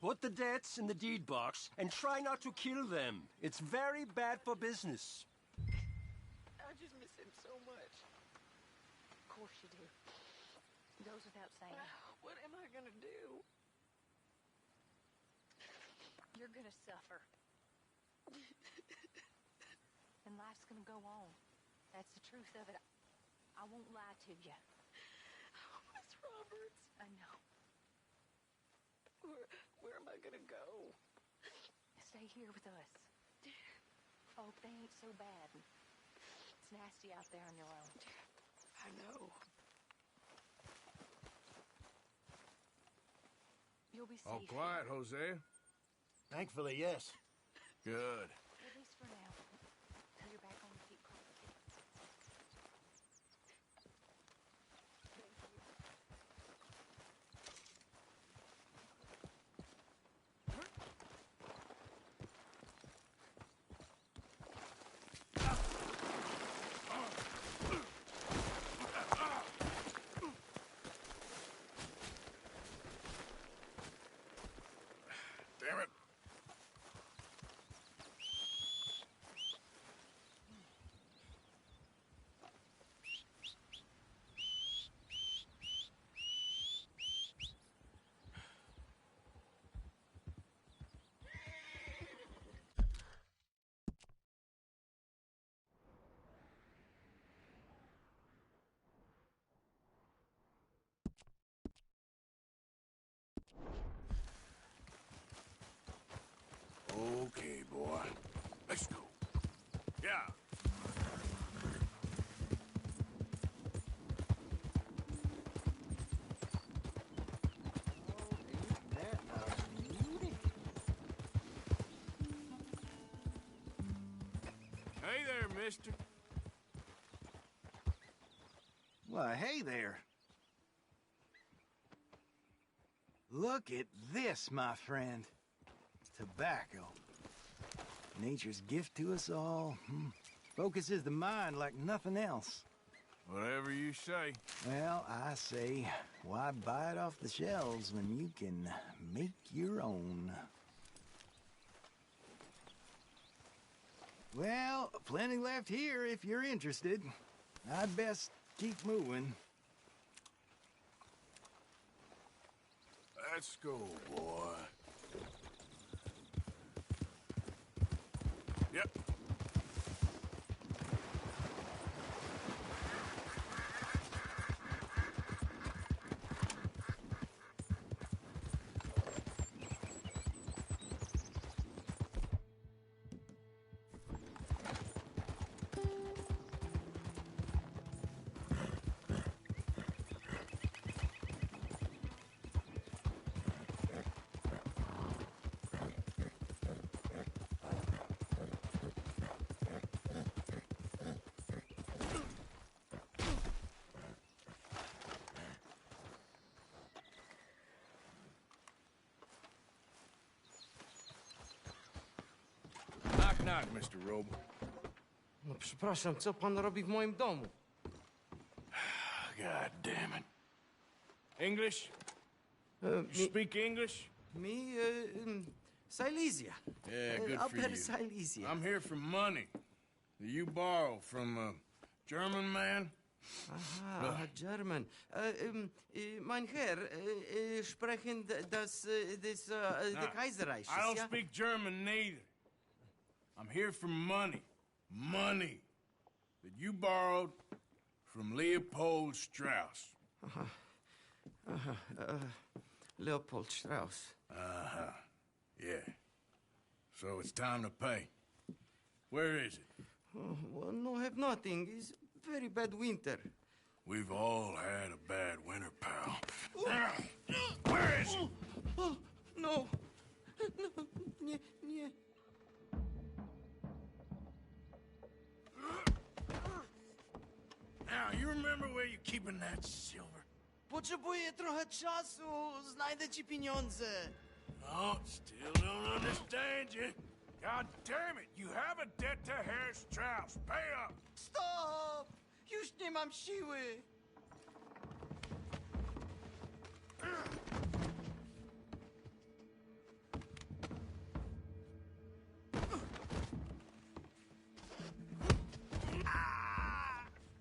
Put the debts in the deed box and try not to kill them. It's very bad for business. I just miss him so much. Of course you do. Goes without saying. What am I gonna do? You're gonna suffer. And life's gonna go on. That's the truth of it. I won't lie to you. Oh, Miss Roberts. I know. Where am I gonna go? Stay here with us. Oh, they ain't so bad. It's nasty out there on your own. I know. You'll be safe. All quiet, Jose? Thankfully, yes. Good. At least for now. Till you're back on your feet. Damn it. Okay, boy. Let's go. Yeah. Hey there, mister. Why, hey there. Look at this, my friend. Tobacco. Nature's gift to us all. Focuses the mind like nothing else. Whatever you say. Well, I say, why buy it off the shelves when you can make your own? Well, plenty left here if you're interested. I'd best keep moving. Let's go, boy. Yep. knock, Mr. Roble. No przepraszam, co pan robi w moim domu? God damn it. English? Speak English? Me, Silesia. Yeah, good for Upper you. Silesia. I'm here for money that you borrowed from a German man. Aha, German. Mein Herr, sprechen the Kaiserreich. I don't speak German neither. I'm here for money. Money that you borrowed from Leopold Strauss. Leopold Strauss. Yeah. So it's time to pay. Where is it? Oh, well, no, have nothing. It's very bad winter. We've all had a bad winter, pal. Where is it? Oh, no. No, nie, nie. Now, you remember where you're keeping that silver? Potrzebuję trochę czasu. Znajdę ci pieniądze. Oh, still don't understand you. God damn it, you have a debt to Herr Strauss. Pay up. Stop! Już nie mam siły.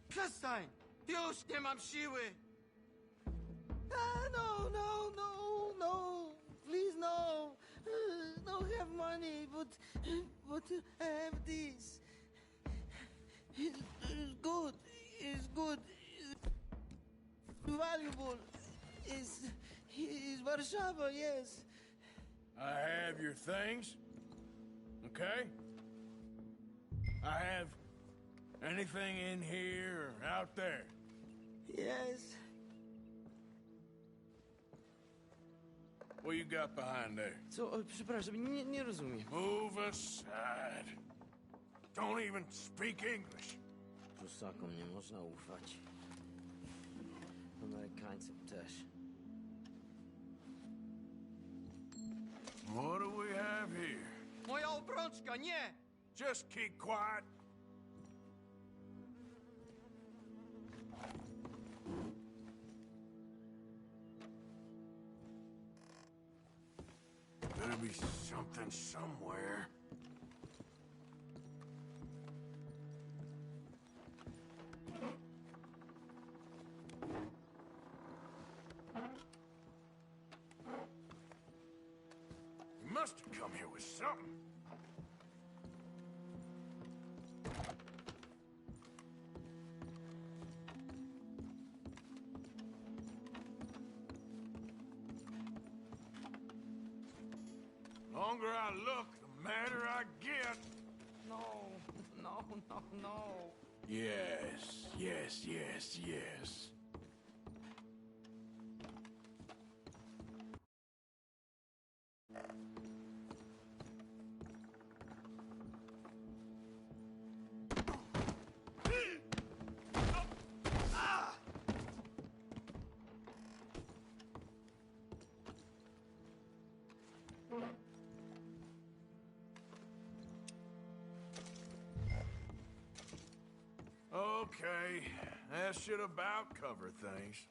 Przestań! Już nie mam siły! No, no, no, no! Please, no! Don't have money, but I have this. It's good. It's good. It's valuable. It's Warszawa, yes. I have your things, okay? I have anything in here or out there. Yes. What you got behind there? Co? Przepraszam, nie rozumiem. Move aside. Don't even speak English. Prusakom nie można ufać. Amerykańcom też. What do we have here? Moja obrączka, nie! Just keep quiet. Better be something somewhere. You must have come here with something. The longer I look, the madder I get. No, no, no, no. Yes, yes, yes, yes. Okay, that should about cover things.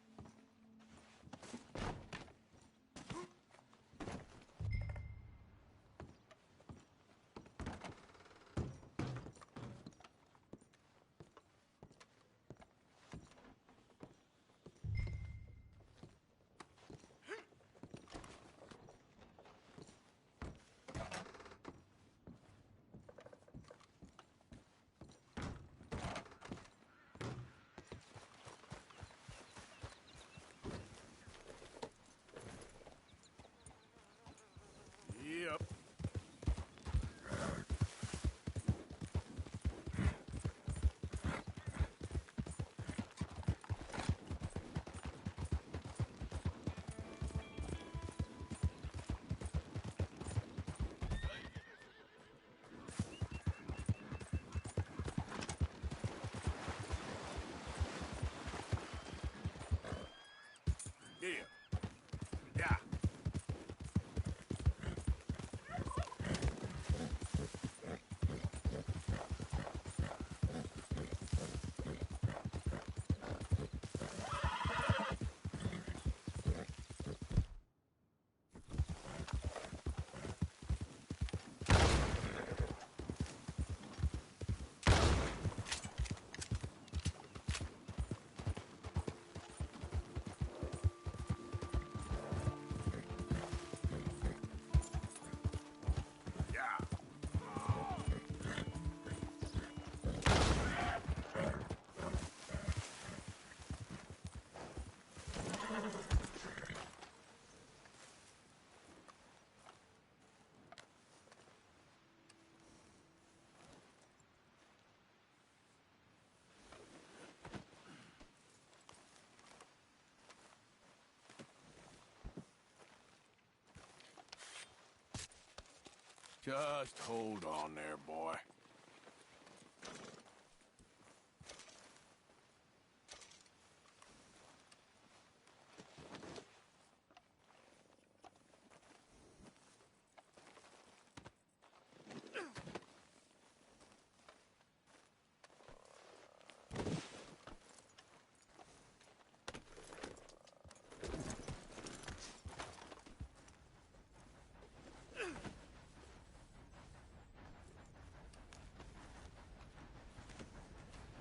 Just hold on there, boy.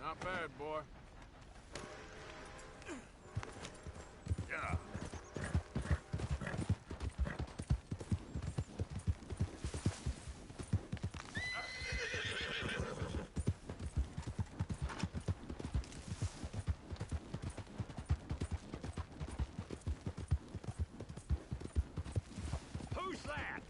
Not bad, boy. Yeah. Who's that?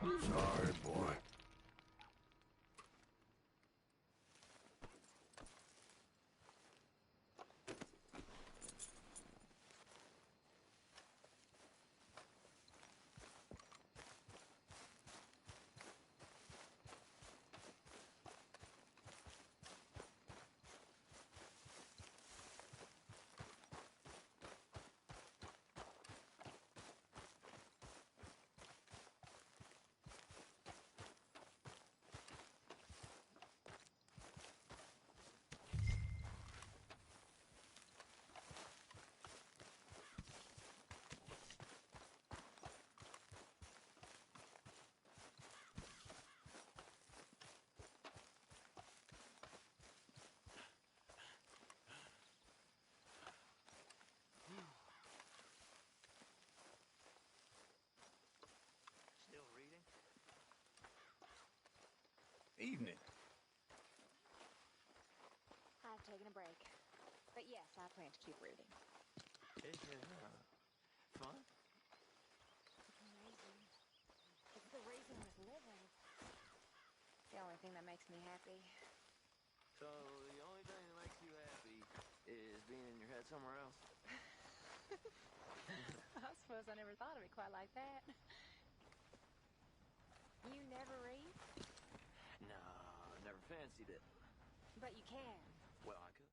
Sorry, boy. Still reading? Evening. I've taken a break. But yes, I plan to keep reading. Is it, fun? It's amazing. It's the reason worth living. It's the only thing that makes me happy. So, the only thing that makes you happy is being in your head somewhere else? I suppose I never thought of it quite like that. You never read? No, never fancied it. But you can. Well, I could.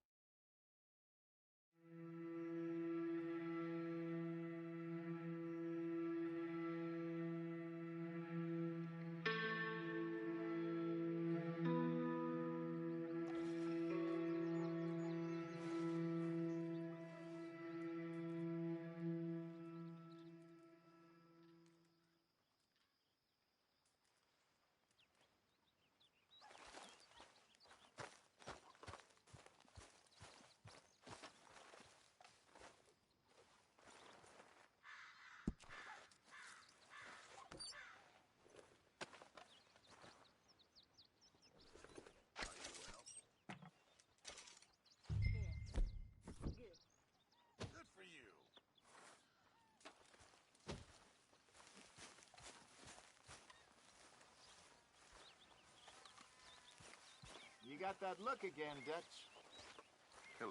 got that look again, Dutch. Hello.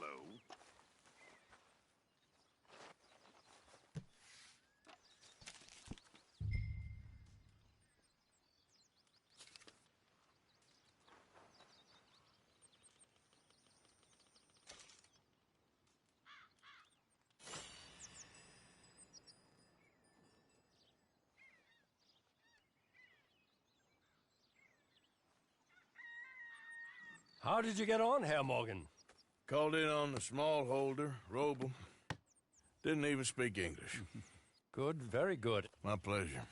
How did you get on, Herr Morgan? Called in on the smallholder, Roble. Didn't even speak English. Good, very good. My pleasure.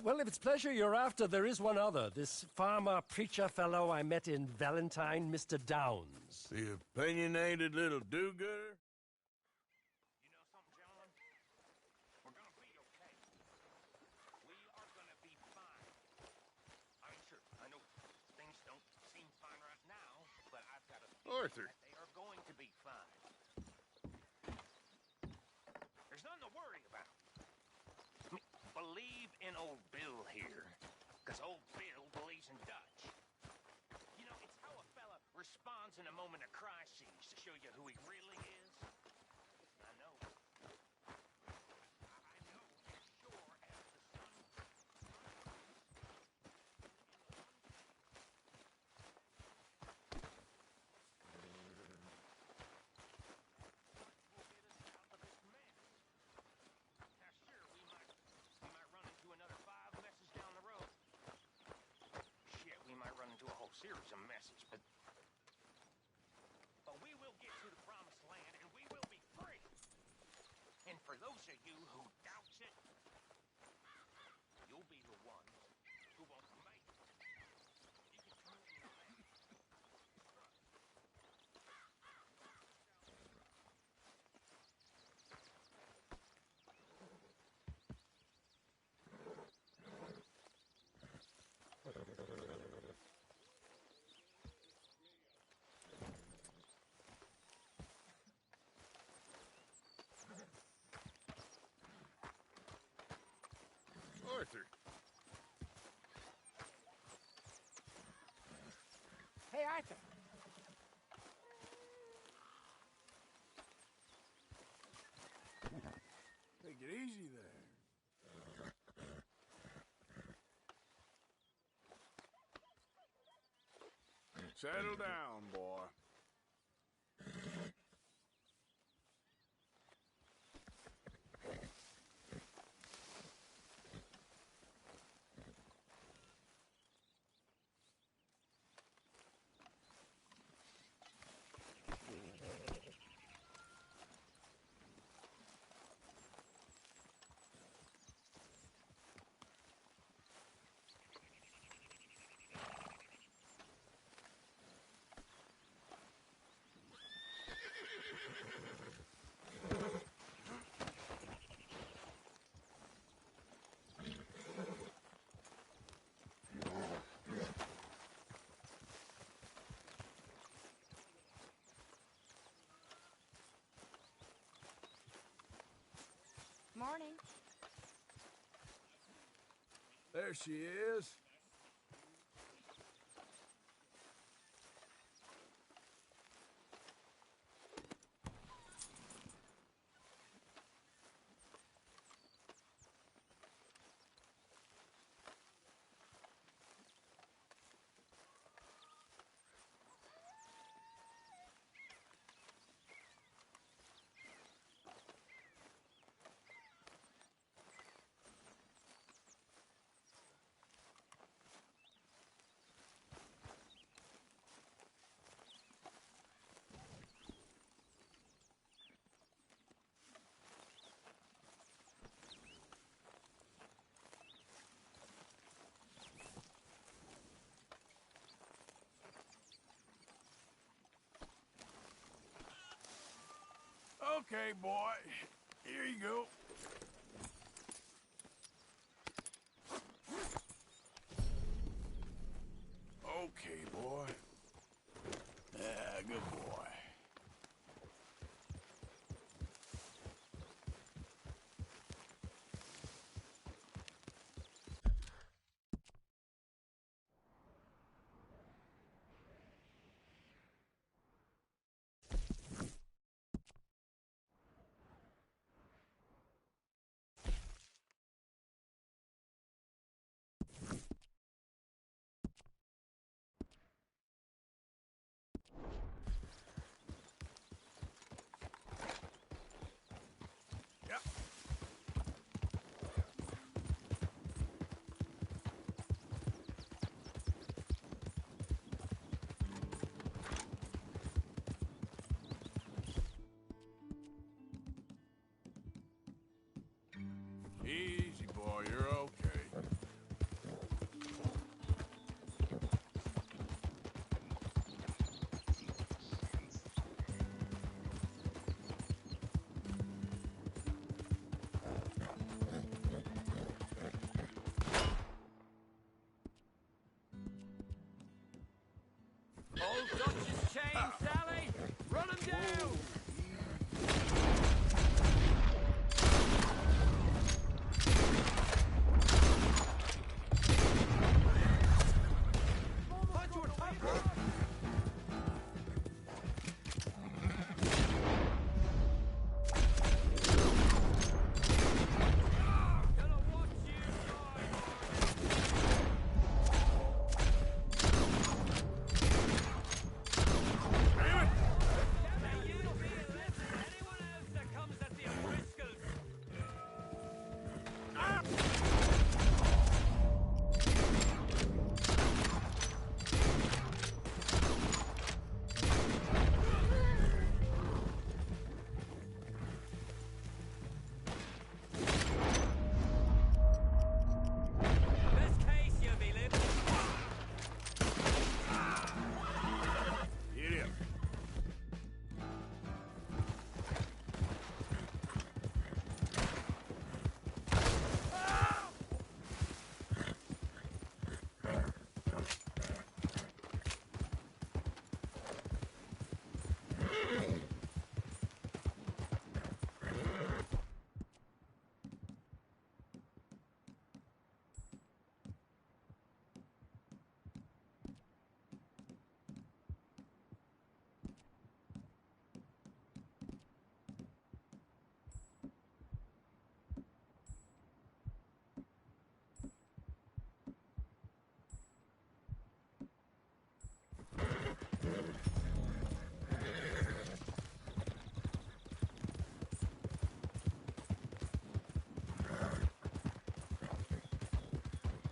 Well, if it's pleasure you're after, there is one other. This farmer preacher fellow I met in Valentine, Mr. Downs. The opinionated little do-gooder? You know something, gentlemen? We're gonna be okay. We are gonna be fine. I mean, sure, I know things don't seem fine right now, but I've got a feeling Arthur. that they are going to be fine. There's nothing to worry about. I mean, believe in old Bill here, because old Bill believes in Dutch. You know, it's how a fella responds in a moment of crisis to show you who he really is. I know. I know as sure as the sun. Now, sure, we might run into another 5 messes down the road. Shit, we might run into a whole series of messes, but we will get to the promised land, and we will be free. And for those of you who doubt it, you'll be the ones who won't make it. You can trust me on that. Arthur. Hey, Arthur. Take it easy there. Settle down, boy. Morning. There she is. Okay, boy. Here you go. Okay, boy. Yeah, good boy. down!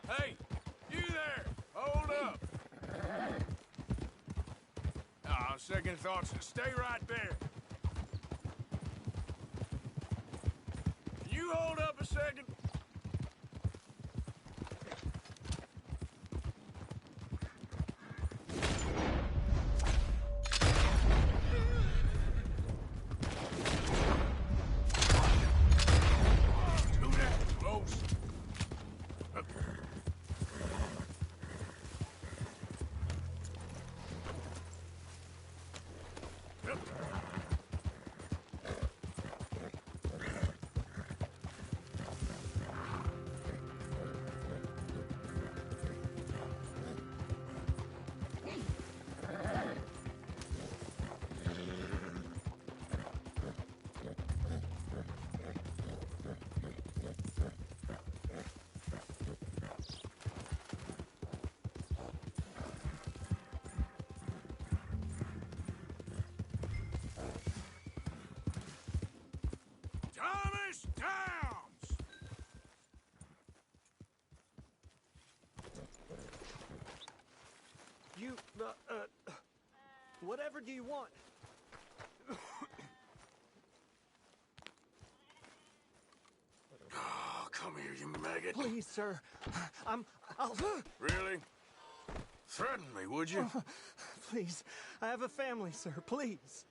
Hey, you there! Hold up! Second thoughts. Stay right there. Can you hold up a second? Too damn close. Thomas Downs! You, whatever do you want? Oh, come here, you maggot. Please, sir. I'll... Really? Threaten me, would you? Please. I have a family, sir. Please.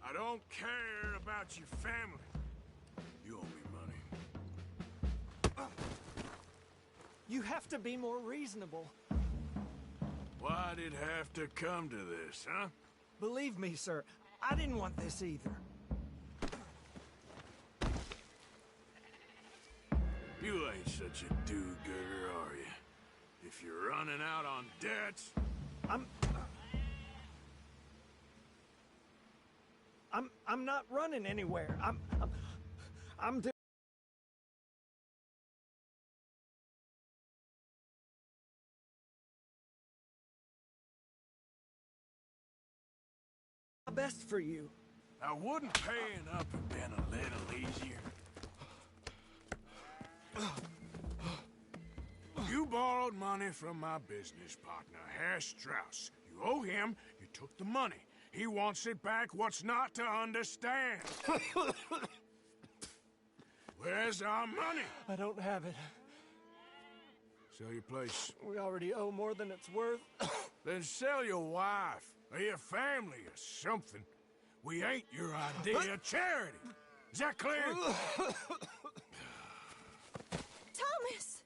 I don't care about your family. You owe me money. You have to be more reasonable. Why'd it have to come to this, huh? Believe me, sir. I didn't want this either. You ain't such a do-gooder, are you? If you're running out on debts... I'm not running anywhere. I'm doing my best for you. Now, wouldn't paying up have been a little easier? You borrowed money from my business partner, Herr Strauss. You owe him, you took the money. He wants it back. What's not to understand? Where's our money? I don't have it. Sell your place. We already owe more than it's worth. Then sell your wife, or your family, or something. We ain't your idea of charity. Is that clear? Thomas!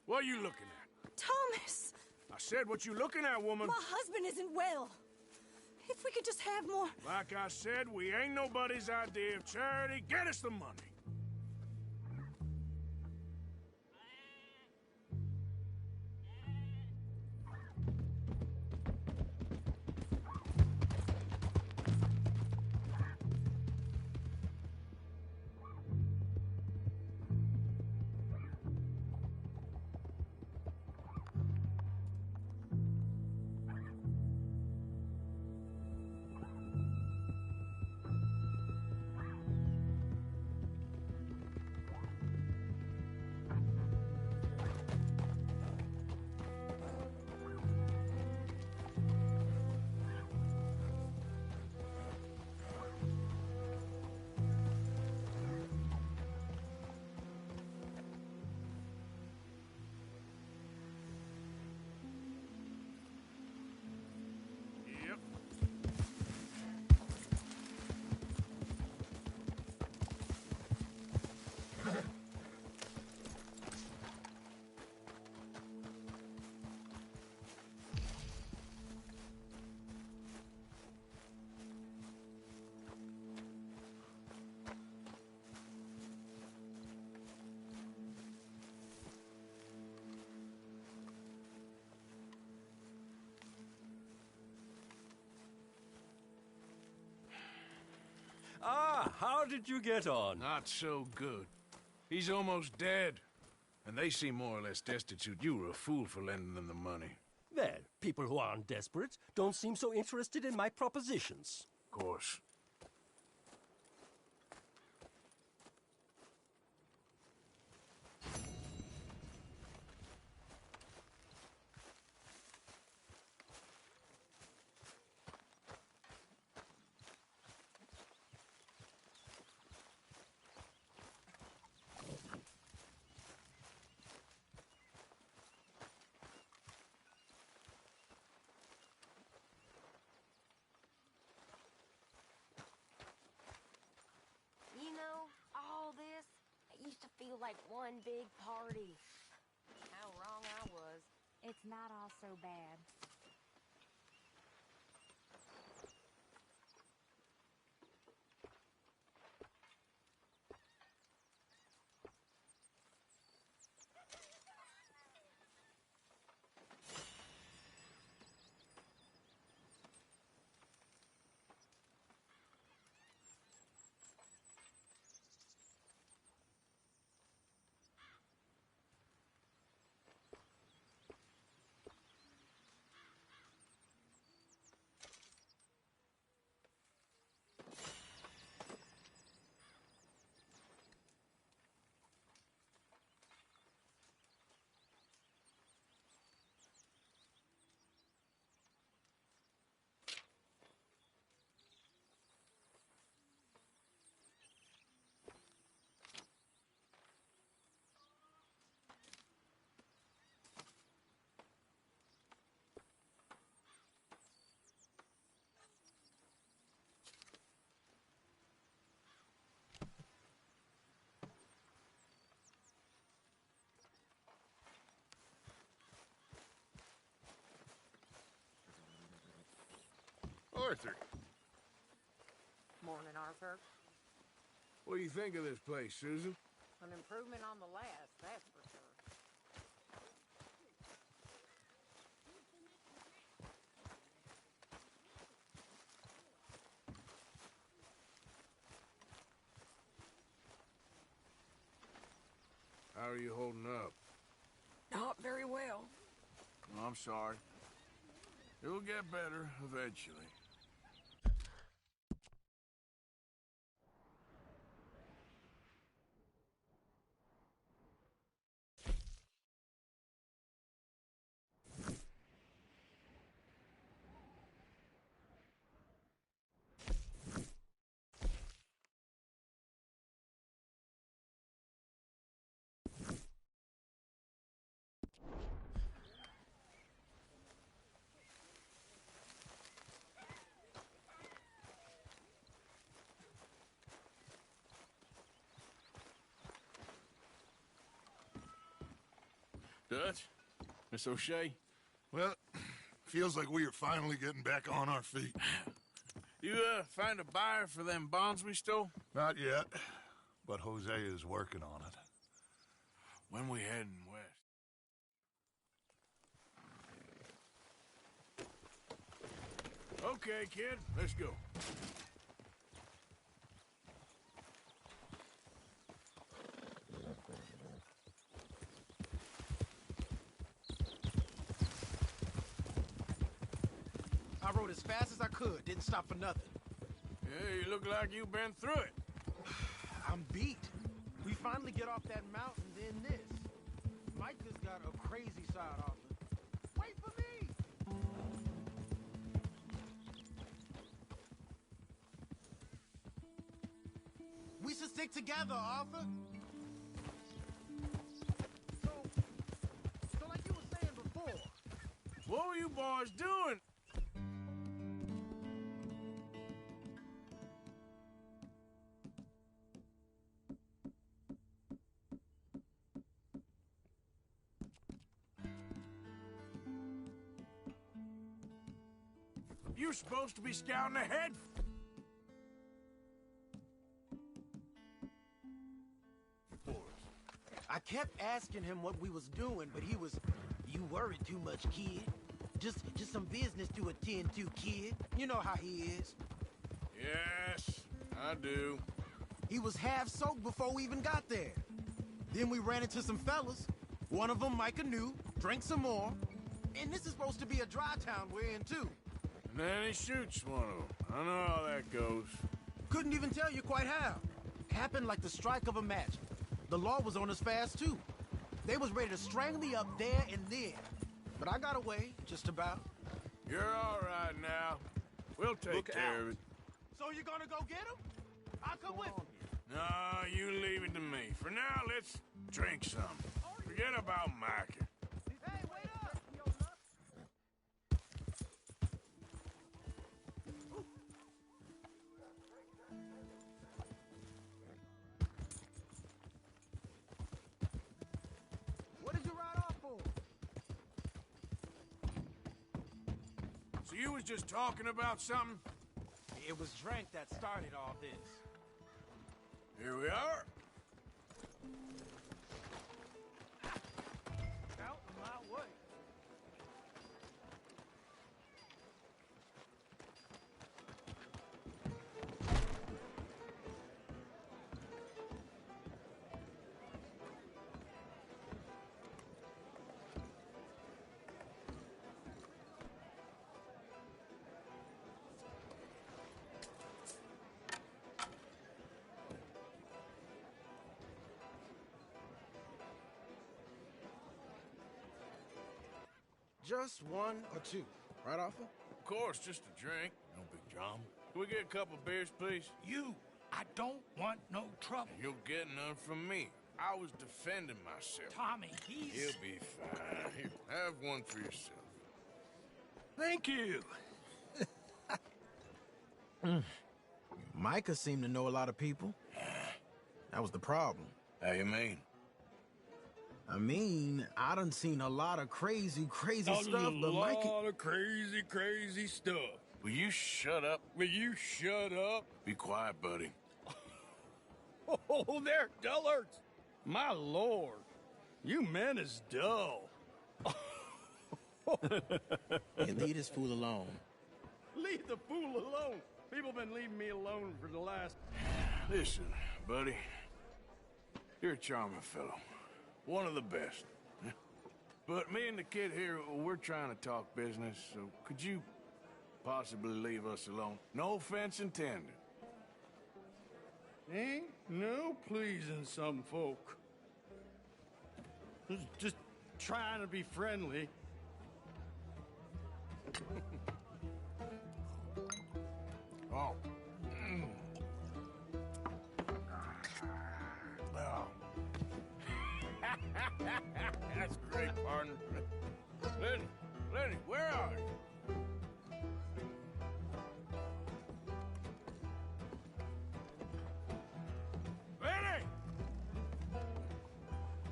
What are you looking at? Thomas! I said, what you looking at, woman? My husband isn't well. If we could just have more... Like I said, we ain't nobody's idea of charity. Get us the money. Ah, how did you get on? Not so good. He's almost dead. And they seem more or less destitute. You were a fool for lending them the money. Well, people who aren't desperate don't seem so interested in my propositions. Of course. You know, all this, it used to feel like one big party. How wrong I was. It's not all so bad. Arthur, Morning, Arthur. what do you think of this place, Susan? An improvement on the last, that's for sure. How are you holding up? Not very well. I'm sorry. It'll get better eventually. Dutch? Miss O'Shea? Well, feels like we are finally getting back on our feet. You, find a buyer for them bonds we stole? Not yet, but Jose is working on it. When we heading west? Okay, kid, let's go. I rode as fast as I could, didn't stop for nothing. Yeah, you look like you've been through it. I'm beat. We finally get off that mountain, then this. Micah's got a crazy side off it. Wait for me! We should stick together, Arthur. So like you were saying before. What were you boys doing? You're supposed to be scouting ahead. I kept asking him what we was doing, but he was, "You worry too much, kid. Just some business to attend to, kid. You know how he is." Yes, I do. He was half soaked before we even got there. Then we ran into some fellas. One of them Micah knew, drank some more. And this is supposed to be a dry town we're in, too. And then he shoots one of them. I know how that goes. Couldn't even tell you quite how. Happened like the strike of a match. The law was on us fast, too. They was ready to strangle me up there and then. But I got away, just about. You're all right now. We'll take care of it. So you're gonna go get him? I'll come with you. No, you leave it to me. For now, let's drink some. Forget about Micah. Hey, wait up! What did you ride off for? So you was just talking about something? It was drink that started all this. Here we are. Out of my way. Just one or two, right, Arthur? Of course, just a drink. No big drama. Can we get a couple beers, please? I don't want no trouble. You'll get none from me. I was defending myself. Tommy, he's... He'll be fine. Here, have one for yourself. Thank you. Micah seemed to know a lot of people. That was the problem. How you mean? I mean, I done seen a lot of crazy stuff, but Micah... A lot of crazy stuff. Will you shut up? Will you shut up? Be quiet, buddy. Oh, they're dullards. My lord. You men is dull. Hey, leave this fool alone. Leave the fool alone. People been leaving me alone for the last... Listen, buddy. You're a charming fellow. One of the best. But me and the kid here, we're trying to talk business, so could you possibly leave us alone? No offense intended. Ain't no pleasing some folk. Just trying to be friendly. Oh. That's great, partner. Lenny, where are you? Lenny!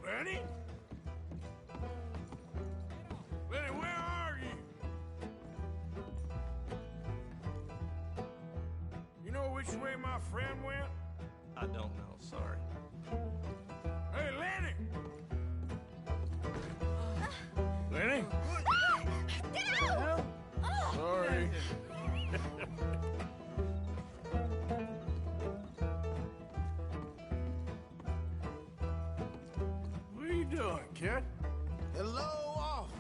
Lenny? Lenny, where are you? which way my friend went? I don't know, sorry. Hey, Lenny! Lenny? Get out! Sorry. What are you doing, kid? Hello, Arthur.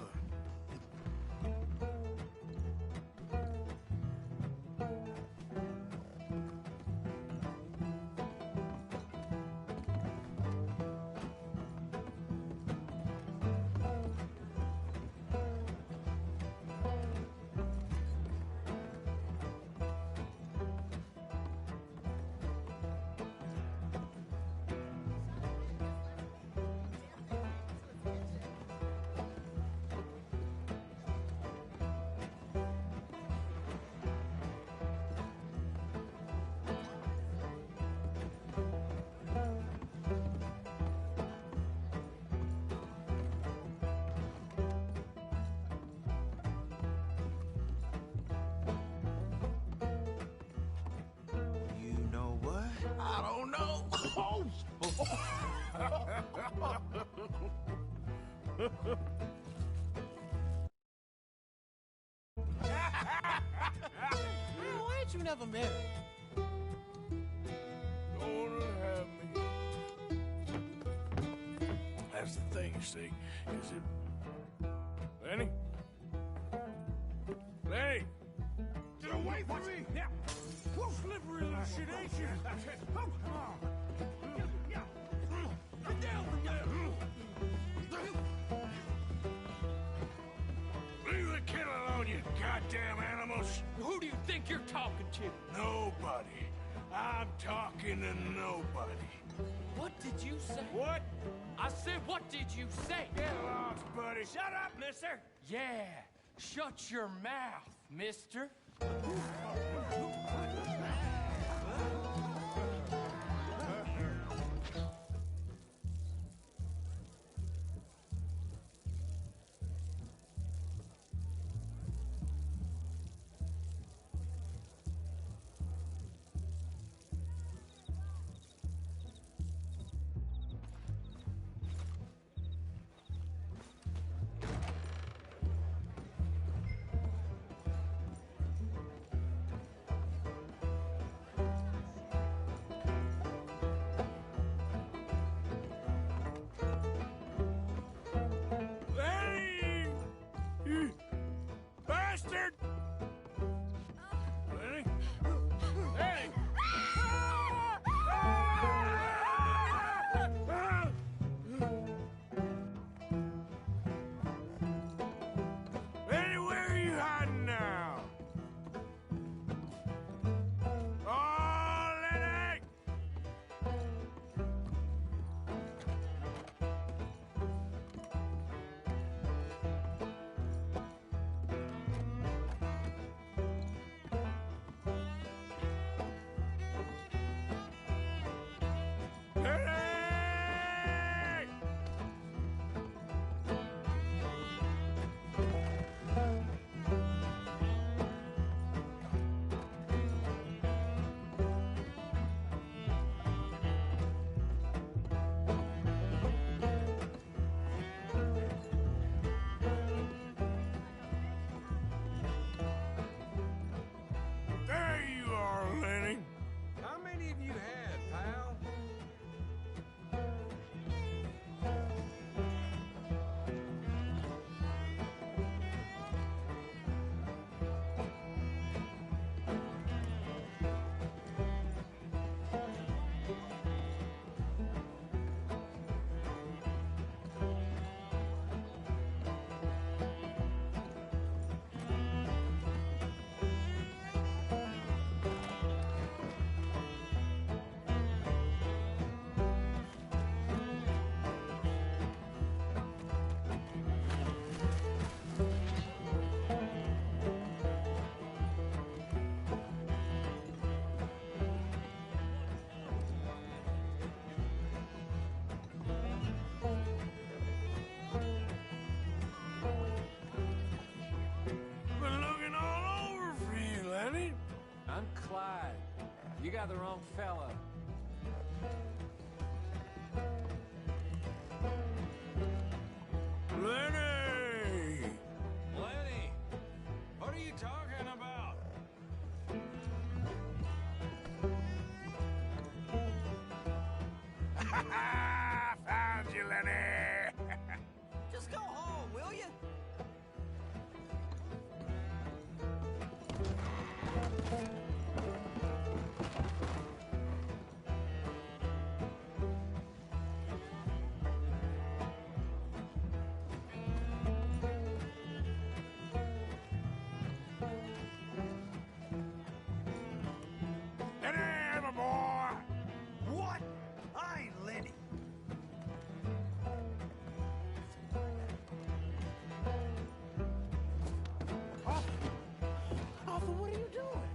You know what? I don't know. Man, why ain't you never married? Don't have me. That's the thing, you see, is it... Lenny? Lenny! Get away from me! Yeah. Slippery little shit, ain't you? Come on. Get down from there! Leave the kid alone, you goddamn animals! Who do you think you're talking to? Nobody. I'm talking to nobody. What did you say? What? I said, what did you say? Get lost, buddy. Shut up, mister. Yeah, shut your mouth, mister. You got the wrong fella. Lenny! Lenny, what are you talking about? Found you, Lenny! Just go home, will you? Lenny, my boy! What? I ain't Lenny. Arthur, what are you doing?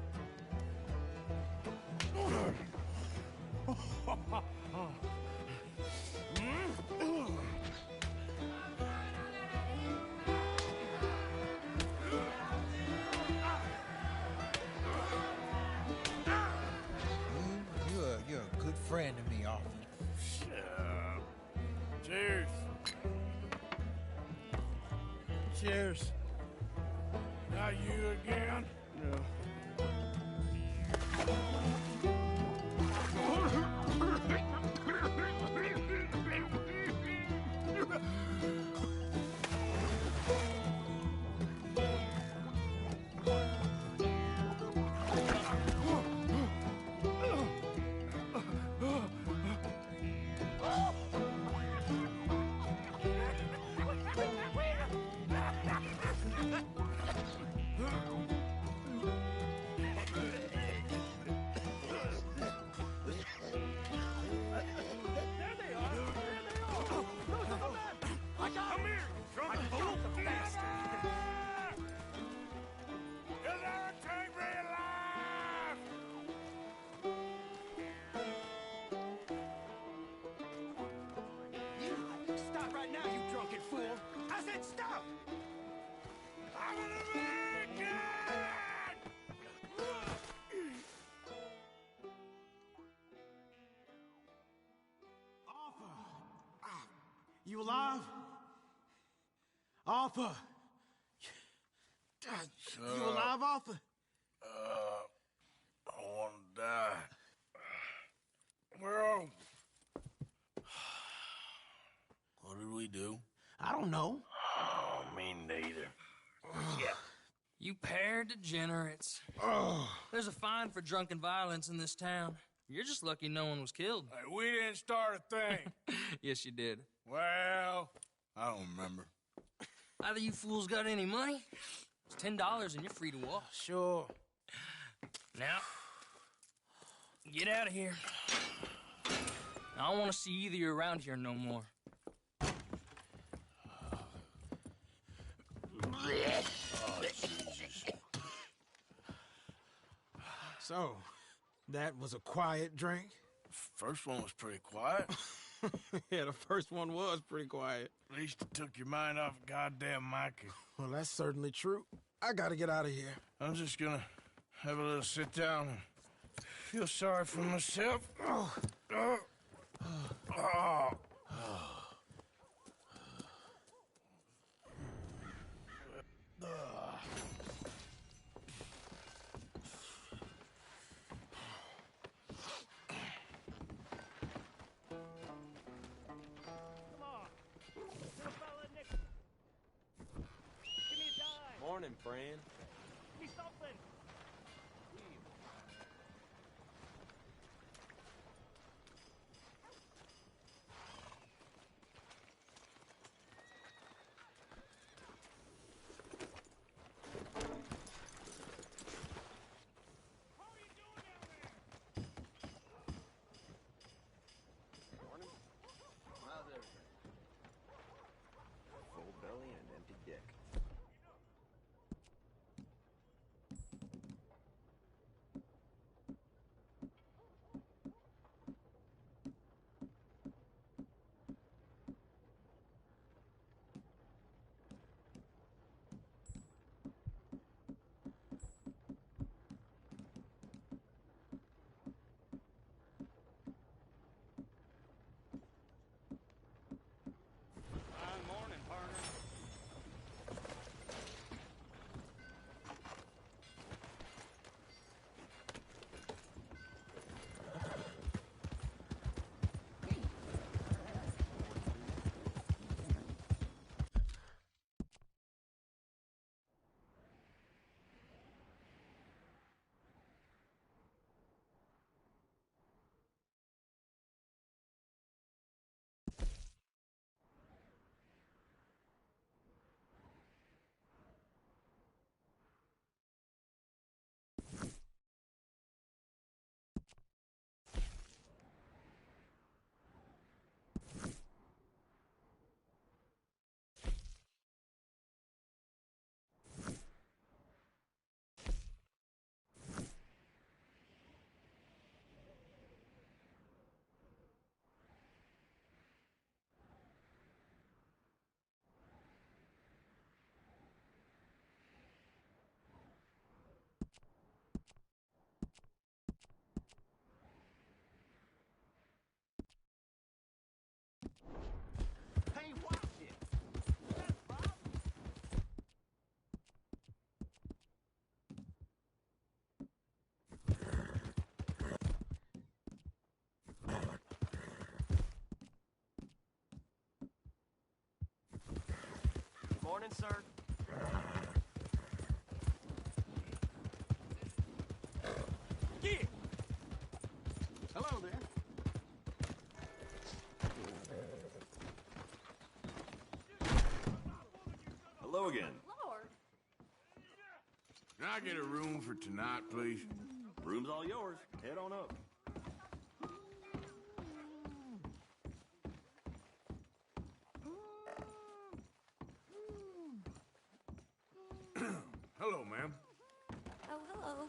You're a good friend to me, Arthur. Cheers. Cheers. Not you again? No. Come here, drunk fool! You'll never take me alive! You stop right now, you drunken fool! I said stop! I'm an American! You alive? Arthur! You alive, Arthur? I want to die. Well, what did we do? I don't know. Oh, me neither. Yeah. You pair degenerates. There's a fine for drunken violence in this town. You're just lucky no one was killed. Hey, we didn't start a thing. Yes, you did. Well, I don't remember. Either you fools got any money? It's $10 and you're free to walk. Sure. Now, get out of here. I don't want to see either of you around here no more. Oh, Jesus. So, that was a quiet drink? First one was pretty quiet. Yeah, the first one was pretty quiet. At least it took your mind off goddamn Mikey. Well, that's certainly true. I gotta get out of here. I'm just gonna have a little sit down and feel sorry for myself. Morning, friend. Give me something. Morning. How's everything? Full belly and an empty dick. Morning, sir. Yeah. Hello there. Hello again. Lord. Can I get a room for tonight, please? Room's all yours. Head on up. Hello, ma'am. Oh, hello.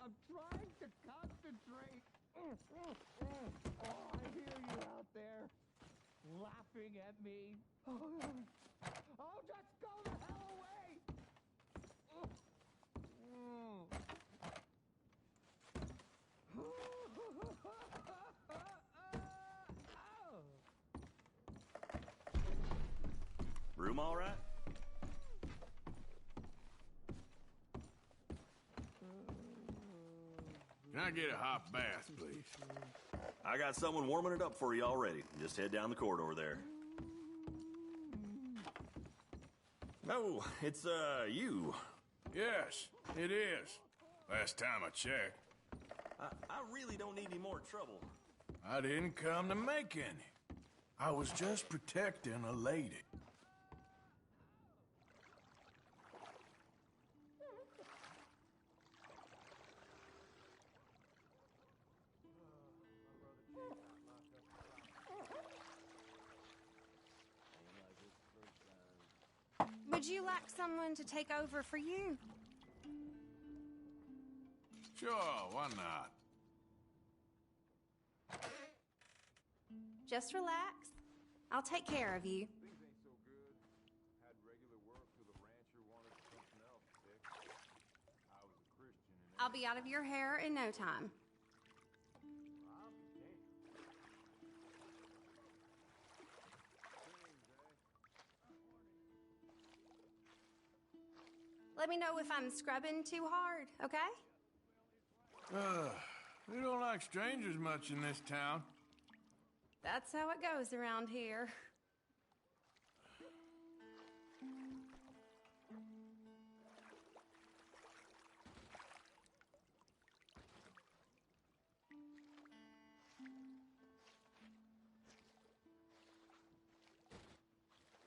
I'm trying to concentrate. Oh, I hear you out there laughing at me. Oh, just go the hell away. Room all right? Can I get a hot bath, please? I got someone warming it up for you already. Just head down the corridor there. No, it's, you. Yes, it is. Last time I checked. I really don't need any more trouble. I didn't come to make any. I was just protecting a lady. Would you like someone to take over for you? Sure, why not? Just relax. I'll take care of you. Things ain't so good. Had regular work till the rancher wanted something else fixed. I was a Christian and I'll be out of your hair in no time. Let me know if I'm scrubbing too hard, okay? We don't like strangers much in this town. That's how it goes around here.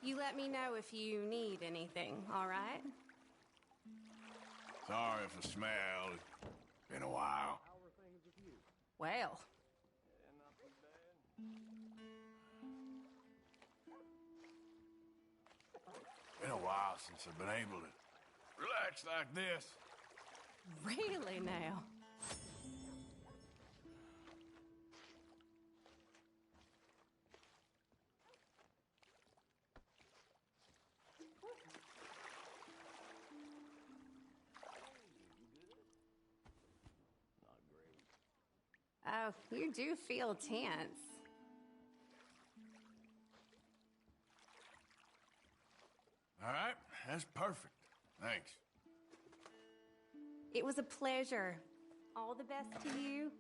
You let me know if you need anything, all right? Sorry for the smell. It's been a while. Well. Been a while since I've been able to relax like this. Really now? Oh, you do feel tense. All right, that's perfect. Thanks. It was a pleasure. All the best to you.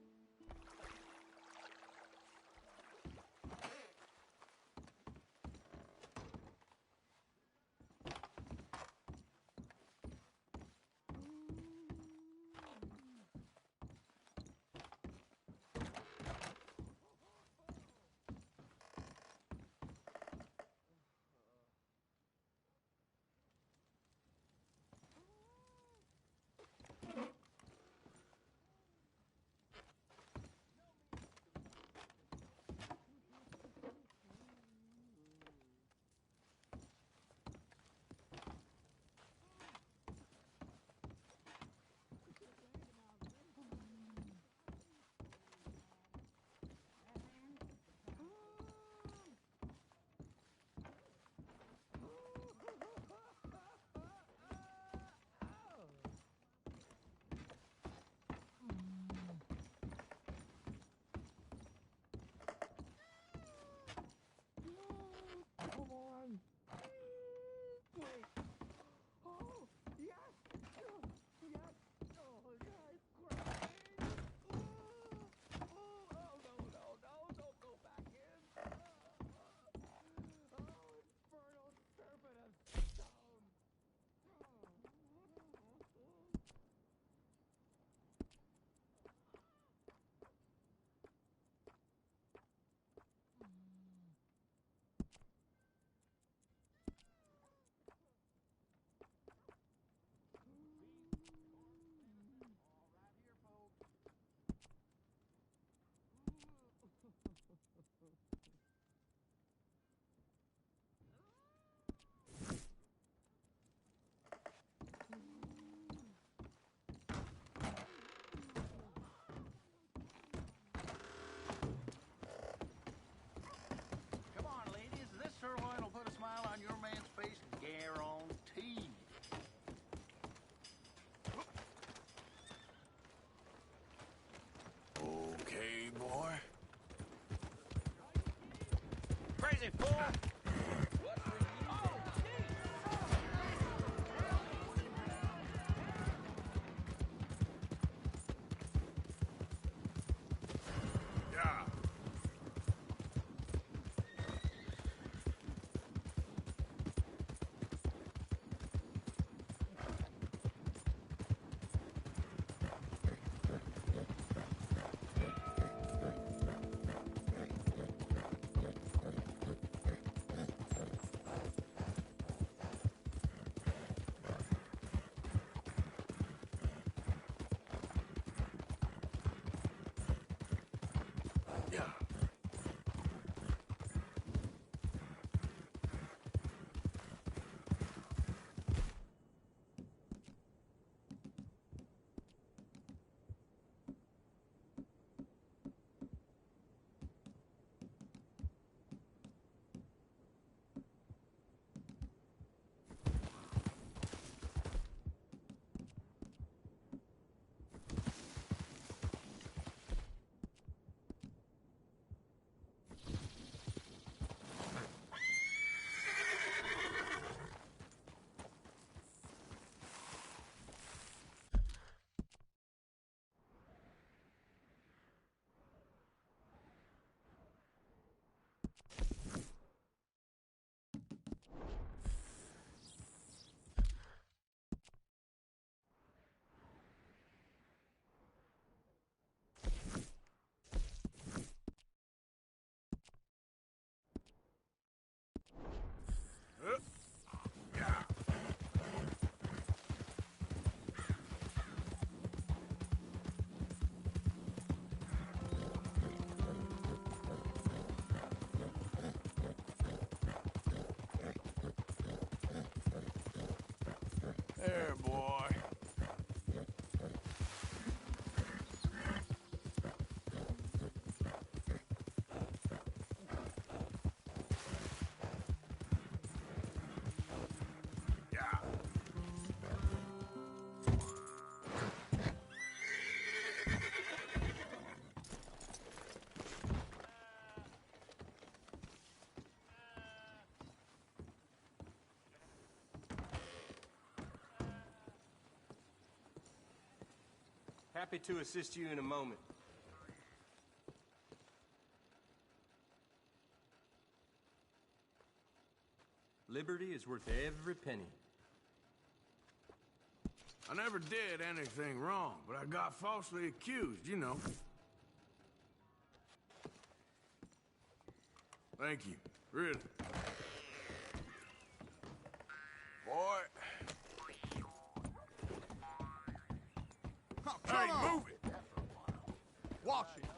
There, boy. Happy to assist you in a moment. Liberty is worth every penny. I never did anything wrong, but I got falsely accused, you know. Thank you, really. Boy. Oh, Hey, come on. move it! Watch it.